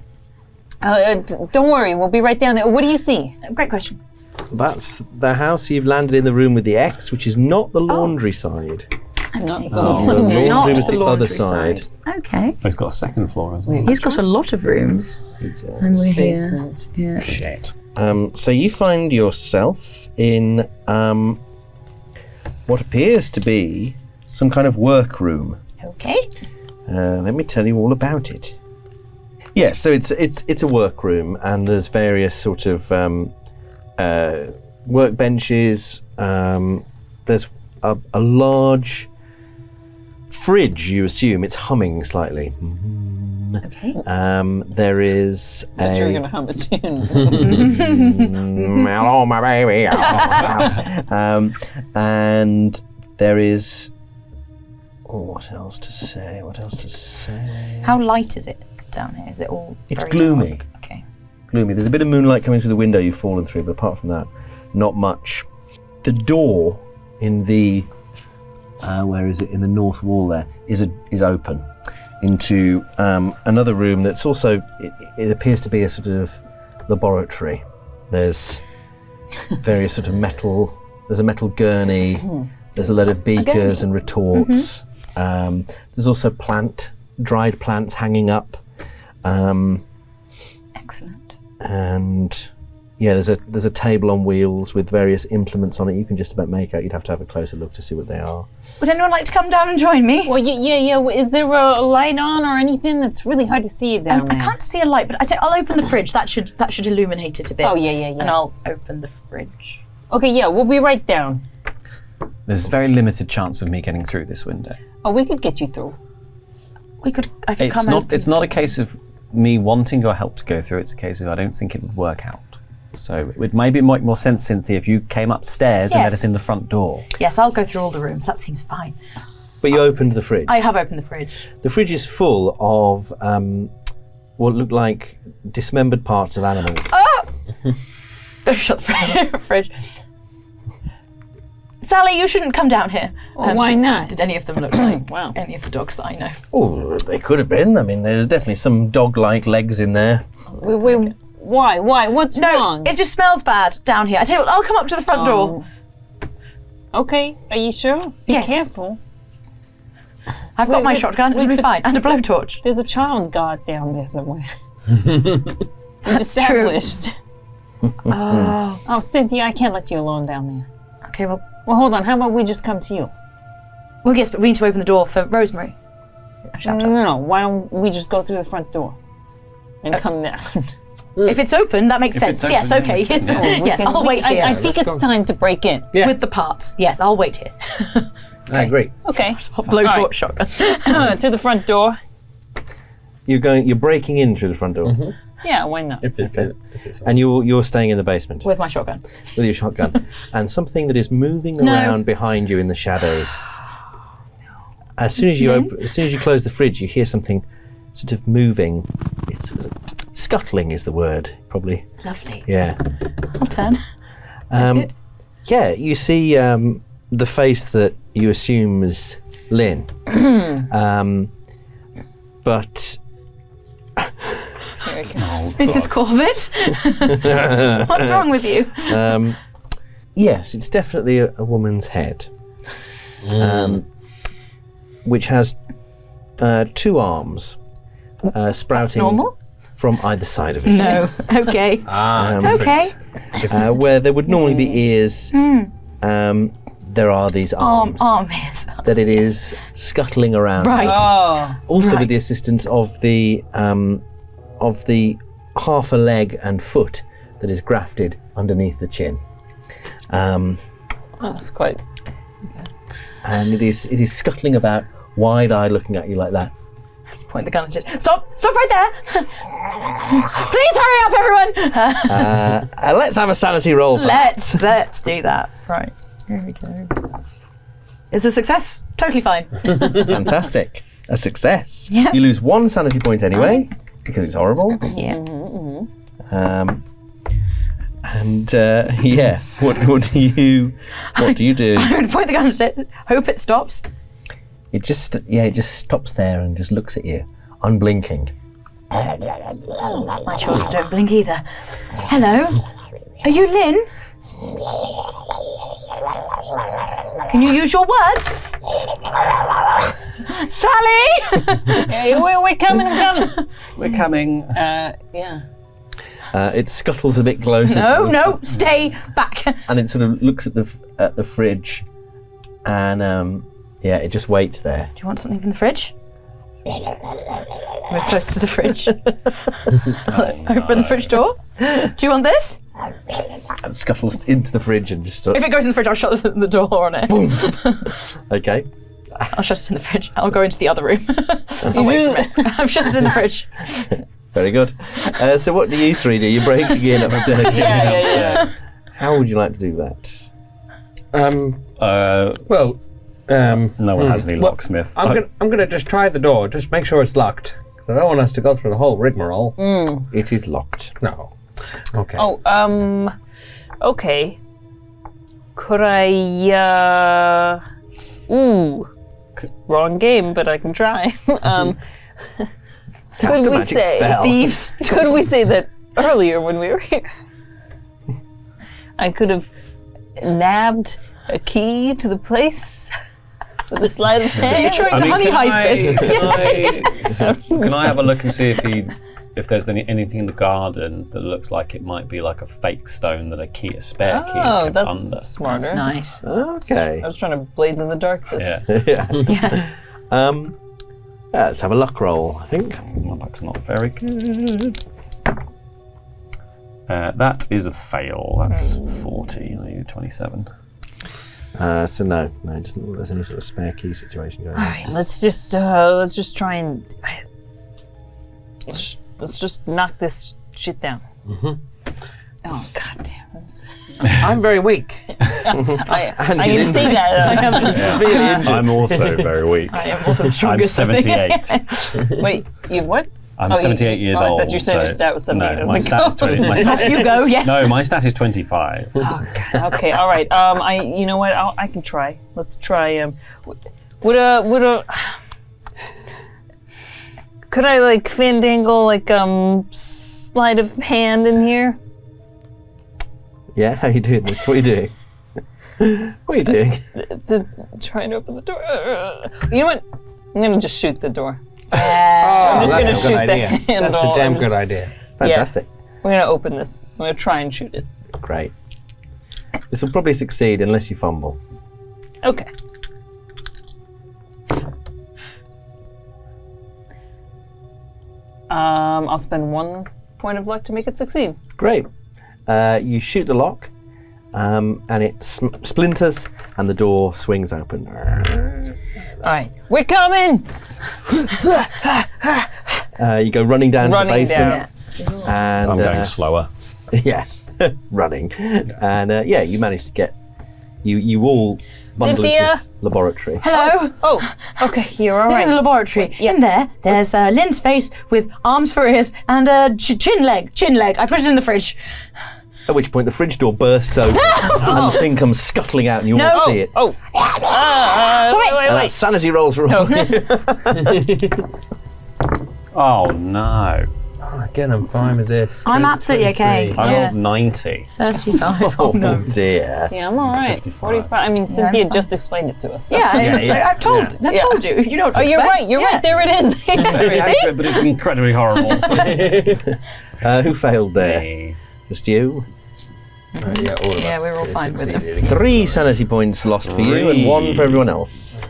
worry, we'll be right down there. What do you see? Great question. That's the house. You've landed in the room with the X, which is not the laundry side. Not the The laundry. laundry was the other laundry side. Okay. He's got a second floor as well. He's got a lot of rooms. And we're here. Basement. Yeah. Shit. So you find yourself in what appears to be some kind of workroom. Okay. Let me tell you all about it. Yeah, so it's a workroom, and there's various sort of workbenches. There's a large fridge. You assume it's humming slightly. Okay. There is You're a gonna hum a tune. hello, my baby. And there is. Oh, what else to say? How light is it down here? Is it all It's very gloomy. dark? Okay. Gloomy. There's a bit of moonlight coming through the window you've fallen through, but apart from that, not much. The door in the where is it? In the north wall there is open into another room that's also it appears to be a sort of laboratory. There's various sort of metal. There's a metal gurney. There's a load of beakers and retorts. There's also dried plants hanging up. Excellent. And yeah, there's a table on wheels with various implements on it. You can just about make out. You'd have to have a closer look to see what they are. Would anyone like to come down and join me? Well, yeah. Is there a light on or anything? That's really hard to see down I there. can't see a light, but I'll open the fridge. That should illuminate it a bit. Oh, yeah. And I'll open the fridge. Okay, yeah, we'll be right down. There's very limited chance of me getting through this window. Oh, we could get you through. I could come out. It's not a case of me wanting your help to go through. It's a case of I don't think it would work out. So it would maybe make more sense, Cynthia, if you came upstairs and let us in the front door. Yes, I'll go through all the rooms. That seems fine. But you opened the fridge. I have opened the fridge. The fridge is full of what look like dismembered parts of animals. Don't shut the fridge. Sally, you shouldn't come down here. Well, why not? Did any of them look like Wow. any of the dogs that I know? Oh, they could have been. I mean, there's definitely some dog-like legs in there. Why? What's wrong? It just smells bad down here. I tell you what, I'll come up to the front door. Okay, are you sure? Be Yes. careful. I've got my shotgun. It'll be fine. And a blowtorch. There's a child guard down there somewhere. We've established. Oh, Cynthia, I can't let you alone down there. Okay, well, hold on. How about we just come to you? well, yes, but we need to open the door for Rosemary. No. Why don't we just go through the front door and come down? If it's open, that makes sense. it's Yes, open, okay. Yes, yes, I'll wait I here. think it's time to break in. With the parts. Yes, I'll wait here. I agree. Okay. Blowtorch shotgun. To the front door. You're breaking in through the front door. Yeah, why not? And you're staying in the basement With my shotgun. with your shotgun. And something that is moving around behind you in the shadows. As soon as you close the fridge, you hear something sort of moving. It's scuttling is the word, probably. Lovely. Yeah. I'll turn. That's it. Yeah, you see the face that you assume is Lynn. But like, Mrs. Corbett, what's wrong with you? Yes, it's definitely a woman's head, which has 2 arms sprouting Normal? from either side of it. No. Okay. Okay. Where there would normally be ears, there are these arms. Arm ears. That it is scuttling around. Right. Also with the assistance of the half a leg and foot that is grafted underneath the chin. That's quite. And it is scuttling about, wide-eyed, looking at you like that. Point the gun at it. Stop right there. Please hurry up, everyone. Let's have a sanity roll. Let's do that. Right. Here we go. It's a success. Totally fine. Fantastic. A success. Yeah. You lose 1 sanity point anyway, because it's horrible. Yeah. What do you do? I'm going to point the gun at it. Hope it stops. It just stops there and just looks at you, unblinking. My children don't blink either. Hello. Are you Lynn? Can you use your words? Sally! Hey, we're coming. We're coming. Yeah. It scuttles a bit closer. No, stay back. And it sort of looks at the fridge, and it just waits there. Do you want something from the fridge? We're close to the fridge. Open the fridge door. Do you want this? And scuttles into the fridge and just starts. If it goes in the fridge, I'll shut the door on it. Boom. Okay. I'll shut it in the fridge. I'll go into the other room. I'll wait for it. I've shut it in the fridge. Very good. So what do you 3 do? You're breaking in upstairs. Yeah. How would you like to do that? No one has any locksmith. I'm gonna just try the door, just make sure it's locked. Because I don't want us to go through the whole rigmarole. It is locked. No. Okay. Oh, okay. Could I, wrong game, but I can try. Cast a magic spell. Thieves. Could we say that earlier when we were here, I could have nabbed a key to the place with a sleight of hand? You're trying to honey heist this. Can I have a look and see if there's anything in the garden that looks like it might be like a fake stone that a spare key is kept that's under? smarter. Nice. Okay. I was trying to Blades in the Dark this. Yeah. Yeah. Let's have a luck roll, I think. My luck's not very good. That is a fail. That's 40. I need 27. So no, it doesn't look like there's any sort of spare key situation going on. All right, let's just try and let's just knock this shit down. Oh god damn! I'm very weak. I can see that. I'm also very weak. I am also the I'm strongest. 78. Wait, you what? I'm 78 years old. I thought you said your stat was 78. No, I was my like, stat is 20. My stat Off you go. Yes. No, my stat is 25. Oh god. Okay. All right. You know what? I can try. Let's try. Would a could I like fandangle like sleight of hand in here? Yeah, how are you doing this? What are you doing? What are you doing? To try and open the door. You know what? I'm gonna just shoot the door. I'm just gonna that's a shoot good the idea. handle. That's a damn and good idea. Fantastic. We're gonna open this. I'm gonna try and shoot it. Great. This will probably succeed unless you fumble. Okay. I'll spend 1 point of luck to make it succeed. Great. You shoot the lock, and it splinters, and the door swings open. All right, we're coming. You go running down to the basement, and I'm going slower. yeah, running, and you manage to get you all bundle into this laboratory. Hello. Oh, okay, you're all This is a right. laboratory. In there's Lynn's face with arms for ears and a chin leg. I put it in the fridge. At which point the fridge door bursts open, and the thing comes scuttling out, and you all see it. Oh, Sanity rolls wrong. Oh no. Again, I'm fine with this. I'm absolutely okay. 23. I Yeah. rolled 90. 35. Oh no. Dear. Yeah, I'm all right. 45. I mean, Cynthia just explained it to us. So. Yeah, I've told you. You know what to Oh, you're expect. right. You're right. There it is. Very accurate, but it's incredibly horrible. Who failed there? Me. Just you? Yeah, all of us. Yeah, we were all fine with it. succeeded. 3 sanity points lost for you and 1 for everyone else.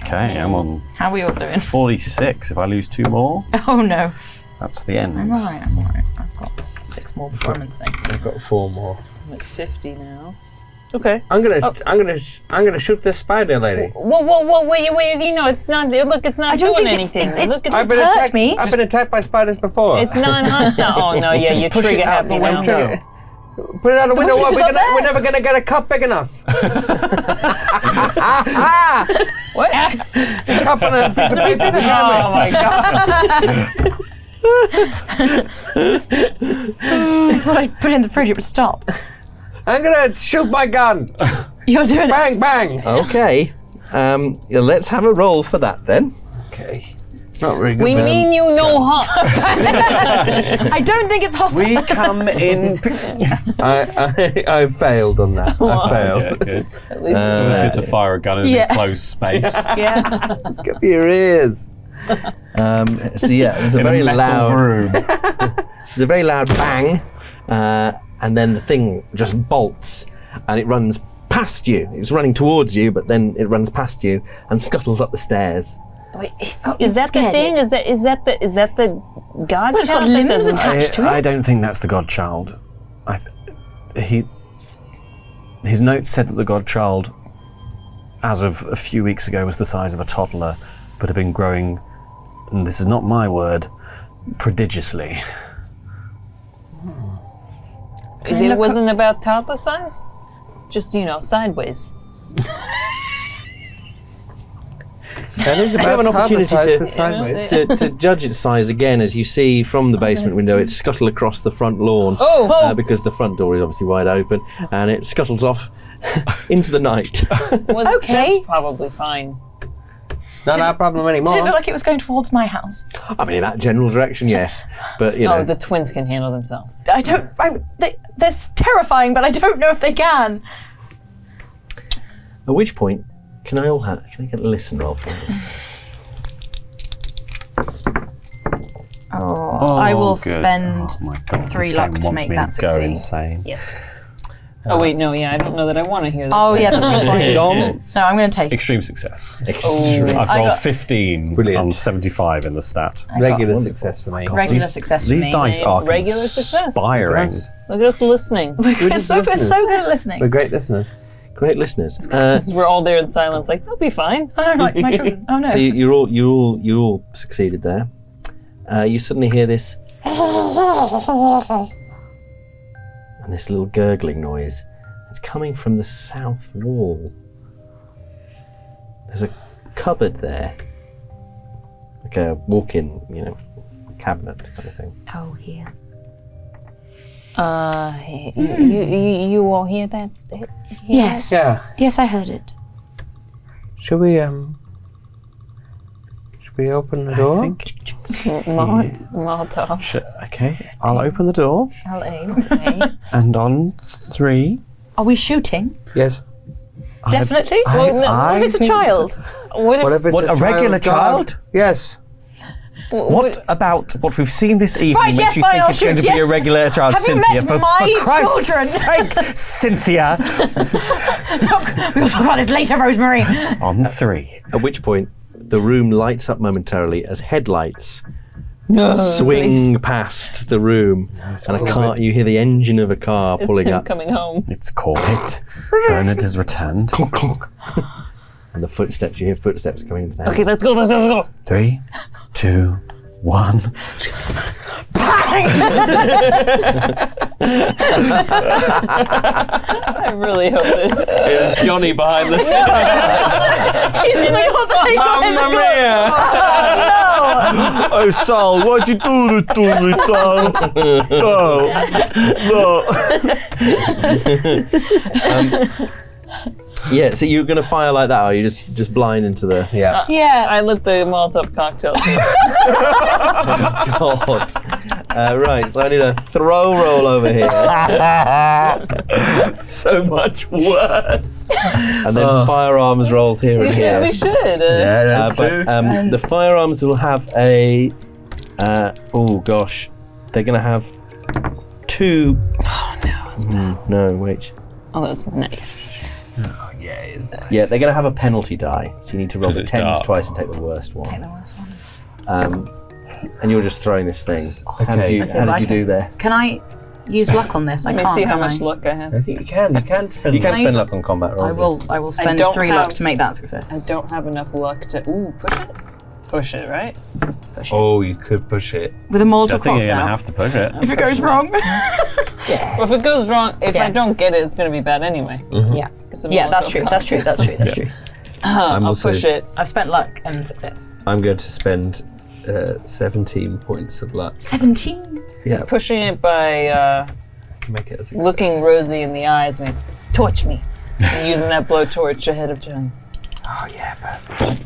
Okay, I'm on How are we all doing? 46. If I lose 2 more, Oh no. that's the end. I'm alright. I've got 6 more before I'm insane. I've got 4 more. I'm at 50 now. Okay. I'm gonna shoot this spider lady. Whoa, wait, you know, it's not, look, it's not I don't doing think it's- anything. it's- Look, it's it's, hurt me. I've been attacked by spiders before. it's non-hostile. Oh, no, yeah, Just you push it trigger out happy the now. window. Put it out the window. windows We're up there. never gonna get a cup big enough. What? A cup and a piece of paper. Oh, my God. I thought I put it in the fridge, it would stop. I'm gonna shoot my gun. You're doing it. Bang, bang. Okay. Let's have a roll for that then. Okay. Not very good. We mean you no harm. I don't think it's hostile. We come in. I failed on that. I failed. Yeah, good. At least It's always good to fire a gun in Yeah. a closed space. yeah. Cover your ears. So yeah, there's a In very a metal loud, room. there's a very loud bang, and then the thing just bolts, and it runs past you. It's running towards you, but then it runs past you and scuttles up the stairs. Wait, is that the scared thing? Is that the god? Well, it's got child that limbs doesn't- attached to it. I don't think that's the godchild. His notes said that the godchild, as of a few weeks ago, was the size of a toddler, but had been growing, and this is not my word, prodigiously. It wasn't about toddler size? Just, sideways. That is You have an about opportunity toddler size, to- but sideways. to judge its size again, as you see from the basement window, it scuttle across the front lawn because the front door is obviously wide open, and it scuttles off into the night. Well, Okay. That's probably fine. Not our problem anymore. Did it look like it was going towards my house? I mean, in that general direction, yes, but you know. Oh, the twins can handle themselves. They're terrifying, but I don't know if they can. At which point, can I get a listen roll for you? I will good. spend Oh my God, 3 this luck game to wants make me that to go succeed. insane. Yes. Oh wait, no, yeah, I don't know that I want to hear this. Oh yeah, that's a good point. Dom? No, I'm going to take it. Extreme success. Extreme. I've I rolled got- 15 Brilliant. on 75 in the stat. Regular success for me. Regular success for These me. dice are Regular success. conspiring. Look at us listening. We're so good at We're listening. great listeners. Great listeners. We're all there in silence, like they'll be fine. Oh no, like my children. Oh no. So you all succeeded there. You suddenly hear this, and this little gurgling noise. It's coming from the south wall. There's a cupboard there, like a walk-in, cabinet kind of thing. Oh, here. You all hear that? Yes. Yeah. Yes, I heard it. Should we open the door? Molotov. Okay, I'll open the door, I'll aim. Okay. and on 3. Are we shooting? Yes. Definitely. Well, no, What if it's a child? What if? What if it's What, a regular dog? child? Yes. What about what we've seen this evening Right, makes yes, you fine, think I'll it's going to shoot, be yes. a regular child, Have you Cynthia? met For my Christ's children? sake, Cynthia! We'll talk about this later, Rosemary. On 3. At which point, the room lights up momentarily as headlights swing past the room, and a car. You hear the engine of a car It's pulling him up, coming home. It's quiet. Bernard has returned. and the footsteps. You hear footsteps coming into the house. Okay, let's go. 3, 2, 1. I really hope this. It's Johnny behind the. Mamma mia! Oh, Sal, why'd you do this to me, Sal? No. Yeah, so you're going to fire like that, or are you just blind into the... Yeah. I lit the Molotov cocktail. God. Right, so I need a throw roll over here. So much worse. And then firearms rolls here and here. We should. Yeah, that's true. But the firearms will have a... oh, gosh. They're going to have 2... Oh, no, that's bad. No, wait. Oh, that's nice. Oh, yeah, it's nice. Yeah, they're going to have a penalty die, so you need to roll the 10s dark. twice and take the worst one. Take the worst one. And you're just throwing this thing. How did you do there? Can I use luck on this? Let me see how much luck I have. I think you can. You can spend. You can Can I spend use- luck on combat rolls. I will spend don't 3 have- luck to make that a success. I don't have enough luck to. Ooh, push it? Push it, right? Oh, you could push it. With a I Molotov think you're going to cocktail. have to push it. If it goes wrong. Well, if it goes wrong, if I don't get it, it's going to be bad anyway. Yeah. Yeah, that's true. That's true. That's true. That's true. I'll also- push it. I've spent luck and success. I'm going to spend 17 points of luck 17. Yeah. Pushing it by to make it a success. looking Rosie in the eyes, like, torch me. And using that blowtorch ahead of John. Oh yeah, perfect.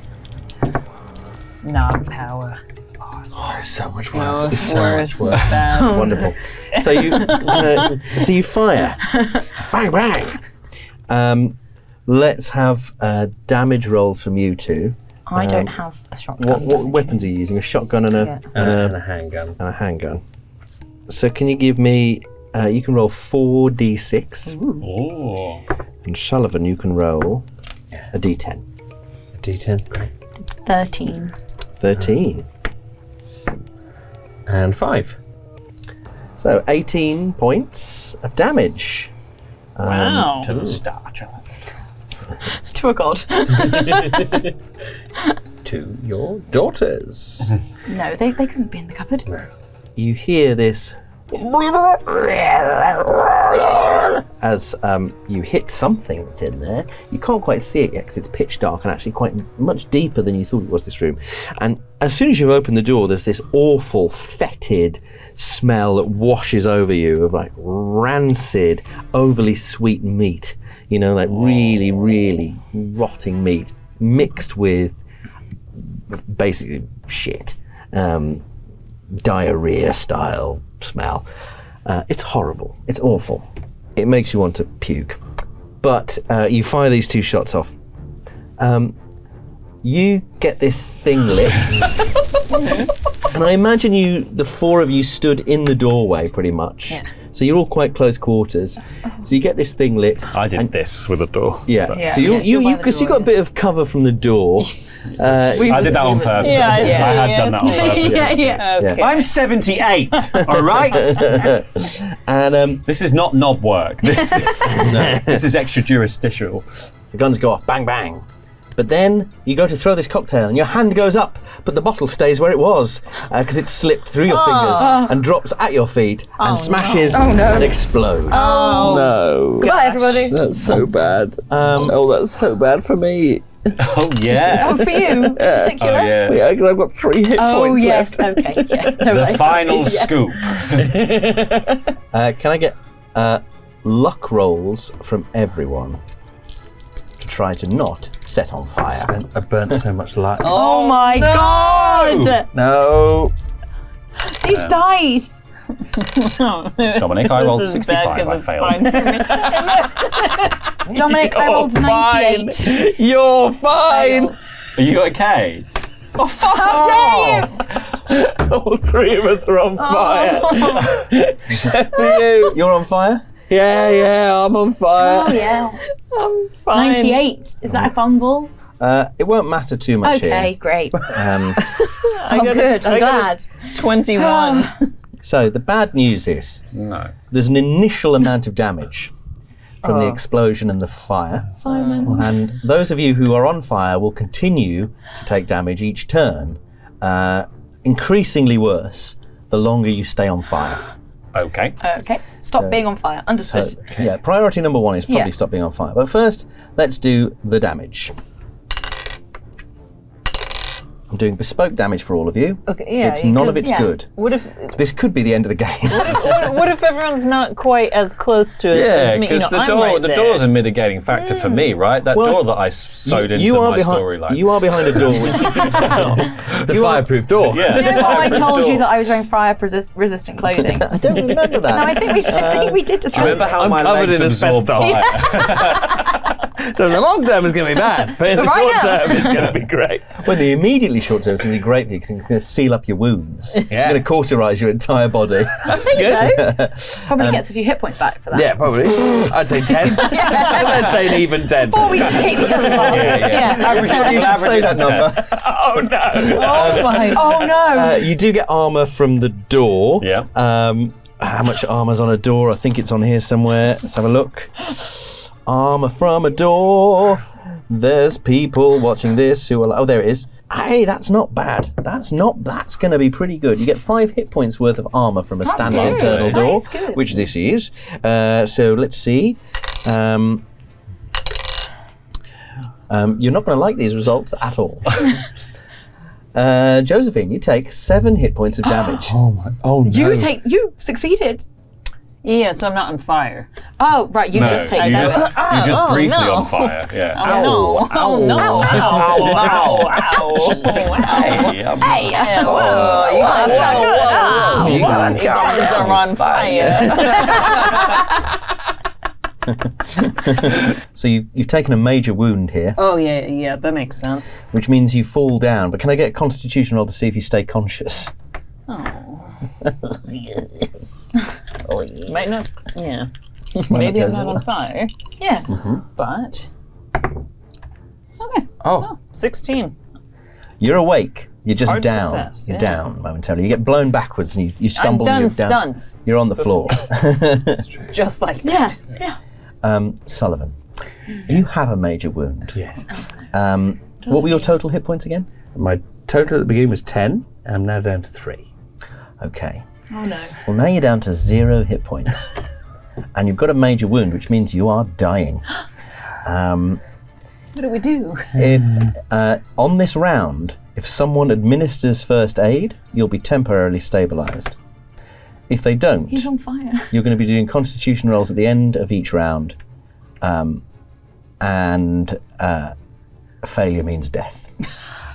Knob power. Oh, so much So worse. It's so worse. much worse. Bad. Wonderful. So you fire. Bang, bang. Let's have damage rolls from you two. I don't have a shotgun. What weapons are you using? A shotgun and And a handgun. and a handgun. So can you give me... you can roll 4d6. Oh. And Sullivan, you can roll a d10. A D10. Great. 13. 13. And 5. So 18 points of damage. Wow. To the star child. To a god. To your daughters. No, they couldn't be in the cupboard. You hear this as you hit something that's in there. You can't quite see it yet because it's pitch dark and actually quite much deeper than you thought it was, this room. And as soon as you've opened the door, there's this awful fetid smell that washes over you of like rancid, overly sweet meat. You know, like really, really rotting meat mixed with basically shit. Diarrhea style smell. It's horrible. It's awful. It makes you want to puke. But you fire these 2 shots off. You get this thing lit. And I imagine the 4 of you stood in the doorway pretty much. Yeah. So you're all quite close quarters. So you get this thing lit. I did this with a door. Yeah. So Yeah, you by the because you door, got a bit of cover from the door. I did that on purpose. Yeah, I had done that on purpose. Yeah. Okay. I'm 78, all right? And This is not knob work. This is extrajudicial. the guns go off, bang, bang. But then you go to throw this cocktail and your hand goes up, but the bottle stays where it was because it slipped through your fingers and drops at your feet and smashes and explodes. No. Goodbye, everybody. That's so bad. That's so bad for me. Oh, yeah. Oh, for you, particular. Oh, yeah. Yeah, because I've got 3 hit Oh, points yes. left. Okay. Yeah. No, The final scoop. Can I get luck rolls from everyone to try to not set on fire? I burnt so much light. Oh my god! No. These dice! Dominic, I rolled This is 65. bad 'cause I it's failed. fine for me. Dominic, I rolled 98. You're fine. Are you okay? Oh, fuck off! All 3 of us are on fire. Except for you. You're on fire? Yeah, I'm on fire. Oh, yeah. I'm fine. 98. Is that a fumble? It won't matter too much Okay, here. great. Um, Oh, good. I'm glad. 21. so the bad news is No. there's an initial amount of damage from the explosion and the fire. Simon. And those of you who are on fire will continue to take damage each turn, increasingly worse the longer you stay on fire. Okay. Okay. Stop being on fire. Understood. So, yeah, priority number 1 is probably Yeah. stop being on fire. But first, let's do the damage. I'm doing bespoke damage for all of you. Okay, yeah. None of it's good. What if This could be the end of the game. what if everyone's not quite as close to it Yeah, as me? because the door's a mitigating factor for me, right? That door that I sewed into my storyline. You are behind a door. The fireproof door. Yeah. I told you that I was wearing fire-resistant clothing. I don't remember that. No, I think we did Do discuss you remember how I'm my covered legs in absorb asbestos. fire? So in the long term, it's going to be bad, but in the Right short now. term, it's going to be great. Well, the immediately short term is going to be great because it's going to seal up your wounds. It's Yeah. going to cauterize your entire body. Probably gets a few hit points back for that. Yeah, probably. I'd say 10. Let's say an even 10. Before we take the other one. Average You should say that number. Oh no! Oh my! Oh no! You do get armor from the door. Yeah. How much armor's on a door? I think it's on here somewhere. Let's have a look. Armor from a door. There's people watching this who are. Oh, there it is. Hey, that's not bad. That's going to be pretty good. You get 5 hit points worth of armor from a standard good. internal That door, is good. which this is. So let's see. You're not going to like these results at all. Josephine, you take 7 hit points of damage. Oh no! You succeeded. Yeah, so I'm not on fire. Oh right, you just take you're 7. you're just briefly no. on fire. Yeah. Oh no! Oh no! Ow. Hey, Hey, Whoa! You guys are on fire. So you've taken a major wound here, Oh yeah, that makes sense. which means you fall down. But can I get a constitution roll to see if you stay conscious? Might not. Yeah. Maybe I'm not on fire, yeah. but okay. Oh, 16. You're awake. You're just Hard down. success, You're yeah. down momentarily. You get blown backwards and you stumble. I've done you're down. stunts, You're on the floor. just like that. Yeah. Sullivan, you have a major wound. yes. What were your total hit points again? My total at the beginning was 10. I'm now down to 3. Okay. Oh no. Well, now you're down to 0 hit points. And you've got a major wound, which means you are dying. What do we do? If on this round, if someone administers first aid, you'll be temporarily stabilized. If they don't, He's on fire. you're going to be doing constitution rolls at the end of each round, and failure means death.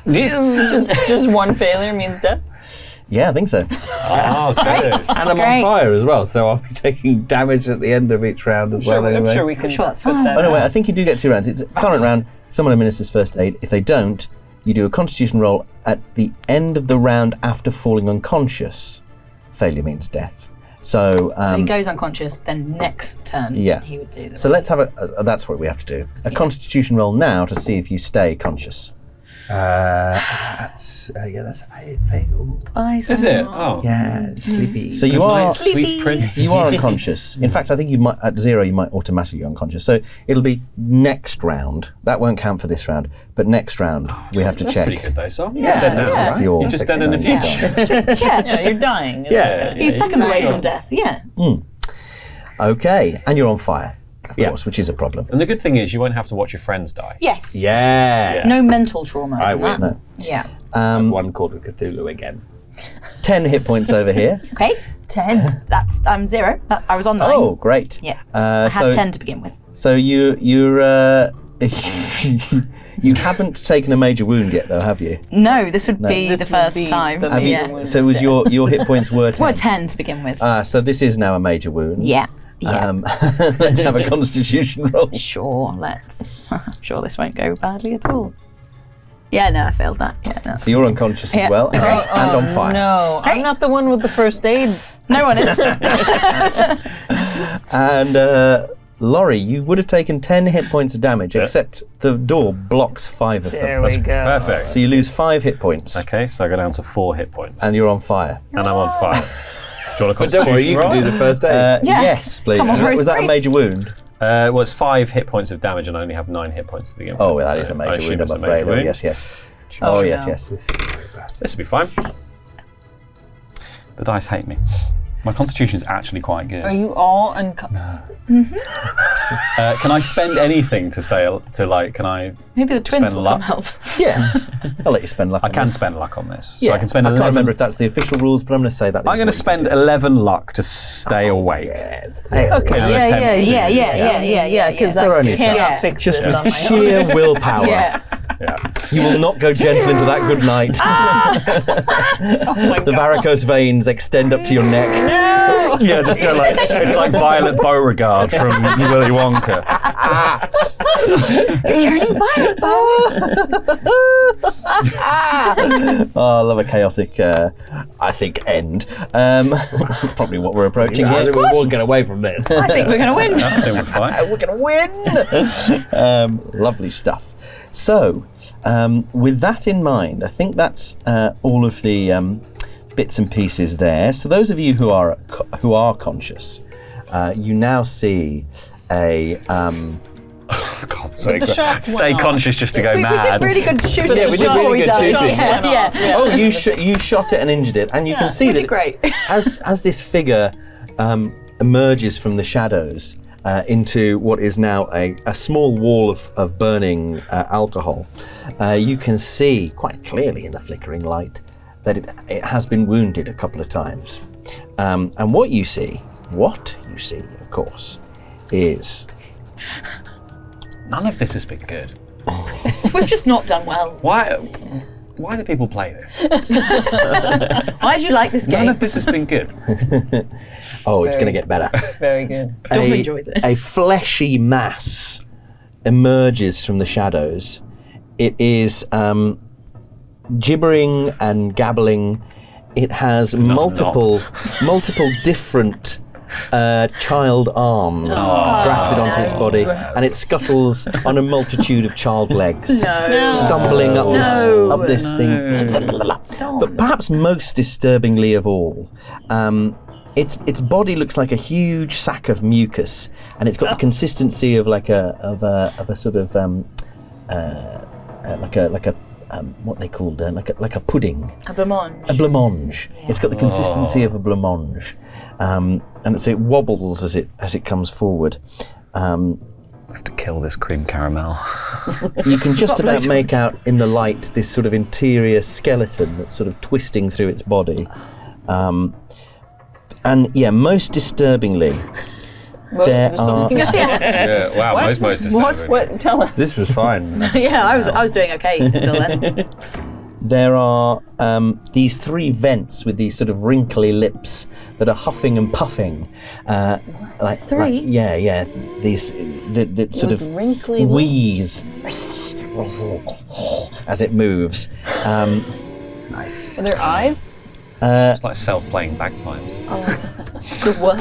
just one failure means death. Yeah, I think so. Oh, good. And I'm Great. on fire as well, so I'll be taking damage at the end of each round as well. I'm Anyway. sure we can. sure that's put fine. that Oh no, wait, out. I think you do get 2 rounds. It's current round, someone administers first aid. If they don't, you do a constitution roll at the end of the round after falling unconscious. Failure means death. So, So he goes unconscious, then next turn Yeah. he would do that. so let's have that's what we have to do. A constitution roll now to see if you stay conscious. That's a fail. Is it? Oh. Yeah, sleepy. So you Good are night, sweet prince. you are unconscious. In fact, I think you might at 0 you might automatically be unconscious. So it'll be next round. That won't count for this round, but next round we have to That's check. pretty good though, so Yeah, dead now, yeah. right? Your You're just dead in the effective future. time. Just yeah. Yeah, you're dying. Yeah. A few seconds away from death. Yeah. Okay, and you're on fire, of Yeah. course, which is a problem. And the good thing is you won't have to watch your friends die. Yes. Yeah. No mental trauma I from will. that. No. Yeah. One called of Cthulhu again. 10 hit points over here. Okay. 10. That's 0. I was on 9. Oh, great. Yeah. I had 10 to begin with. So you're you haven't taken a major wound yet, though, have you? No, this would be This the would first be time. the Have you? major wound. So was your hit points were 10? Well, 10 to begin with. So this is now a major wound. Yeah. Yeah. Let's have a constitution roll. Sure, let's. I'm sure this won't go badly at all. Yeah, no, I failed that. Yeah, no. So you're unconscious as Yeah. well, and on fire. No, I'm not the one with the first aid. No one is. And Laurie, you would have taken 10 hit points of damage, except the door blocks 5 of There them. we go. Perfect. So you lose 5 hit points, Okay, so I go down to 4 hit points. and you're on fire. And I'm on fire. Do you want a But don't worry, constitution you can roll? do the first aid. Yeah. Yes, please. Come on, Was that a Rosemary. major wound? Well, it's 5 hit points of damage and I only have 9 hit points to begin with. Oh, well, that so is a I major assume wound, it's I'm a major afraid. Oh, wound. yes, yes. Oh, Oh, yes, no. yes. This will be fine. The dice hate me. My constitution is actually quite good. Are you all unconscious? Can I spend anything to stay? Can I? Maybe the twins spend will luck? come help. Yeah, I'll let you spend luck. I on can this. spend luck on this. Yeah, So I can spend. I can't 11 remember if that's the official rules, but I'm going to say that. I'm going to spend 11 luck to stay awake. Yes. Okay, In an attempt to- yeah, because It's our only I cannot chance. fix Just this on with my own. sheer willpower. Yeah. Yeah. You will not go gentle into that good night. The varicose veins extend up to your neck. Yeah, just go like it's like Violet Beauregard from Willy Wonka. Oh, I love a chaotic, I think, end. Probably what we're approaching here. We won't get away from this. I think we're going to win. I think we're fine. We're going to win! Lovely stuff. So, with that in mind, I think that's all of the bits and pieces there. So those of you who are conscious, you now see a... God's sake. the shots Stay went conscious just to go We mad. did really good shooting. Yeah, we did really good shooting. Yeah. Oh, you shot it and injured it, and you can see We that did great. as this figure emerges from the shadows into what is now a small wall of burning alcohol, you can see quite clearly in the flickering light that it has been wounded a couple of times. And what you see, of course, is... None of this has been good. We've just not done well. Why do people play this? Why do you like this game? None of this has been good. Oh, it's going to get better. It's very good. Dom enjoys it. A fleshy mass emerges from the shadows. It is gibbering and gabbling. It has multiple different child arms grafted onto its body, and it scuttles on a multitude of child legs, stumbling up this thing. But perhaps most disturbingly of all, its body looks like a huge sack of mucus, and it's got the consistency of like a sort of what they called like a pudding. A blancmange. A blancmange. It's got the consistency of a blancmange, and so it wobbles as it comes forward. I have to kill this cream caramel. You can just about make out in the light this sort of interior skeleton that's sort of twisting through its body, and yeah, most disturbingly. There are. Yeah, wow, most disturbing. What? Tell us. This was fine. Yeah, I was doing okay until then. There are these three vents with these sort of wrinkly lips that are huffing and puffing. Three? Yeah. These that sort With of wrinkly wheeze as it moves. Nice. Are there eyes? It's like self-playing bagpipes. The what?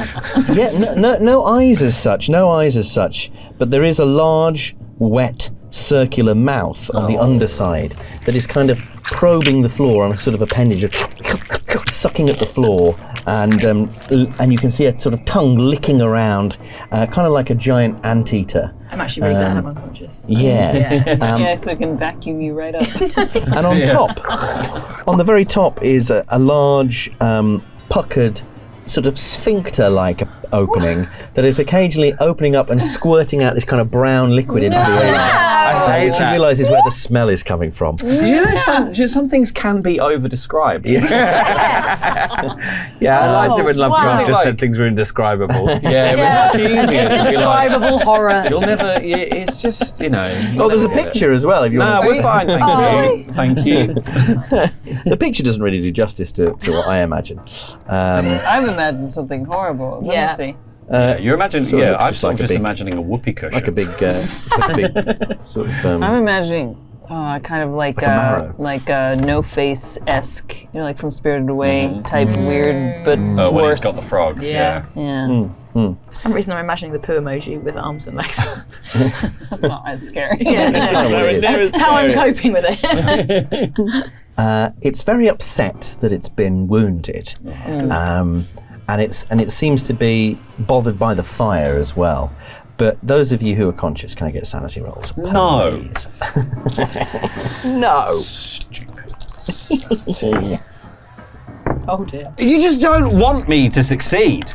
Yeah, no eyes as such, but there is a large, wet, circular mouth on the underside that is kind of probing the floor on a sort of appendage, sucking at the floor, and you can see a sort of tongue licking around, kind of like a giant anteater. I'm actually really glad I'm unconscious. Yeah, so it can vacuum you right up. And on top, on the very top, is a large, puckered, sort of sphincter-like opening that is occasionally opening up and squirting out this kind of brown liquid into the air. Which you realise is where the smell is coming from. So you know, some things can be over-described. Yeah, I liked it when Lovecraft just Like- said things were indescribable. Yeah, it was much easier to be like, Indescribable horror. you'll never, it's just, you know. Oh, there's a picture as well, if you No, want to we're fine, thank you. The picture doesn't really do justice to what I imagine. I've imagined something horrible. Let Yeah. me see. You imagine, sort of yeah, looks I'm just sort like of a just big- imagining a whoopee cushion. Like a big, sort of. I'm imagining kind of like a marrow. No Face esque, you know, like from Spirited Away type weird, but Oh, when worse. he's got the frog. Yeah. Yeah, For some reason, I'm imagining the poo emoji with arms and legs. that's not as scary. Yeah, It's kind of what it is. That's how I'm coping with it. It's very upset that it's been wounded, and it seems to be bothered by the fire as well. But those of you who are conscious, can I get sanity rolls? No. Please? No. Oh dear. You just don't want me to succeed.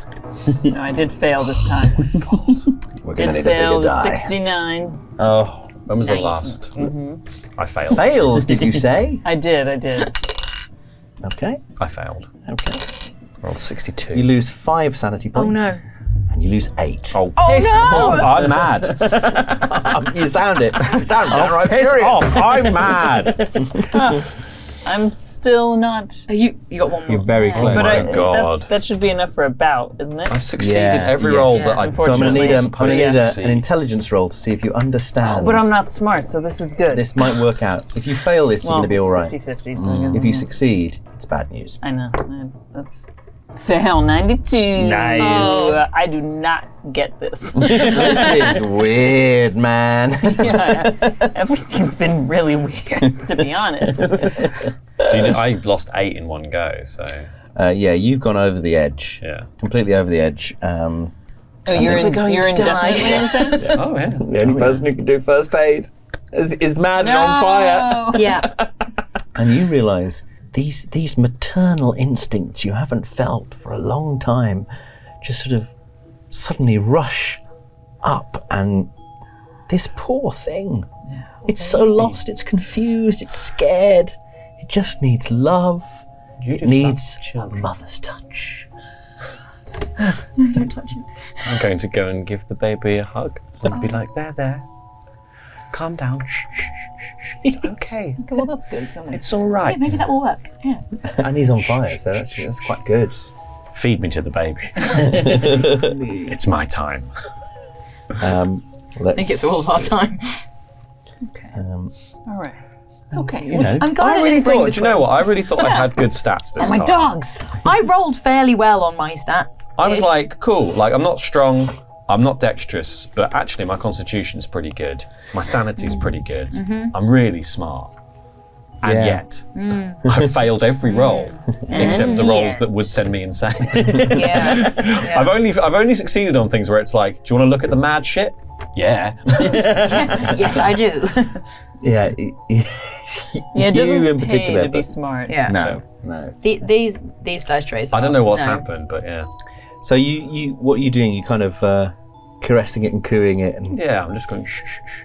No, I did fail this time. We're going to Did need a fail bigger to die. 69. Oh, when was the Nice. last? I failed. Fails, did you say? I did. Okay. I failed. Okay. I rolled 62. You lose 5 sanity points. Oh no. And you lose 8. Oh, piss off! I'm mad. You sound it. You sound downright Piss furious. off! I'm mad. I'm still not. You got one more. You're very close. But my God. that should be enough for a bout, isn't it? I've succeeded Yeah. every Yes. roll Yeah, that I've So I'm going to need, Unfortunately, an intelligence roll to see if you understand. But I'm not smart, so this is good. This might work out. If you fail this, you're going to be all right. 50-50, so I guess- If you succeed, it's bad news. I know. That's fail 92. Nice. Oh, I do not get this. This is weird, man. Yeah, everything's been really weird, to be honest. I lost 8 in one go, so Yeah, you've gone over the edge. yeah. Completely over the edge. Oh, you're indefinitely insane? Oh yeah. The only person who can do first aid is mad and on fire. Yeah. And you realise these maternal instincts you haven't felt for a long time just sort of suddenly rush up, and this poor thing, it's so lost, it's confused, it's scared, it just needs love, it needs a mother's touch. Don't touch it. I'm going to go and give the baby a hug and be like, there. Calm down. Shh. It's okay. Okay, well, that's good. It's all right. Yeah, maybe that will work. Yeah. And he's on fire, so that's quite good. Feed me to the baby. It's my time. I think it's all of our time. All right. Okay. You know, I'm glad I I really didn't bring thought, the do you know what? twins. I really thought I had good stats this My time. dogs. I rolled fairly well on my stats. I was like, cool, like I'm not strong, I'm not dexterous, but actually my constitution's pretty good. My sanity's pretty good. I'm really smart. And Yeah. yet, I failed every roll except the rolls that would send me insane. Yeah. I've only succeeded on things where it's like, do you want to look at the mad shit? Yeah. Yes, I do. yeah. Yeah, it doesn't you in pay particular, to be but- smart. Yeah. No. These dice trays. I don't know what's no. happened, but yeah. So what are you doing? You kind of caressing it and cooing it, and Yeah, I'm just going shh, shh, shh,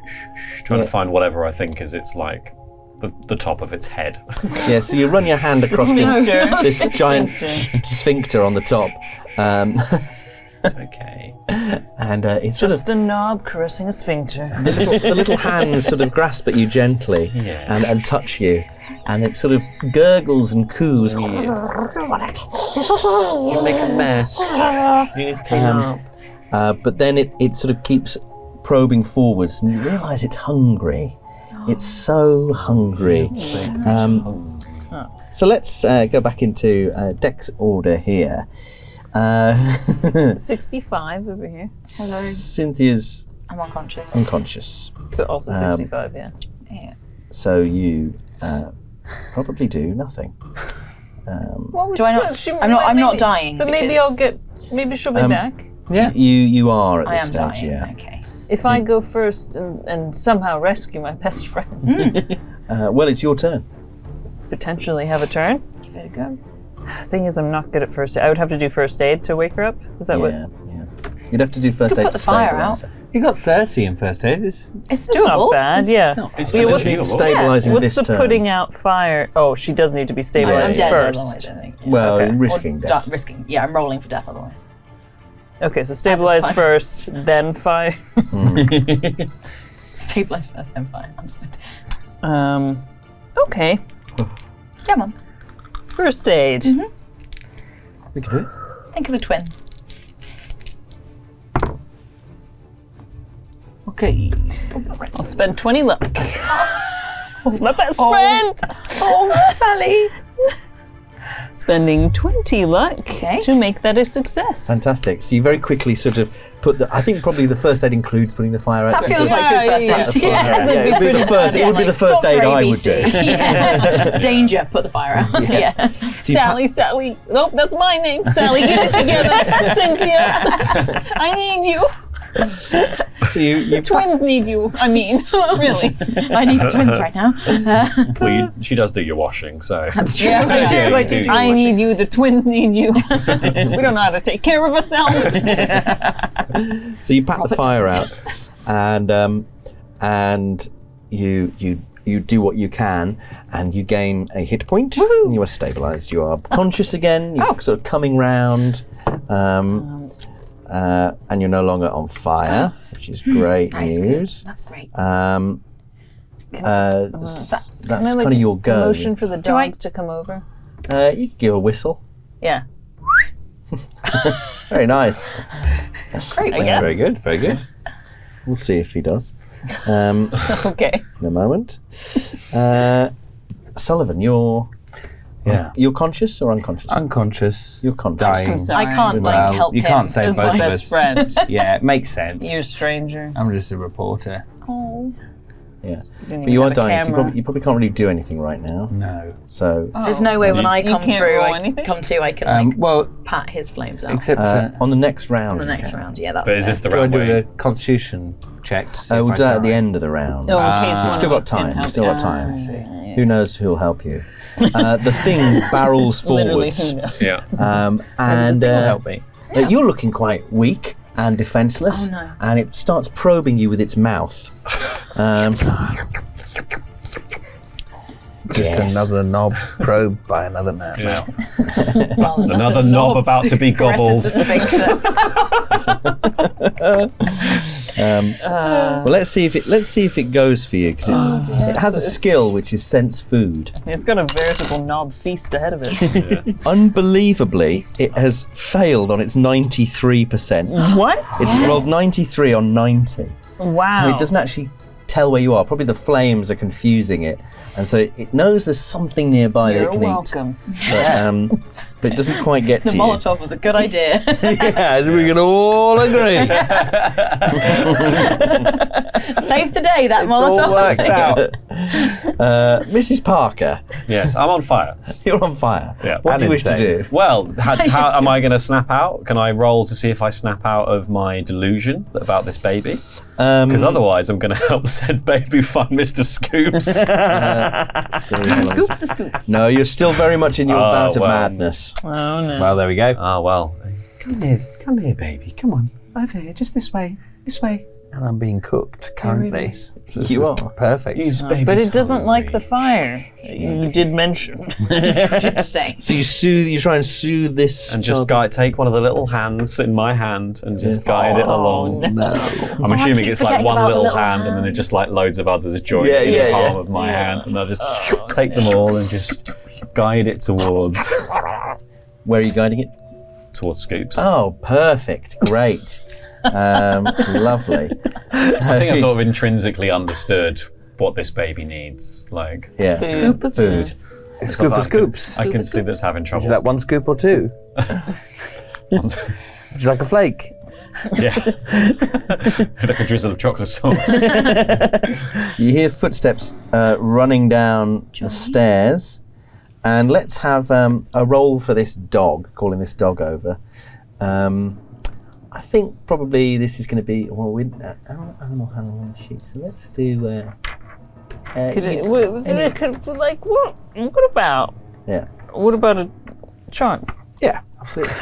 shh, trying to find whatever I think is its like the top of its head. yeah. So you run your hand across Sphincter. this giant sphincter on the top, It's okay. and it's sort of Just a knob caressing a sphincter. the little hands sort of grasp at you gently Yeah. and touch you, and it sort of gurgles and coos. You make a mess. You need to clean up. But then it sort of keeps probing forwards, and you realise it's hungry. It's so hungry. So let's go back into Dex order here. 65 over here, Hello. Cynthia's I'm unconscious. unconscious, but also 65, yeah. Yeah. so you probably do nothing. Well, Do I not? I'm not dying. But maybe because maybe she'll be back. Yeah. You are at I this am stage, dying. yeah. Okay. If I go first and somehow rescue my best friend, Well, it's your turn. potentially have a turn. Give it a go. The thing is, I'm not good at first aid. I would have to do first aid to wake her up. Is that what? Yeah. You'd have to do first Could aid put to the fire stabilise out. her. You got 30 in first aid. It's It's doable. not bad, yeah. It's Yeah, still what's- achievable. Stabilising What's this the turn. putting out fire? Oh, she does need to be I'm stabilized dead first. otherwise, I think. Yeah. Well, Okay. risking Or death. risking. Yeah, I'm rolling for death otherwise. Okay, so stabilize sign. first, then fire. Stabilize first, then fire. Understood. Okay. Come on. First aid. We can do it. Think of the twins. Okay. I'll spend 20 luck. It's my best friend. Oh, Sally. Spending 20 luck Okay. to make that a success. Fantastic. So you very quickly sort of put I think probably the first aid includes putting the fire out. That feels like good first aid. Yeah, it would be the first. It would be the first aid I would do. Yeah. Danger. Put the fire out. Yeah. So you Sally. Nope, that's my name. Sally, get it together. Cynthia, I need you. So you Twins need you. I mean, really. I need twins right now. Well, she does do your washing, so. That's true. Yeah, I do. I need you. The twins need you. We don't know how to take care of ourselves. So you pat the fire out, and you do what you can, and you gain a hit point. And you are stabilized. You are conscious again. You're sort of coming round, and you're no longer on fire, which is great news. That's great. That's kind of your go. Motion for the dog to come over. You can give a whistle. Yeah. Very nice. Great. I guess. Very good. Very good. We'll see if he does. Okay. In a moment. Sullivan, you're conscious or unconscious? Unconscious. You're conscious. Dying. I'm sorry. I can't Well, help you him. can't save As both my of best us. friend. Yeah, it makes sense. You're a stranger. I'm just a reporter. Oh. Yeah. Didn't But even you are have a dying, so camera. you probably can't really do anything right now. No. So There's no way when I come can't through, roll I anything? come to, I can Well, pat his flames out. except on the next round. on the you next can. round. Yeah, that's But is fair. this the do I round do where a constitution check? to see We'll if do I that at the die? end of the round. Oh, in case one You've still of got us can time. help. You've still got Ah, time. yeah. Who knows who'll help you? The thing barrels Literally, forwards, who knows? Yeah. and Will help me. you're looking quite weak and defenseless, Oh, no. and it starts probing you with its mouth. Just Yes. another knob probed by another man. Yeah. Well, Another knob about to be gobbled. Caresses the sphincter. Well, let's see if it goes for you, because it has a skill which is sense food. It's got a veritable knob feast ahead of it. Unbelievably, it has failed on its 93%. What? It's rolled 93 on 90. Wow. So it doesn't actually tell where you are. Probably the flames are confusing it. And so it knows there's something nearby that You're it can welcome. eat. But it doesn't quite get The to you. Molotov was a good idea. Yeah, we can all agree. Saved the day, that It's all Molotov. worked out. Mrs. Parker, Yes, I'm on fire. you're on fire. Yeah. What do you And wish to insane. do? Well, how am I going to snap out? Can I roll to see if I snap out of my delusion about this baby? Because otherwise, I'm going to help said baby find Mr. Scoops. Scoop the scoops. No, you're still very much in your Oh, bout of well. madness. Oh no. Well, there we go. Ah, well. Come here, baby. Come on, over here, just this way, this way. And I'm being cooked currently. So this You is are. perfect. But it doesn't like the fire. You did mention. Did say. So you try and soothe this And just child. take one of the little hands in my hand and just guide it along. No. I'm assuming keep it's like forgetting one about the little little hand and then it just like loads of others join Yeah, in yeah, the palm yeah. of my hand, and I'll just take them all and just guide it towards Where are you guiding it? Scoops. Oh, perfect. Great. Lovely. I think I've sort of intrinsically understood what this baby needs. Like, Yeah. Scoop of Food. scoops. Scoop of scoops. I can see this having Would trouble. you like one scoop or two? Would you like a flake? Yeah. Like a drizzle of chocolate sauce. You hear footsteps running down the stairs, and let's have a roll for this dog, calling this dog over. I think probably this is going to be, well, animal handling sheet, so let's do... What about? Yeah. What about a charm? Yeah, absolutely.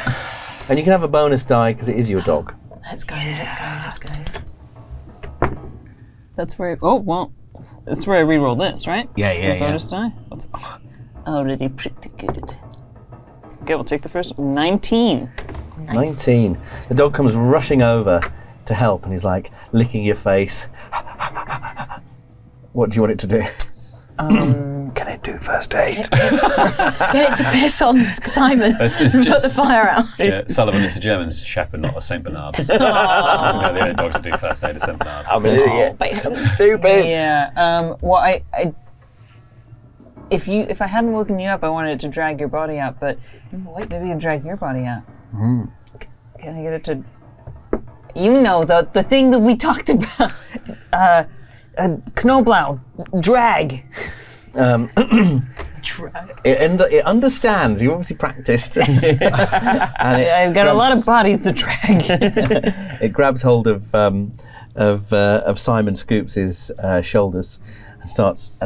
And you can have a bonus die because it is your dog. Let's go, let's go, let's go. That's where. Oh well, that's where I re-roll this, right? Yeah, The bonus die. What's already pretty good. Okay, we'll take the first 19. 19. The dog comes rushing over to help, and he's like licking your face. What do you want it to do? Can it do first aid? Get it to piss on Simon This is and put the just- fire out. Yeah, Sullivan is a German shepherd, not a Saint Bernard. The only dogs that do first aid are Saint Bernards. I'm an idiot. I'm stupid. Yeah. Well, I if I hadn't woken you up, I wanted to drag your body out, but maybe I'll drag your body out. Can I get it to? You know the thing that we talked about. Knoblau, drag. It understands. You obviously practiced. And I've got a lot of bodies to drag. It grabs hold of Simon Scoops' shoulders and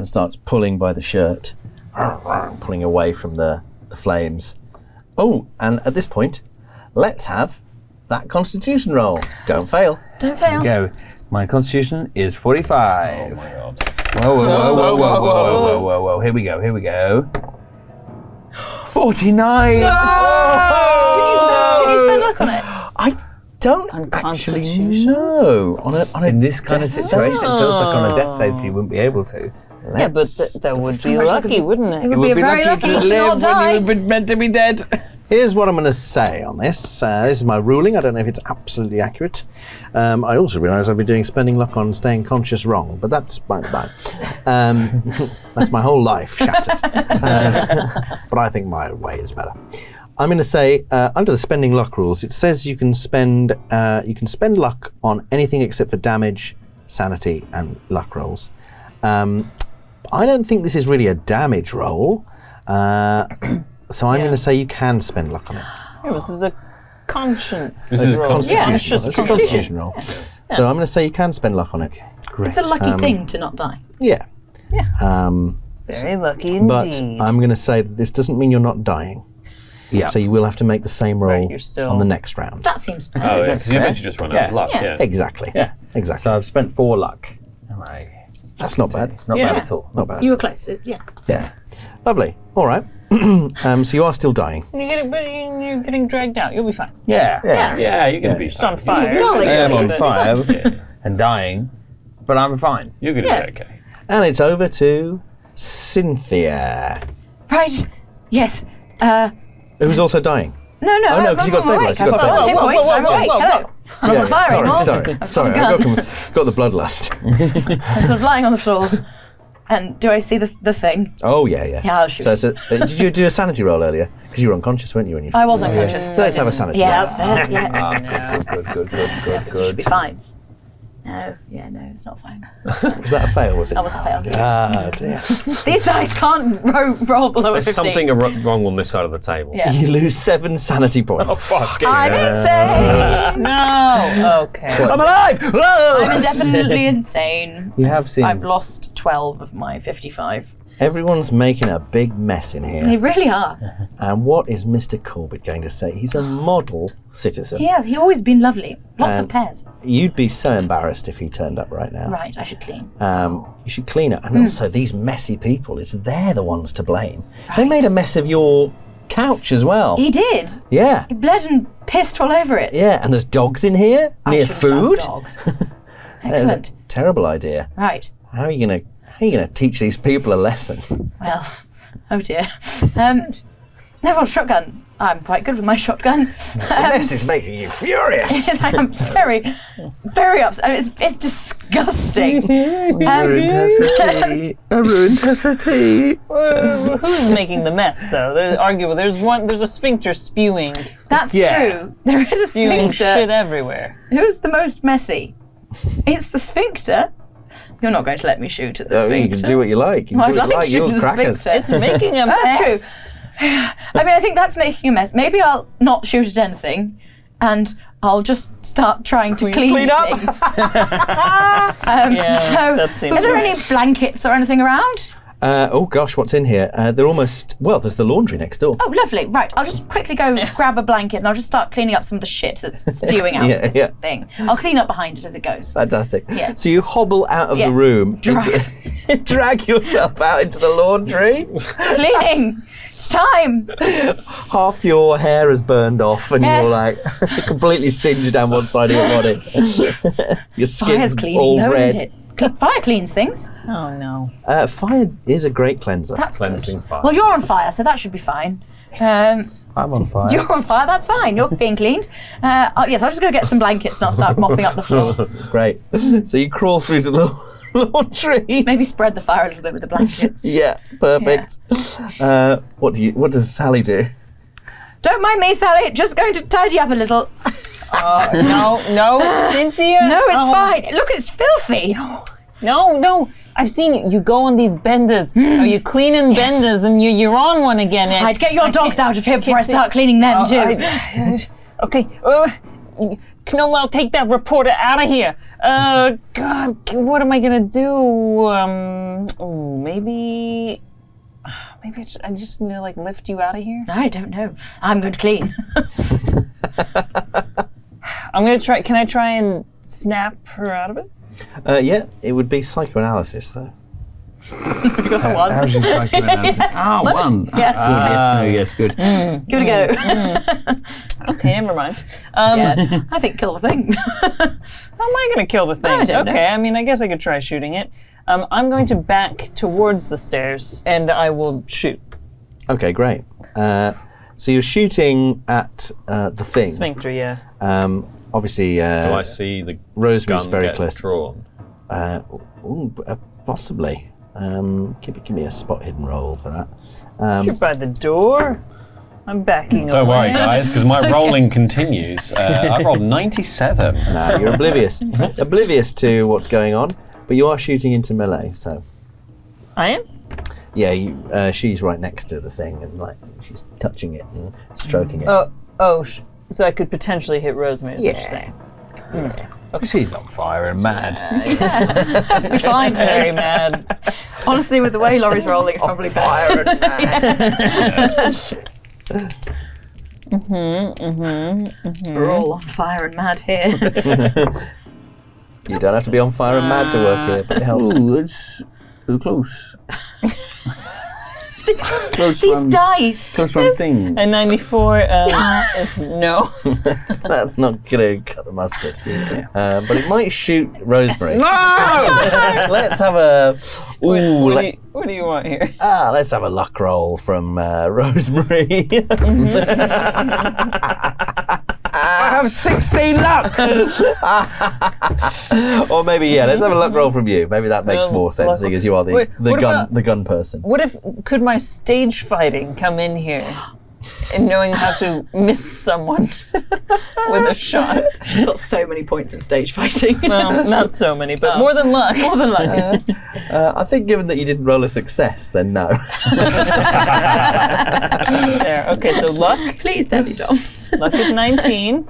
starts pulling by the shirt, pulling away from the flames. Oh, and at this point, let's have that Constitution roll. Don't fail. Don't fail. Go. My Constitution is 45. Oh my god. Whoa. Here we go. 49! Can you spend luck on it? I don't On actually Constitution? know. On a In this kind of death situation, it feels like on a death save you wouldn't be able to. Yeah, but that would be lucky, wouldn't it? It would be very lucky to not die. you were meant to be dead. Here's what I'm going to say on this. This is my ruling. I don't know if it's absolutely accurate. I also realise I've been doing spending luck on staying conscious wrong, but that's by the by. That's my whole life shattered. But I think my way is better. I'm going to say under the spending luck rules, it says you can spend luck on anything except for damage, sanity, and luck rolls. I don't think this is really a damage roll. So I'm going to say you can spend luck on it. Yeah, this is a conscience. This is a roll. constitution roll. Yeah, It's a constitution roll. So I'm going to say you can spend luck on it. It's a lucky thing to not die. Yeah. Very lucky indeed. But I'm going to say that this doesn't mean you're not dying. Yeah. So you will have to make the same roll you're still- on the next round. That seems Oh, yeah, That's because you fair. mentioned just run out of luck. Yeah. Yeah. Exactly. Yeah. Exactly. So I've spent 4 luck. That's not bad. Not Yeah. bad at all. Not bad. You were close. Yeah. Yeah. Lovely. All right. So you are still dying. You're getting dragged out. You'll be fine. Yeah. Yeah, you're going to be Just on fine. fire. Darling, I am on You'll be fire Yeah. and dying, but I'm fine. You're going to Yeah. be okay. And it's over to Cynthia, Right. Yes. who's also dying. No. Oh, no, 'cause you got I'm awake. stabilised, you got I've got stabilised. hit points. I'm Whoa, awake. whoa, Hello. I'm on fire anymore. Sorry. I've I got the bloodlust. I'm sort of lying on the floor. And do I see the thing? Oh, yeah. Yeah, I'll shoot. So, did you do a sanity roll earlier? Because you were unconscious, weren't you? When you I was unconscious. So let's have a sanity Yeah, roll. that's fair. Yeah. Good. Should be fine. No, it's not fine. Was that a fail, was it? That was a fail. Ah, dear. These dice can't roll below There's 15. something wrong on this side of the table. Yeah. You lose 7 sanity points. I'm insane. No. Okay. I'm alive! Whoa! I'm definitely insane. You have seen. I've lost 12 of my 55. Everyone's making a big mess in here. They really are. And what is Mr. Corbett going to say? He's a model citizen. He has. He's always been lovely. Lots of pairs. You'd be so embarrassed if he turned up right now. Right, I should clean. You should clean it. And also, these messy people, they're the ones to blame. They made a mess of your couch as well. He did. Yeah. He bled and pissed all over it. Yeah, and there's dogs in here near should've food. found dogs. That is Excellent. a terrible idea. Right. How are you gonna teach these people a lesson? Well, oh dear. Never on shotgun. I'm quite good with my shotgun. This is making you furious. I'm very, very upset. I mean, it's disgusting. Who's making the mess, though? There's a sphincter spewing That's true. There is a shit sphincter. everywhere. Who's the most messy? It's the sphincter. You're not going to let me shoot at the Oh, sphincter. you can do what you like. You Well, can do I'd what you like like. to shoot Yours the crackers. sphincter. It's making a mess. That's true. I mean, I think that's making a mess. Maybe I'll not shoot at anything, and I'll just start trying to clean up. things. Yeah, So, that seems are there right. any blankets or anything around? Oh gosh, what's in here? They're almost. Well, there's the laundry next door. Oh, lovely. Right, I'll just quickly go grab a blanket and I'll just start cleaning up some of the shit that's spewing out of this thing. I'll clean up behind it as it goes. Fantastic. Yeah. So you hobble out of Yeah. the room, Drag. drag yourself out into the laundry. Cleaning! It's time! Half your hair has burned off, and Yes. you're like completely singed down one side of your body. Your Fire's skin's cleaning, all though, red. isn't it? Fire cleans things. Oh no. Fire is a great cleanser. That's Cleansing good. fire. Well, you're on fire, so that should be fine. I'm on fire. You're on fire, that's fine. You're being cleaned. Yes, I'll just go get some blankets and I'll start mopping up the floor. Great. So you crawl through to the laundry. Maybe spread the fire a little bit with the blankets. Yeah, perfect. What does Sally do? Don't mind me, Sally. Just going to tidy up a little. No, Cynthia. No, it's fine. Look, it's filthy. No. I've seen you go on these benders. Are you cleaning benders and you're on one again? I'd get your dogs out of here before I start cleaning them too. Okay. Knoll, I'll take that reporter out of here. God, what am I gonna do? Maybe I just need to like lift you out of here. I don't know. I'm going to clean. I'm gonna try. Can I try and snap her out of it? Yeah, it would be psychoanalysis though. How's your psychoanalysis? One. Yeah. Yes, good. Give it a go. Okay, never mind. Yeah, I think kill the thing. How am I going to kill the thing? I don't know. Okay, I mean, I guess I could try shooting it. I'm going to back towards the stairs, and I will shoot. Okay, great. So you're shooting at the thing. Sphincter, yeah. Obviously, Do I see the Rosemary's gun very get close. drawn? Possibly. Give me a spot hidden roll for that. Shoot by the door. I'm backing Don't away. worry, guys, because my rolling continues. I rolled 97. No, you're oblivious. Oblivious to what's going on, but you are shooting into melee, so. I am? Yeah, she's right next to the thing, and like she's touching it and stroking it. So I could potentially hit Rosemary, is what you're saying. She's on fire and mad. Be fine. Very mad. Honestly, with the way Laurie's rolling, it's probably best. We're all on fire and mad here. You don't have to be on fire and mad to work here, but it helps. Ooh, it's close. Close These dice. Close one thing. And 94 is no. That's not gonna cut the mustard. But it might shoot Rosemary. No! Let's have a. What do you want here? Let's have a luck roll from Rosemary. I have 16 luck. Or maybe let's have a luck roll from you. Maybe that makes more sense, seeing as you are the gun person. Could my stage fighting come in here? And knowing how to miss someone with a shot. She's got so many points in stage fighting. Well, not so many, but more than luck. More than luck. I think given that you didn't roll a success, then no. That's fair. Okay, so luck. Please, Daddy Dom. Luck is 19.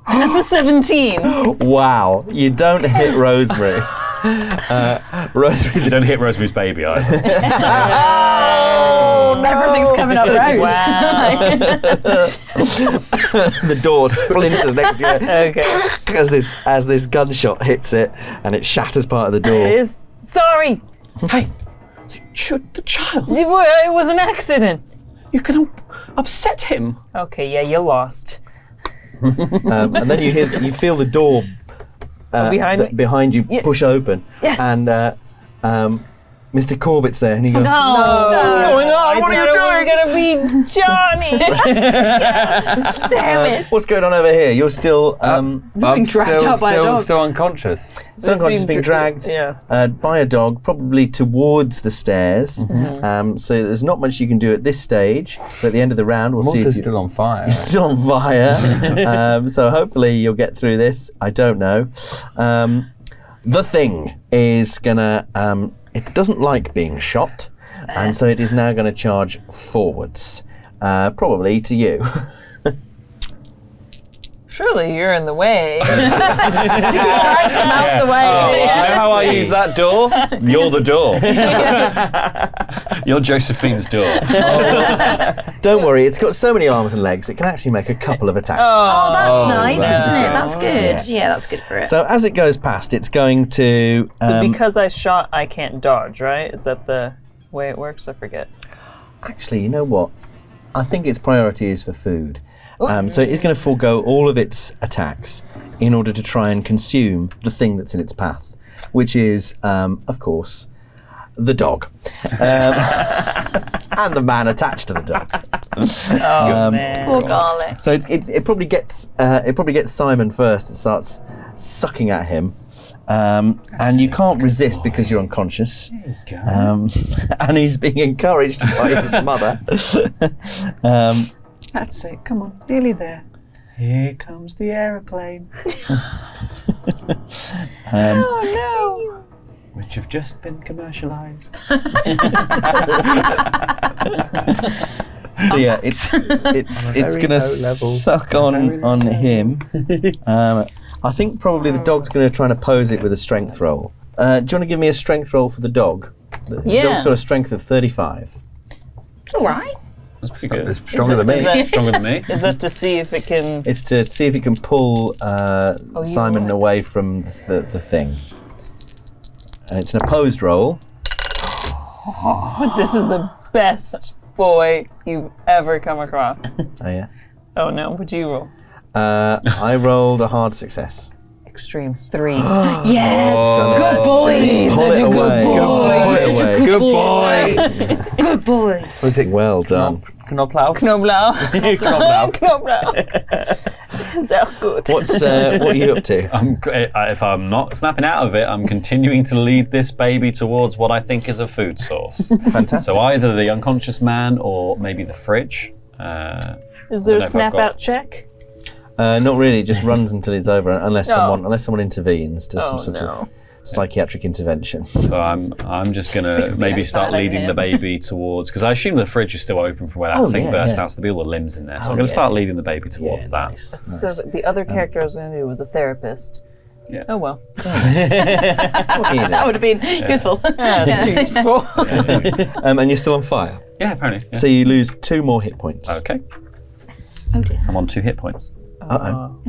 That's a 17. Wow, you don't hit Rosemary. Rosemary, You don't hit Rosemary's baby either. Oh, no. Everything's coming up rose. Wow. The door splinters next to you. Okay. As this gunshot hits it, and it shatters part of the door. It is. Sorry. Hey, shoot the child. It was an accident. You're gonna upset him. Okay, yeah, you lost. And then you feel the door behind you push open. Yes. And Mr. Corbett's there, and he goes, No. What's going on? What are you doing? It's gonna be Johnny. Damn it. What's going on over here? You're still Being dragged out by a dog. Still unconscious. unconscious, being dragged by a dog, probably towards the stairs. So there's not much you can do at this stage, but at the end of the round, we'll see if you're still on fire. You're still on fire. So hopefully you'll get through this. I don't know. The thing is gonna. It doesn't like being shot, and so it is now going to charge forwards, probably to you. Surely you're in the way. Out the way. You know how I use that door? You're the door. You're Josephine's door. Don't worry, it's got so many arms and legs, it can actually make a couple of attacks. Oh, that's nice, isn't it? That's good. Yes. Yeah, that's good for it. So as it goes past, it's going to... So because I shot, I can't dodge, right? Is that the way it works? I forget. Actually, you know what? I think its priority is for food. So it's going to forego all of its attacks in order to try and consume the thing that's in its path, which is, of course, the dog. And the man attached to the dog. Man. Poor garlic. So it probably gets Simon first. It starts sucking at him, and you can't resist because you're unconscious. There you go. And he's being encouraged by his mother. That's it. Come on, nearly there. Here comes the aeroplane. Oh no! which have just been commercialised. So yeah, it's gonna suck on him. I think probably the dog's gonna try and oppose it with a strength roll. Do you want to give me a strength roll for the dog? The dog's got a strength of 35. All right. That's pretty good. It's stronger than me. Stronger than me. Is that to see if it can? It's to see if it can pull Simon away from the thing. And it's an opposed roll. This is the best boy you've ever come across. Oh yeah. Oh no, what'd you roll? I rolled a hard success. Extreme 3. Yes. Good boy. Pull it away. Good boy. Good boy. Was it Well done. Knoblauch? Knoblauch. Knoblauch. Knoblauch. So good. What are you up to? If I'm not snapping out of it, I'm continuing to lead this baby towards what I think is a food source. Fantastic. So either the unconscious man or maybe the fridge. Is there a snap out check? Not really. It just runs until it's over, unless someone intervenes, does some sort of psychiatric intervention. So I'm just gonna maybe start leading the baby towards, because I assume the fridge is still open from where that thing burst out, so there'll be all the limbs in there. So I'm gonna start leading the baby towards that. Nice. So the other character I was going to do was a therapist. Yeah. Oh well. That would have been useful. That's too useful. And you're still on fire. Yeah, apparently. Yeah. So you lose 2 more hit points. Okay. Oh dear. I'm on 2 hit points. Uh-oh.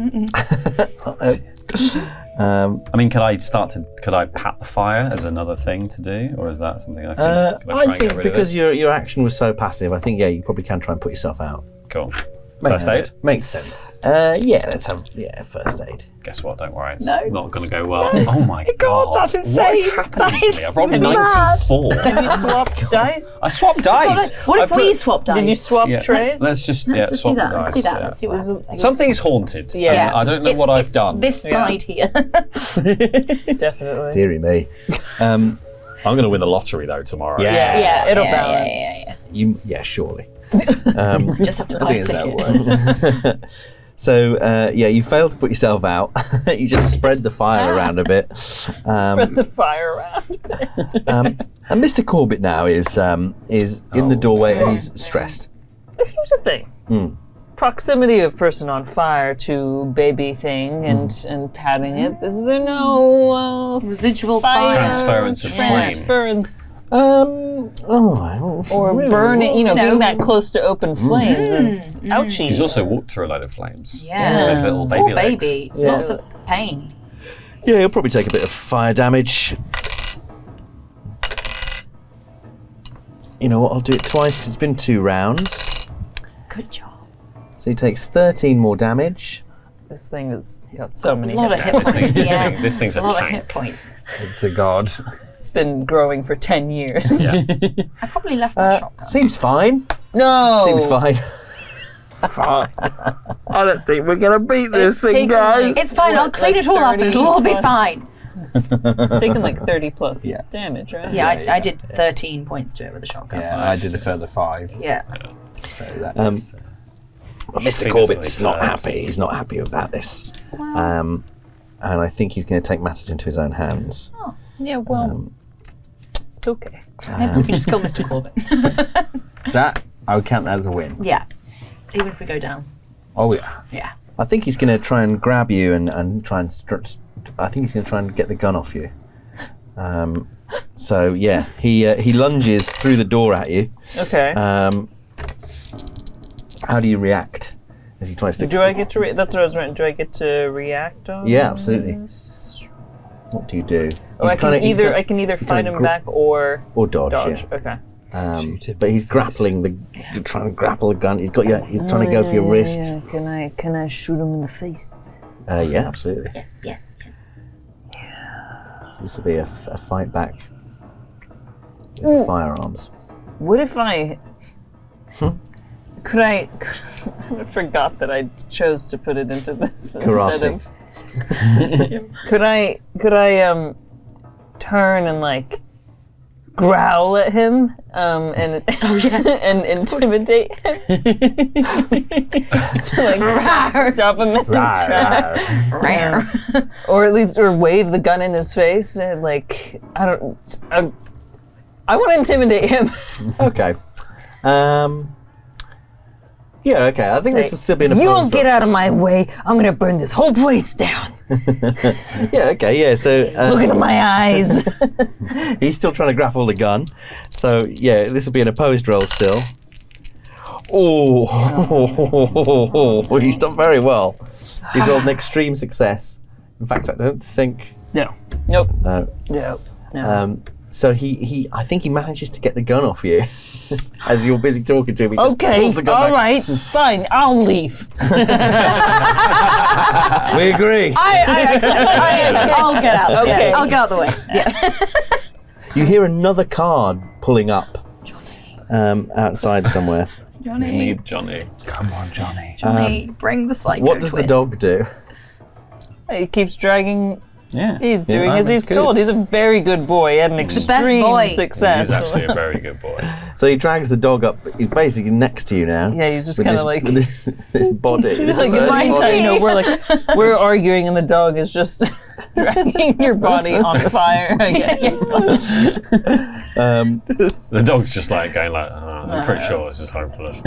I mean, could I pat the fire as another thing to do, or is that something I can? I think because your action was so passive, I think you probably can try and put yourself out. Cool. First aid? Makes sense. Let's have first aid. Guess what? Don't worry, it's No. not going to go well. Oh my god! that's insane. What is happening to me? I've rolled a mad. 94. Have you swapped dice? I swapped dice. What if we swap dice? Did you swap trays? Let's just Let's just swap do that. the Let's do dice, that. Let's see what happens. Something's haunted. Yeah. and I don't know what I've done. This side here. Definitely. Deary me. I'm going to win the lottery though tomorrow. Yeah, it'll balance. Yeah, surely. Just have to buy a ticket. So, you failed to put yourself out. You just spread the fire around a bit. Spread the fire around. And Mr. Corbett now is in the doorway and he's stressed. Here's the thing. Proximity of person on fire to baby thing and patting it. Is there no Residual fire? Transference of flame. Transference. Or burning, being that close to open flames is ouchy. He's also walked through a load of flames. Yeah. Those little baby Poor legs. baby. Lots of pain. Yeah, he'll probably take a bit of fire damage. You know what, I'll do it twice because it's been 2 rounds. Good job. So he takes 13 more damage. This thing has got so many A lot of hit points. points. This thing's a lot of tank. hit points. It's a god. It's been growing for 10 years. Yeah. I probably left my shotgun. Seems fine. No! Seems fine. I don't think we're going to beat this It's thing, taken, guys. It's fine. I'll clean it all up and it'll all be fine. It's taken like 30 plus damage, right? Yeah, I did 13 points to it with a shotgun. Yeah, I did a further 5. Yeah. So that is... But Mr. Corbett's not happy. He's not happy about this. And I think he's going to take matters into his own hands. Oh. Yeah, well, it's okay. Maybe we can just kill Mr. Corbett. That, I would count that as a win. Yeah. Even if we go down. Oh, yeah. Yeah. I think he's going to try and grab you and try and... I think he's going to try and get the gun off you. So, yeah, he lunges through the door at you. Okay. How do you react as he tries to... Do I get to that's what I was wondering. Do I get to react on Yeah, absolutely. this? What do you do? Oh, I can either fight him back or dodge. dodge. Yeah. Okay. But he's grappling trying to grapple the gun. He's trying to go for your wrist. Yeah. Can I shoot him in the face? Yeah, absolutely. Yes. So this will be a fight back with the firearms. What if I? Could I forgot that I chose to put it into this Karate. instead of. Could I turn and like growl at him and and intimidate him to like stop him in his tracks, or at least wave the gun in his face and like I want to intimidate him. Okay. Yeah, okay. I think this will still be an If you opposed don't get out of my way, I'm gonna burn this whole place down. Yeah, okay, yeah, so... Look into my eyes. He's still trying to grapple the gun. So, yeah, this will be an opposed roll still. Oh, he's done very well. He's rolled an extreme success. In fact, I don't think... No. Nope. No. Nope. No. So I think he manages to get the gun off you. As you're busy talking to him, he just pulls the gun all back. right, fine, I'll leave. We agree. I accept. I'll get out. Okay. Yeah, I'll get out of the way. Yeah. You hear another car pulling up outside somewhere. We Johnny, need Johnny. Come on, Johnny. Johnny, bring the psycho. What does the dog do? He keeps dragging. Yeah. He's doing Simon as he's told. He's a very good boy. He had an best extreme boy. success. He's actually a very good boy. So he drags the dog up. He's basically next to you now. Yeah, he's just with kind this- of like. with this body. This Like bird's my body. you know, we're arguing and the dog is just dragging your body on fire. I guess. The dog's just like going like, I'm pretty sure this is hopeless.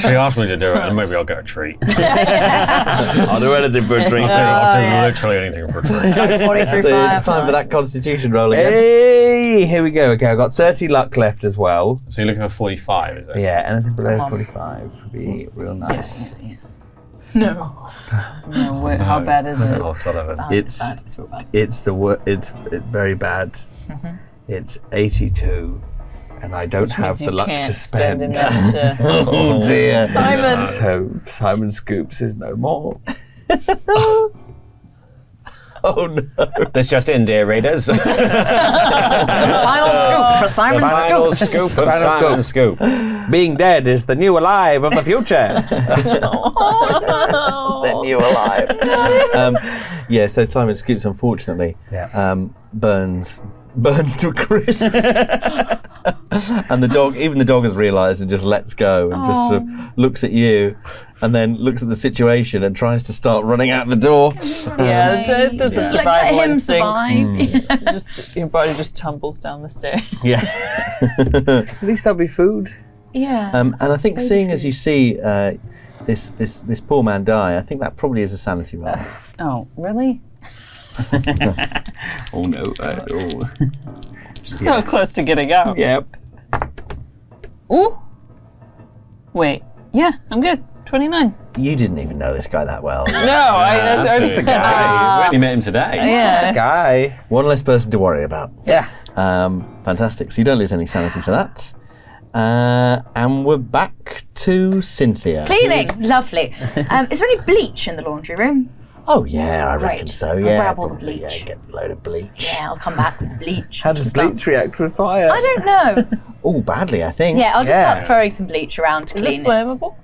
She asked me to do it, and maybe I'll get a treat. I'll do anything for a treat. I'll do literally anything for a treat. 43 So fire. it's time for that Constitution roll again. Hey, here we go. Okay, I've got 30 luck left as well. So you're looking for 45, is it? Yeah, anything below Come on. 45 would be real nice. No. No, wait, how bad is it? Oh, Sullivan. It's bad. It's real bad. it's very bad. It's 82, and I don't have Means the you luck can't to spend spend. enough to. Oh dear. Simon. So Simon Scoops is no more. Oh no. This just in, dear readers. Final scoop for Simon Final Scoop. scoop of Simon Scoop. Being dead is the new alive of the future. Then you alive. Yeah, so Simon Scoops, unfortunately, burns to a crisp. And even the dog has realised and just lets go and just sort of looks at you and then looks at the situation and tries to start running out the door. Yeah, it does have Like, survival let him instincts. survive. Just your body just tumbles down the stairs. Yeah. At least there'll be food. Yeah. And I think seeing as you see this poor man die, I think that probably is a sanity roll. Oh, really? Oh no. So close to getting out. Yep. Ooh. Wait. Yeah, I'm good. 29. You didn't even know this guy that well. No, I just the guy. We only met him today. Yeah. Guy. One less person to worry about. Yeah. Fantastic. So you don't lose any sanity for that. And we're back to Cynthia. Cleaning. Lovely. Is there any bleach in the laundry room? Oh yeah, I reckon Right. so. I'll Yeah, grab all the probably, bleach. Yeah, get a load of bleach. Yeah, I'll come back with bleach. How does bleach react with fire? I don't know. Oh, badly, I think. Yeah, I'll just start throwing some bleach around to Is clean it it. flammable?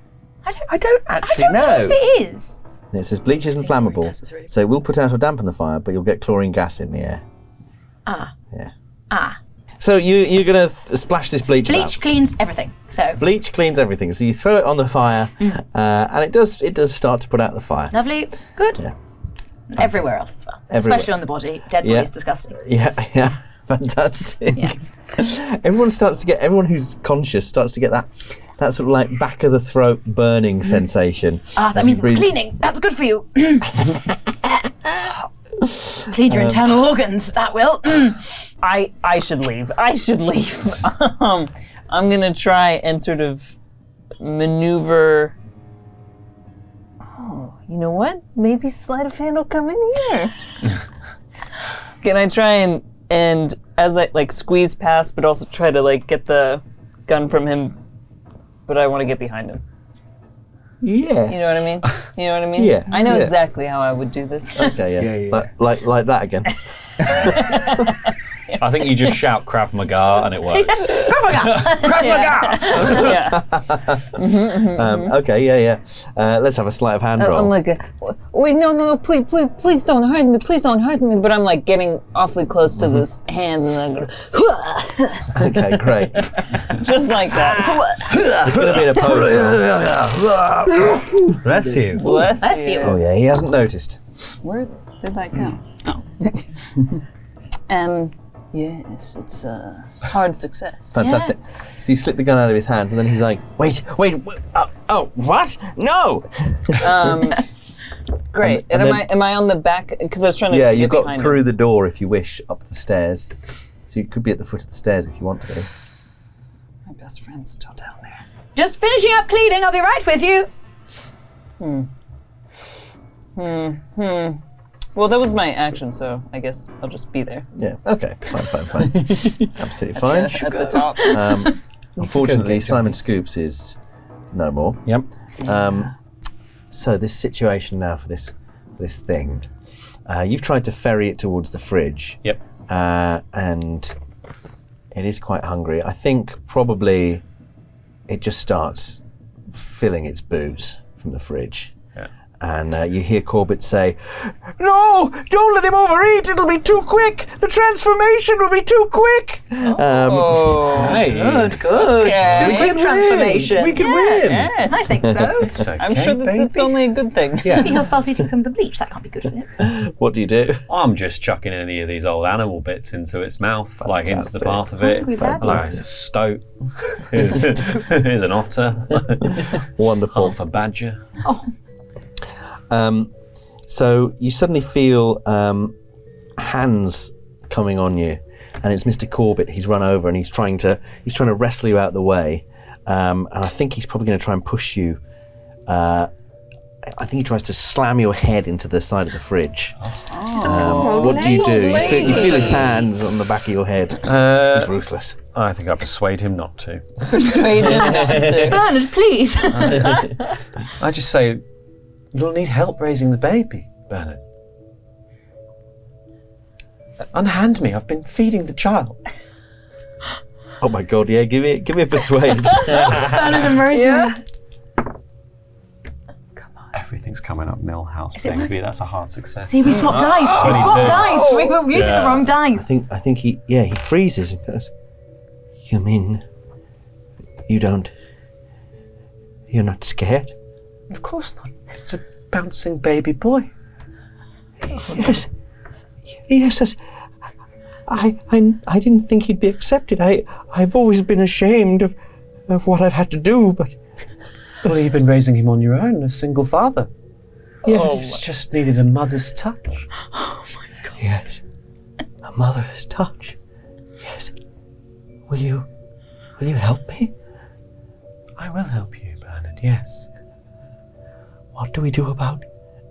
I don't actually know if it is. And it says bleach isn't flammable, gas is really- so it will put out or dampen the fire, but you'll get chlorine gas in the air. Ah. Yeah. Ah. So you're gonna splash this bleach about. Bleach cleans everything. So Bleach cleans everything. So you throw it on the fire, and it does start to put out the fire. lovely. Good. Yeah. Everywhere else as well. Everywhere. Especially on the body. Dead Yeah. body's disgusting. Yeah, fantastic. Yeah. Everyone who's conscious starts to get that sort of like back of the throat burning sensation. Ah, that as you means it's breathe. cleaning. That's good for you. Clean your internal organs. That will. I should leave. I'm gonna try and sort of maneuver. Oh, you know what? Maybe sleight of hand will come in here. Can I try and as I like squeeze past, but also try to like get the gun from him, but I want to get behind him. Yeah. You know what I mean? You know what I mean? Yeah, I know yeah. exactly how I would do this. Okay, yeah. Like that again. I think you just shout Krav Maga and it works. Krav Maga! Okay, yeah. Let's have a sleight of hand roll. I'm like, wait, no, please don't hurt me, please don't hurt me. But I'm like getting awfully close to this hands and then Okay, great. just like that. It's going to be in a pose now. Bless you. Bless you. Oh yeah, he hasn't noticed. Where did that go? Oh. Yes, it's a hard success. Fantastic. So you slip the gun out of his hands, and then he's like, wait, oh, what? No! Great. And am I on the back? Because I was trying to Yeah, get you've got behind through him. the door if you wish, up the stairs. So you could be at the foot of the stairs if you want to be. My best friend's still down there. Just finishing up cleaning. I'll be right with you. Well, that was my action, so I guess I'll just be there. Yeah, okay, fine. Absolutely fine. At the top. Unfortunately, Simon Scoops is no more. Yep. So this situation now for this thing, you've tried to ferry it towards the fridge. Yep. And it is quite hungry. I think probably it just starts filling its booze from the fridge. And you hear Corbett say, "No, don't let him overeat. It'll be too quick. The transformation will be too quick." Nice. Good. Okay. Too quick transformation. We can win. Yes. I think so. It's okay, I'm sure that it's only a good thing. Yeah. He'll start eating some of the bleach. That can't be good for him. What do you do? I'm just chucking any of these old animal bits into its mouth, like into the Fantastic. path of it. Hungry baddies. Like, here's a stoat. Here's an otter. Wonderful. Half a badger. So you suddenly feel hands coming on you, and it's Mr. Corbett. He's run over and he's trying to wrestle you out the way, and I think he's probably going to try and push you. I think he tries to slam your head into the side of the fridge. What do you do? You feel his hands on the back of your head. He's ruthless. I think I persuade him not to. Persuade him not to. Bernard, please. I just say, you'll need help raising the baby, Bernard. Unhand me. I've been feeding the child. Oh my God! Yeah, give me a persuade. Bernard and Rosemary. Everything's coming up Millhouse, baby. That's a hard success. See, we swapped dice. We swapped dice. We were using the wrong dice. I think he freezes and goes, "You mean you're not scared?" Of course not. It's a bouncing baby boy. Yes. I didn't think he'd be accepted. I've always been ashamed of what I've had to do, but Well, you've been raising him on your own, a single father. yes, It's just needed a mother's touch. yes, a mother's touch. Yes. Will you help me? I will help you, Bernard, yes. What do we do about?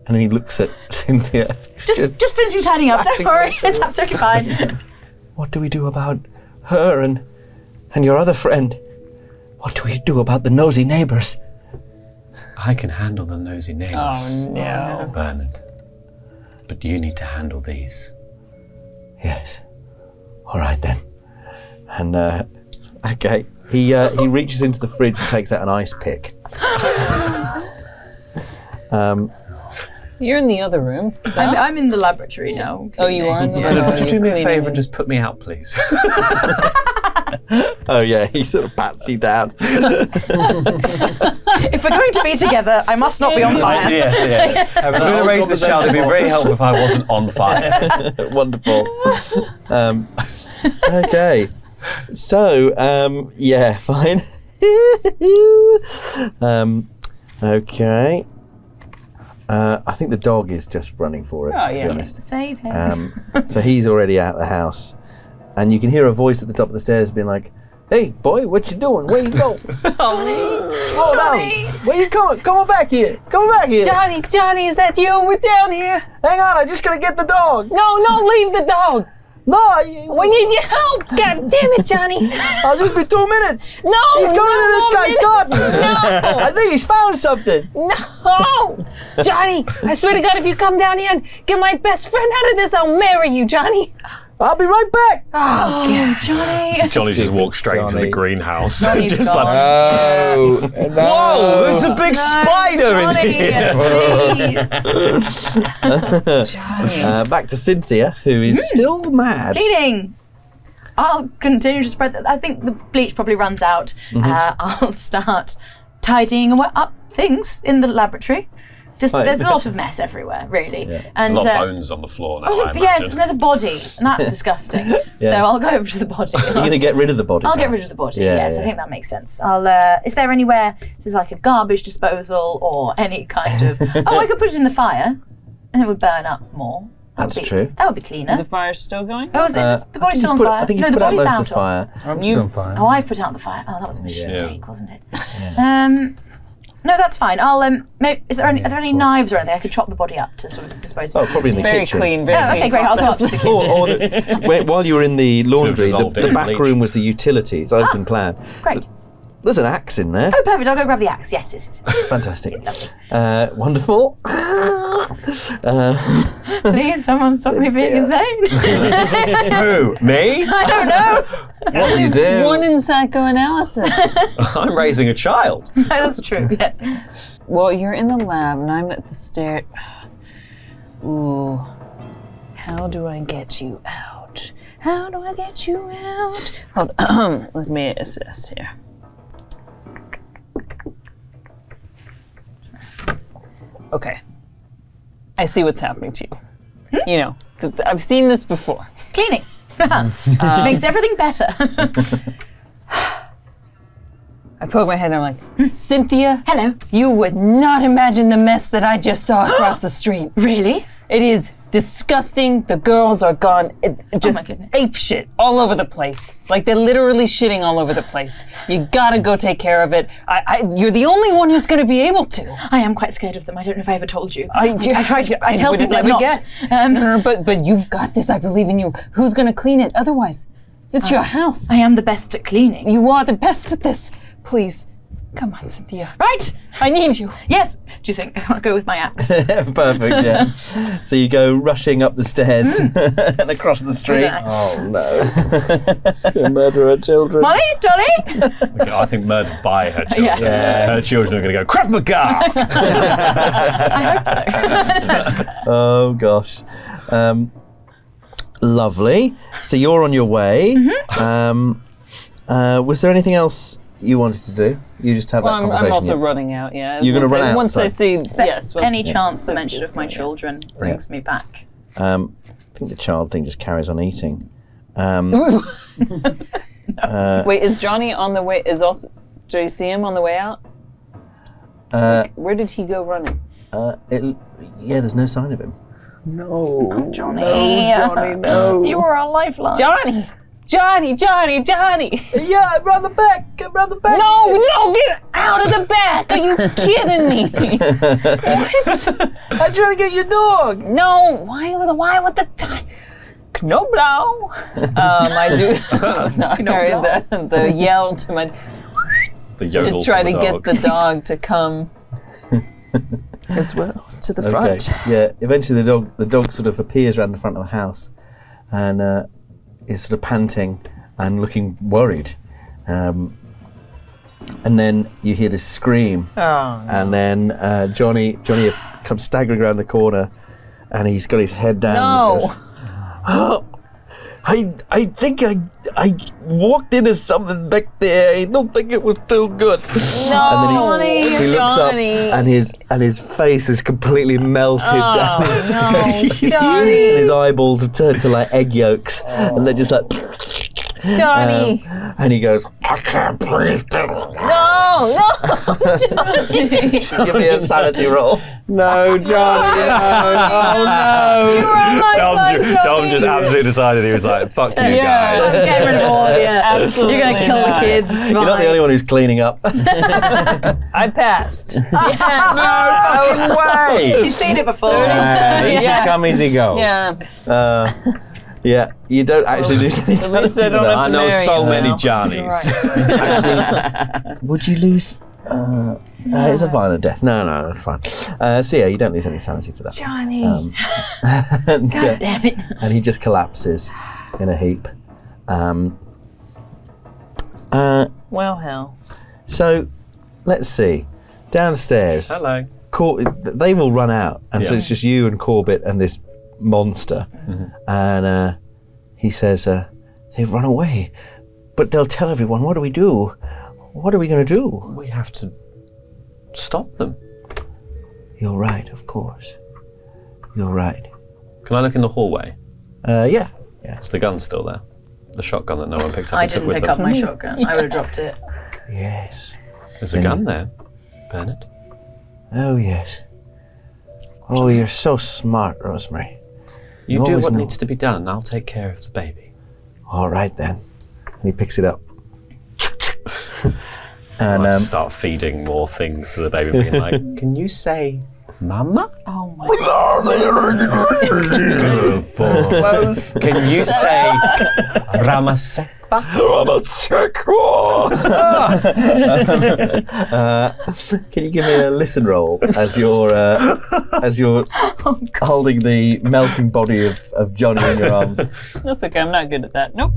And he looks at Cynthia. Just finishing tidying up. Don't worry. It's absolutely fine. What do we do about her and your other friend? What do we do about the nosy neighbors? I can handle the nosy neighbors, Oh no. Bernard. But you need to handle these. Yes. All right then. And okay, he reaches into the fridge and takes out an ice pick. You're in the other room. I'm in the laboratory now. Oh, you are in the Bernard, would you do me a cleaning favour it. and just put me out, please? Oh yeah, he sort of pats you down. If we're going to be together, I must not be on fire. Yes. I'm going to raise this child. It'd be very helpful if I wasn't on fire. Wonderful. Okay. So, yeah, fine. Okay. I think the dog is just running for it, to be honest. Save him. So he's already out of the house. And you can hear a voice at the top of the stairs being like, "Hey, boy, what you doing? Where you going? Slow down. Where you going? Come on back here. Come on back here. Johnny, is that you? We're down here. Hang on, I just gotta get the dog. No, leave the dog. No, We need your help. God damn it, Johnny. I'll just be 2 minutes. No, He's going into this guy's garden. No, I think he's found something. no. Johnny, I swear to God, if you come down here and get my best friend out of this, I'll marry you, Johnny. I'll be right back. Oh, Johnny. Johnny just walks straight into the greenhouse. Johnny's Just gone. No. whoa, there's a big spider in here. Johnny. Back to Cynthia, who is still mad. Cleaning. I'll continue to spread that. I think the bleach probably runs out. I'll start tidying up things in the laboratory. Just there's a lot of mess everywhere, really. Yeah. And There's a lot of bones on the floor now, I yes, imagine. and there's a body, and that's disgusting. So I'll go over to the body. You're going to get rid of the body. I'll get rid of the body. Yeah, Yes, yeah. I think that makes sense. I'll. Is there anywhere there's like a garbage disposal or any kind of? Oh, I could put it in the fire, and it would burn up more. That's true. That would be cleaner. Is the fire still going? Oh, is the body's still on Put, fire? I think no, you the put out body's most out. of the fire. I'm still on fire. Oh, I put out the fire. Oh, that was a mistake, wasn't it? No, that's fine. I'll. Maybe, are there any knives or anything? I could chop the body up to sort of dispose of. Oh, probably in the Very kitchen. clean, very Oh, okay, clean great. I'll go up to process. the kitchen. While you were in the laundry, dissolved it the in back bleach. room was the utilities, open plan. Great. There's an axe in there. Oh, perfect. I'll go grab the axe. Yes. Fantastic. Wonderful. Please, someone stop me being insane. Who? Me? I don't know. What do you do? One in psychoanalysis. I'm raising a child. No, that's true. Yes. Well, you're in the lab and I'm at the stair. Ooh. How do I get you out? How do I get you out? Hold on. Let me assess here. Okay. I see what's happening to you. You know, I've seen this before. Cleaning. Makes everything better. I poke my head and I'm like, Cynthia, Hello. you would not imagine the mess that I just saw across the street. Really? It is disgusting. The girls are gone. Just my goodness. ape shit all over the place. Like they're literally shitting all over the place. You gotta go take care of it. You're the only one who's gonna be able to. I am quite scared of them. I don't know if I ever told you. I tell would people have I've never not. guessed. No, but you've got this. I believe in you. Who's gonna clean it? Otherwise, it's your house. I am the best at cleaning. You are the best at this. Please, come on, Cynthia. Right. I need you. Yes. Do you think I'll go with my axe? Perfect, yeah. So you go rushing up the stairs and across the street. Oh no. Murder her children. Molly, Dolly. Okay, I think murdered by her children. Yeah. Her children are going to go, Krav Maga! I hope so. Oh gosh. Lovely. So you're on your way. Was there anything else you wanted to do? You just have that conversation. I'm also yeah? running out, yeah. You're gonna run out, Once I see, yes. once- Any chance the yeah, mention of my children brings me back? I think the child thing just carries on eating. Wait, is Johnny on the way? Do you see him on the way out? Where did he go running? There's no sign of him. No. Johnny. Johnny, no. You were a lifeline. Johnny! Johnny! Yeah, around the back! Around the back! No, get out of the back! Are you kidding me? What? I'm trying to get your dog! No, why with the time? Knoblauch. I do. I heard the yell to my The yodel to try for to the get dog. the dog to come as well to the front. Yeah. Eventually, the dog sort of appears around the front of the house, and is sort of panting and looking worried. And then you hear this scream, and then Johnny comes staggering around the corner, and he's got his head down. No. And he goes, "Oh, I think I walked into something back there. I don't think it was too good." And then he looks up, and his face is completely melted down. No, Johnny. And his eyeballs have turned to like egg yolks, and they're just like. Johnny. And he goes, "I can't breathe." No, Johnny. Give me a sanity roll. No, Johnny. No. Tom just absolutely decided he was like, fuck you Yeah. guys. Get rid of all of you. Absolutely You're gonna kill the not. kids. It's You're not the only one who's cleaning up. I passed. No fucking way! You've seen it before. Easy come, easy go. Yeah. Yeah, you don't actually lose any At least sanity I don't for have I that. to know marry so you many now. Johnnies. Actually, would you lose? It's a violent death. No, fine. So yeah, you don't lose any sanity for that. Johnny. And, God damn it. and he just collapses. in a heap. Well, hell. So, let's see. Downstairs. Hello. They've all run out, and so it's just you and Corbett and this monster. And he says, they've run away, but they'll tell everyone. What do we do? What are we going to do? We have to stop them. You're right, of course. You're right. Can I look in the hallway? Yeah. Is the gun still there? The shotgun that no one picked up I and took didn't with pick them? up my shotgun. I would have dropped it. Yes. There's a gun there, Bernard. Oh, yes. Oh, you're so smart, Rosemary. You do always what know. needs to be done, and I'll take care of the baby. All right, then. And he picks it up. And I start feeding more things to the baby, being like, can you say mama? Oh my God. Can you say Ramasekpa? Can you give me a listen roll as you're holding the melting body of Johnny in your arms? That's okay. I'm not good at that. Nope.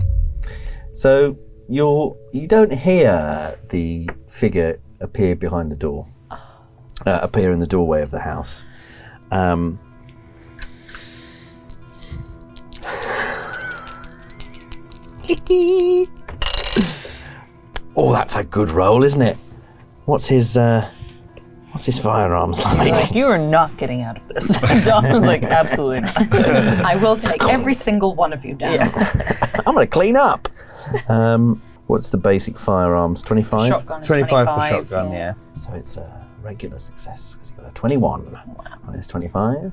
So you don't hear the figure appear behind the door, appear in the doorway of the house. Oh, that's a good roll, isn't it? What's his firearms like? Like, you are not getting out of this. Don was like, absolutely not. I will take every single one of you down. Yeah. I'm gonna clean up. What's the basic firearms? 25? Shotgun is 25 for shotgun, yeah. So it's a regular success because you got a 21. Minus 25.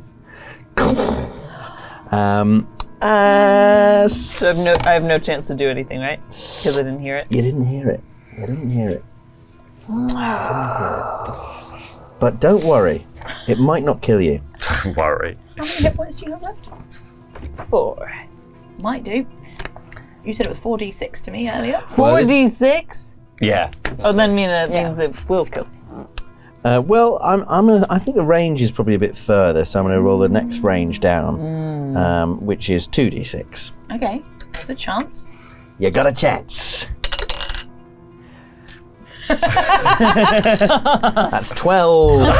So I have no chance to do anything, right? Because I didn't hear it. You didn't hear it. But don't worry, it might not kill you. Don't worry. How many hit points do you have left? 4. Might do. You said it was 4d6 to me earlier. 4d6? Yeah. Oh, then that means it will kill. Well, I think the range is probably a bit further, so I'm going to roll the next range down, which is 2d6. Okay, there's a chance. You got a chance. That's 12.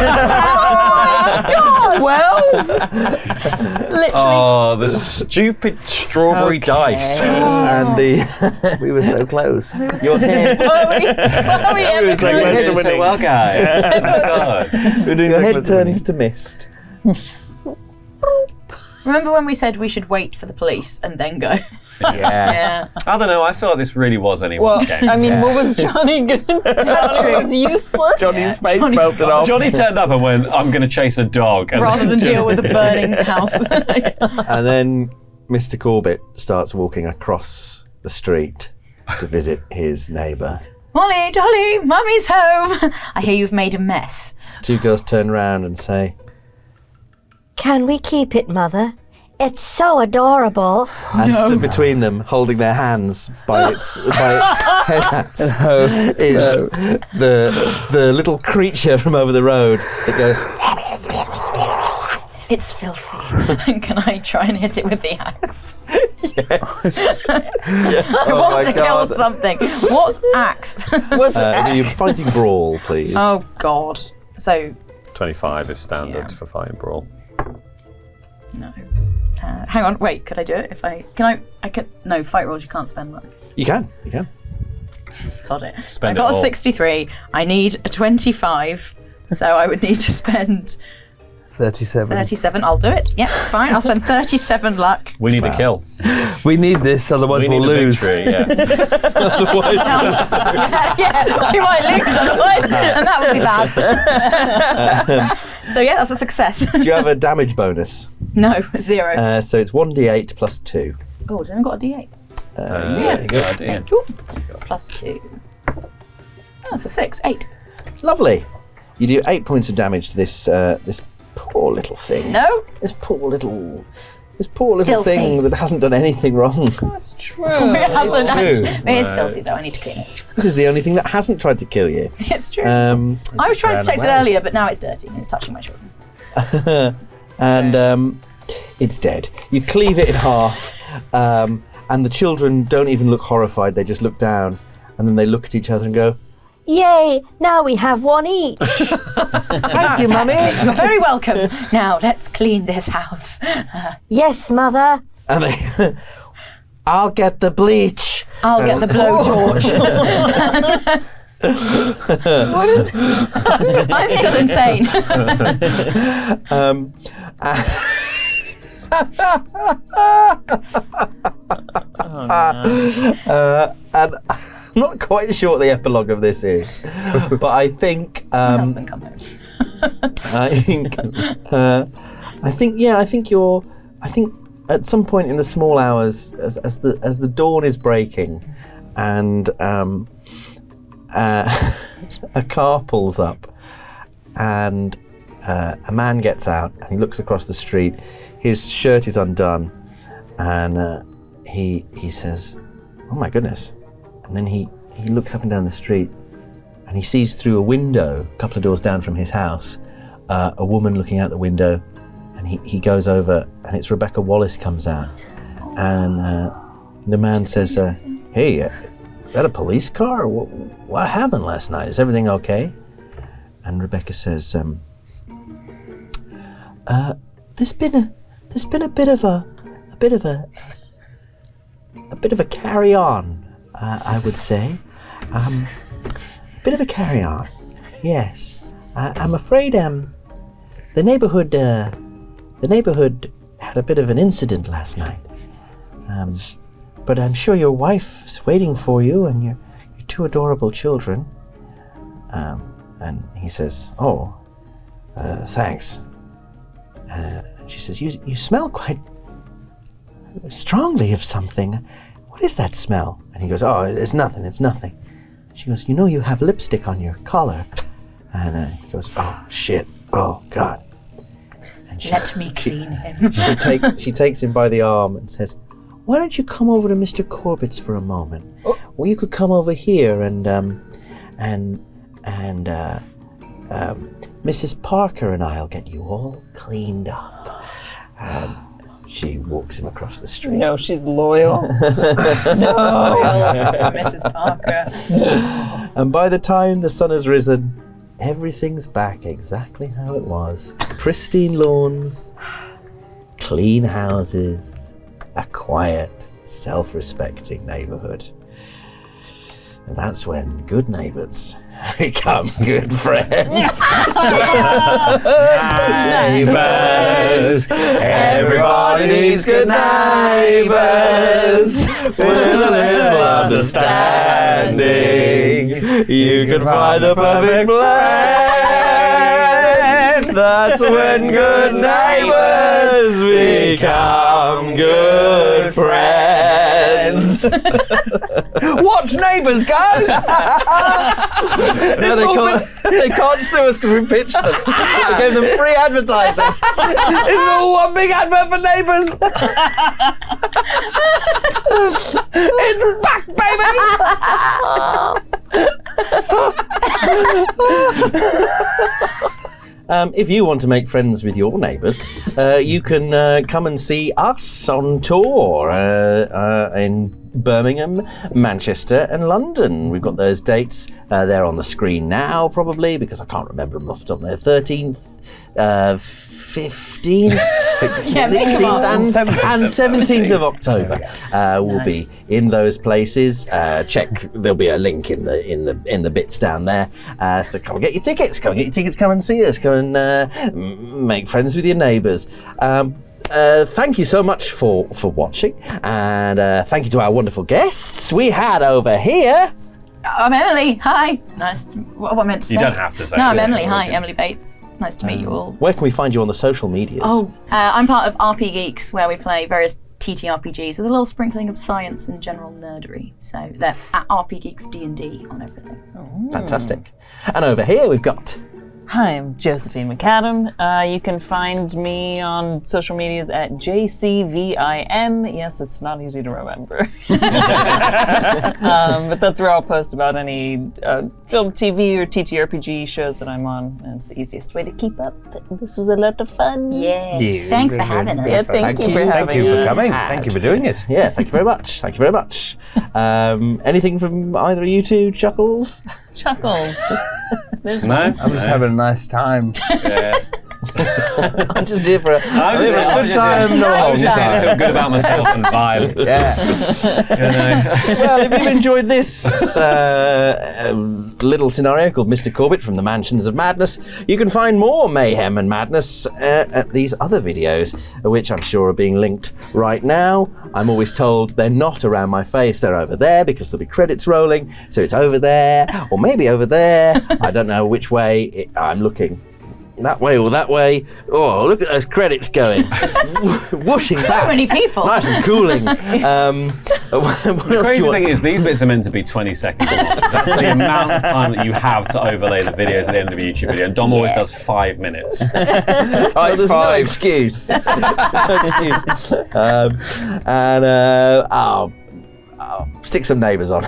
12? Literally. Oh, the stupid strawberry dice. And the We were so close. your head, We're doing so well, guys. Oh my God. your head turns to mist. Remember when we said we should wait for the police and then go? Yeah. I don't know, I feel like this really was anyone's game. I mean, what was Johnny going to do? Johnny was useless. Johnny's face Johnny's melted gone. off. Johnny turned up and went, I'm going to chase a dog. And Rather than just- deal with a burning house. And then Mr. Corbett starts walking across the street to visit his neighbour. Molly, Dolly, Mummy's home. I hear you've made a mess. Two girls turn around and say, Can we keep it, Mother? It's so adorable. and stood between them, holding their hands by its head is the little creature from over the road that goes. It's filthy. Can I try and hit it with the axe? Yes. I want to kill something. What's axe? What's that? You're fighting brawl, please. Oh God. So 25 is standard Yeah. for fighting brawl. no. Hang on. Wait. Could I do it? I can. No, fight rolls. You can't spend that. You can. Sod it. Spend I got it all. a 63. I need a 25. So I would need to spend 37. 37. I'll do it. Yep, fine. I'll spend 37 luck. We need a kill. We need this, otherwise We we'll need a lose. victory, yeah. Yeah, we might lose otherwise, and that would be bad. So yeah, that's a success. Do you have a damage bonus? No, 0. So it's 1d8 plus 2. Oh, I got a D8. Yeah. Good idea. Thank you. Plus 2. Oh, that's a 6. 8. Lovely. You do 8 points of damage to this this poor little thing. No. This poor little Filthy. thing that hasn't done anything wrong. That's true. It hasn't actually. It is No. filthy though. I need to clean it. This is the only thing that hasn't tried to kill you. It's true. Um, I was trying to protect it away. earlier, but now it's dirty and it's touching my children. and it's dead. You cleave it in half, And the children don't even look horrified, they just look down, and then they look at each other and go, Yay! Now we have one each. thank you, Mummy. You're very welcome. Now, let's clean this house. Yes, Mother. And they, I'll get the bleach. I'll get the blow, George. What is? I'm still insane. And I'm not quite sure what the epilogue of this is, but I think My husband come home. I think at some point in the small hours, as the dawn is breaking, and a car pulls up, and a man gets out and he looks across the street. His shirt is undone, and he says, "Oh my goodness!" And then he looks up and down the street, and he sees through a window, a couple of doors down from his house, a woman looking out the window, and he goes over, and it's Rebecca Wallace comes out, and the man says, "Hey, is that a police car? What happened last night? Is everything okay?" And Rebecca says, "There's been a bit of a carry on, I would say. A bit of a carry on. Yes. I'm afraid the neighborhood had a bit of an incident last night. But I'm sure your wife's waiting for you and your two adorable children." And he says, "Oh, thanks." And she says, "You smell quite strongly of something. What is that smell?" And he goes, "Oh, it's nothing. She goes, "You know you have lipstick on your collar." And he goes, "Oh, shit. Oh, God." And Let me clean him. She takes him by the arm and says, "Why don't you come over to Mr. Corbett's for a moment? Or you could come over here and Mrs. Parker and I'll get you all cleaned up." She walks him across the street. No, she's loyal. Loyal to Mrs. Parker. And by the time the sun has risen, everything's back exactly how it was. Pristine lawns, clean houses, a quiet, self-respecting neighborhood. And that's when good neighbors become good friends. Neighbors, everybody needs good neighbors. With a little understanding, you can find the perfect blend. That's when good neighbors become good friends. Watch Neighbours, guys! No, they can't sue us because we pitched them. We gave them free advertising. It's all one big advert for Neighbours. It's back, baby! If you want to make friends with your neighbours, you can come and see us on tour in Birmingham, Manchester and London. We've got those dates. They're on the screen now, probably, because I can't remember them off the top of my head. 13th, 15th, 16th and 17th of October. We'll be in those places. Check, there'll be a link in the bits down there. So come and get your tickets. Come and see us. Come and make friends with your neighbours. Thank you so much for watching, and thank you to our wonderful guests. We had over here. I'm Emily. Hi. Nice. What am I meant to say? You don't have to say. No, I'm it. Emily. Hi, Emily Bates. Nice to meet you all. Where can we find you on the social medias? I'm part of RP Geeks, where we play various TTRPGs with a little sprinkling of science and general nerdery. So they're at RP Geeks D&D on everything. Fantastic. And over here we've got Hi, I'm Josephine McAdam. You can find me on social medias at JCVIM. Yes, it's not easy to remember. But that's where I'll post about any film, TV, or ttrpg shows that I'm on. And it's the easiest way to keep up. This was a lot of fun. Yeah. Thanks for having us. Yeah, thank you for having us. Thank you for coming. Thank you for doing it. Yeah, thank you very much. Thank you very much. Anything from either of you two, Chuckles? Chuckles. There's No? one. I'm just having a nice time. Yeah. I'm just here for a I was good time. No, I was just here to feel good about myself and violence. Yeah. Well, if you've enjoyed this little scenario called Mr. Corbett from the Mansions of Madness, you can find more mayhem and madness at these other videos, which I'm sure are being linked right now. I'm always told they're not around my face, they're over there because there'll be credits rolling, so it's over there, or maybe over there. I don't know which way I'm looking. That way or that way. Oh, look at those credits going. Whooshing So past. many people. Nice and cooling. The crazy thing is, these bits are meant to be 20 seconds long. That's the amount of time that you have to overlay the videos at the end of a YouTube video. And Dom always does 5 minutes. So there's no excuse. I'll stick some neighbours on.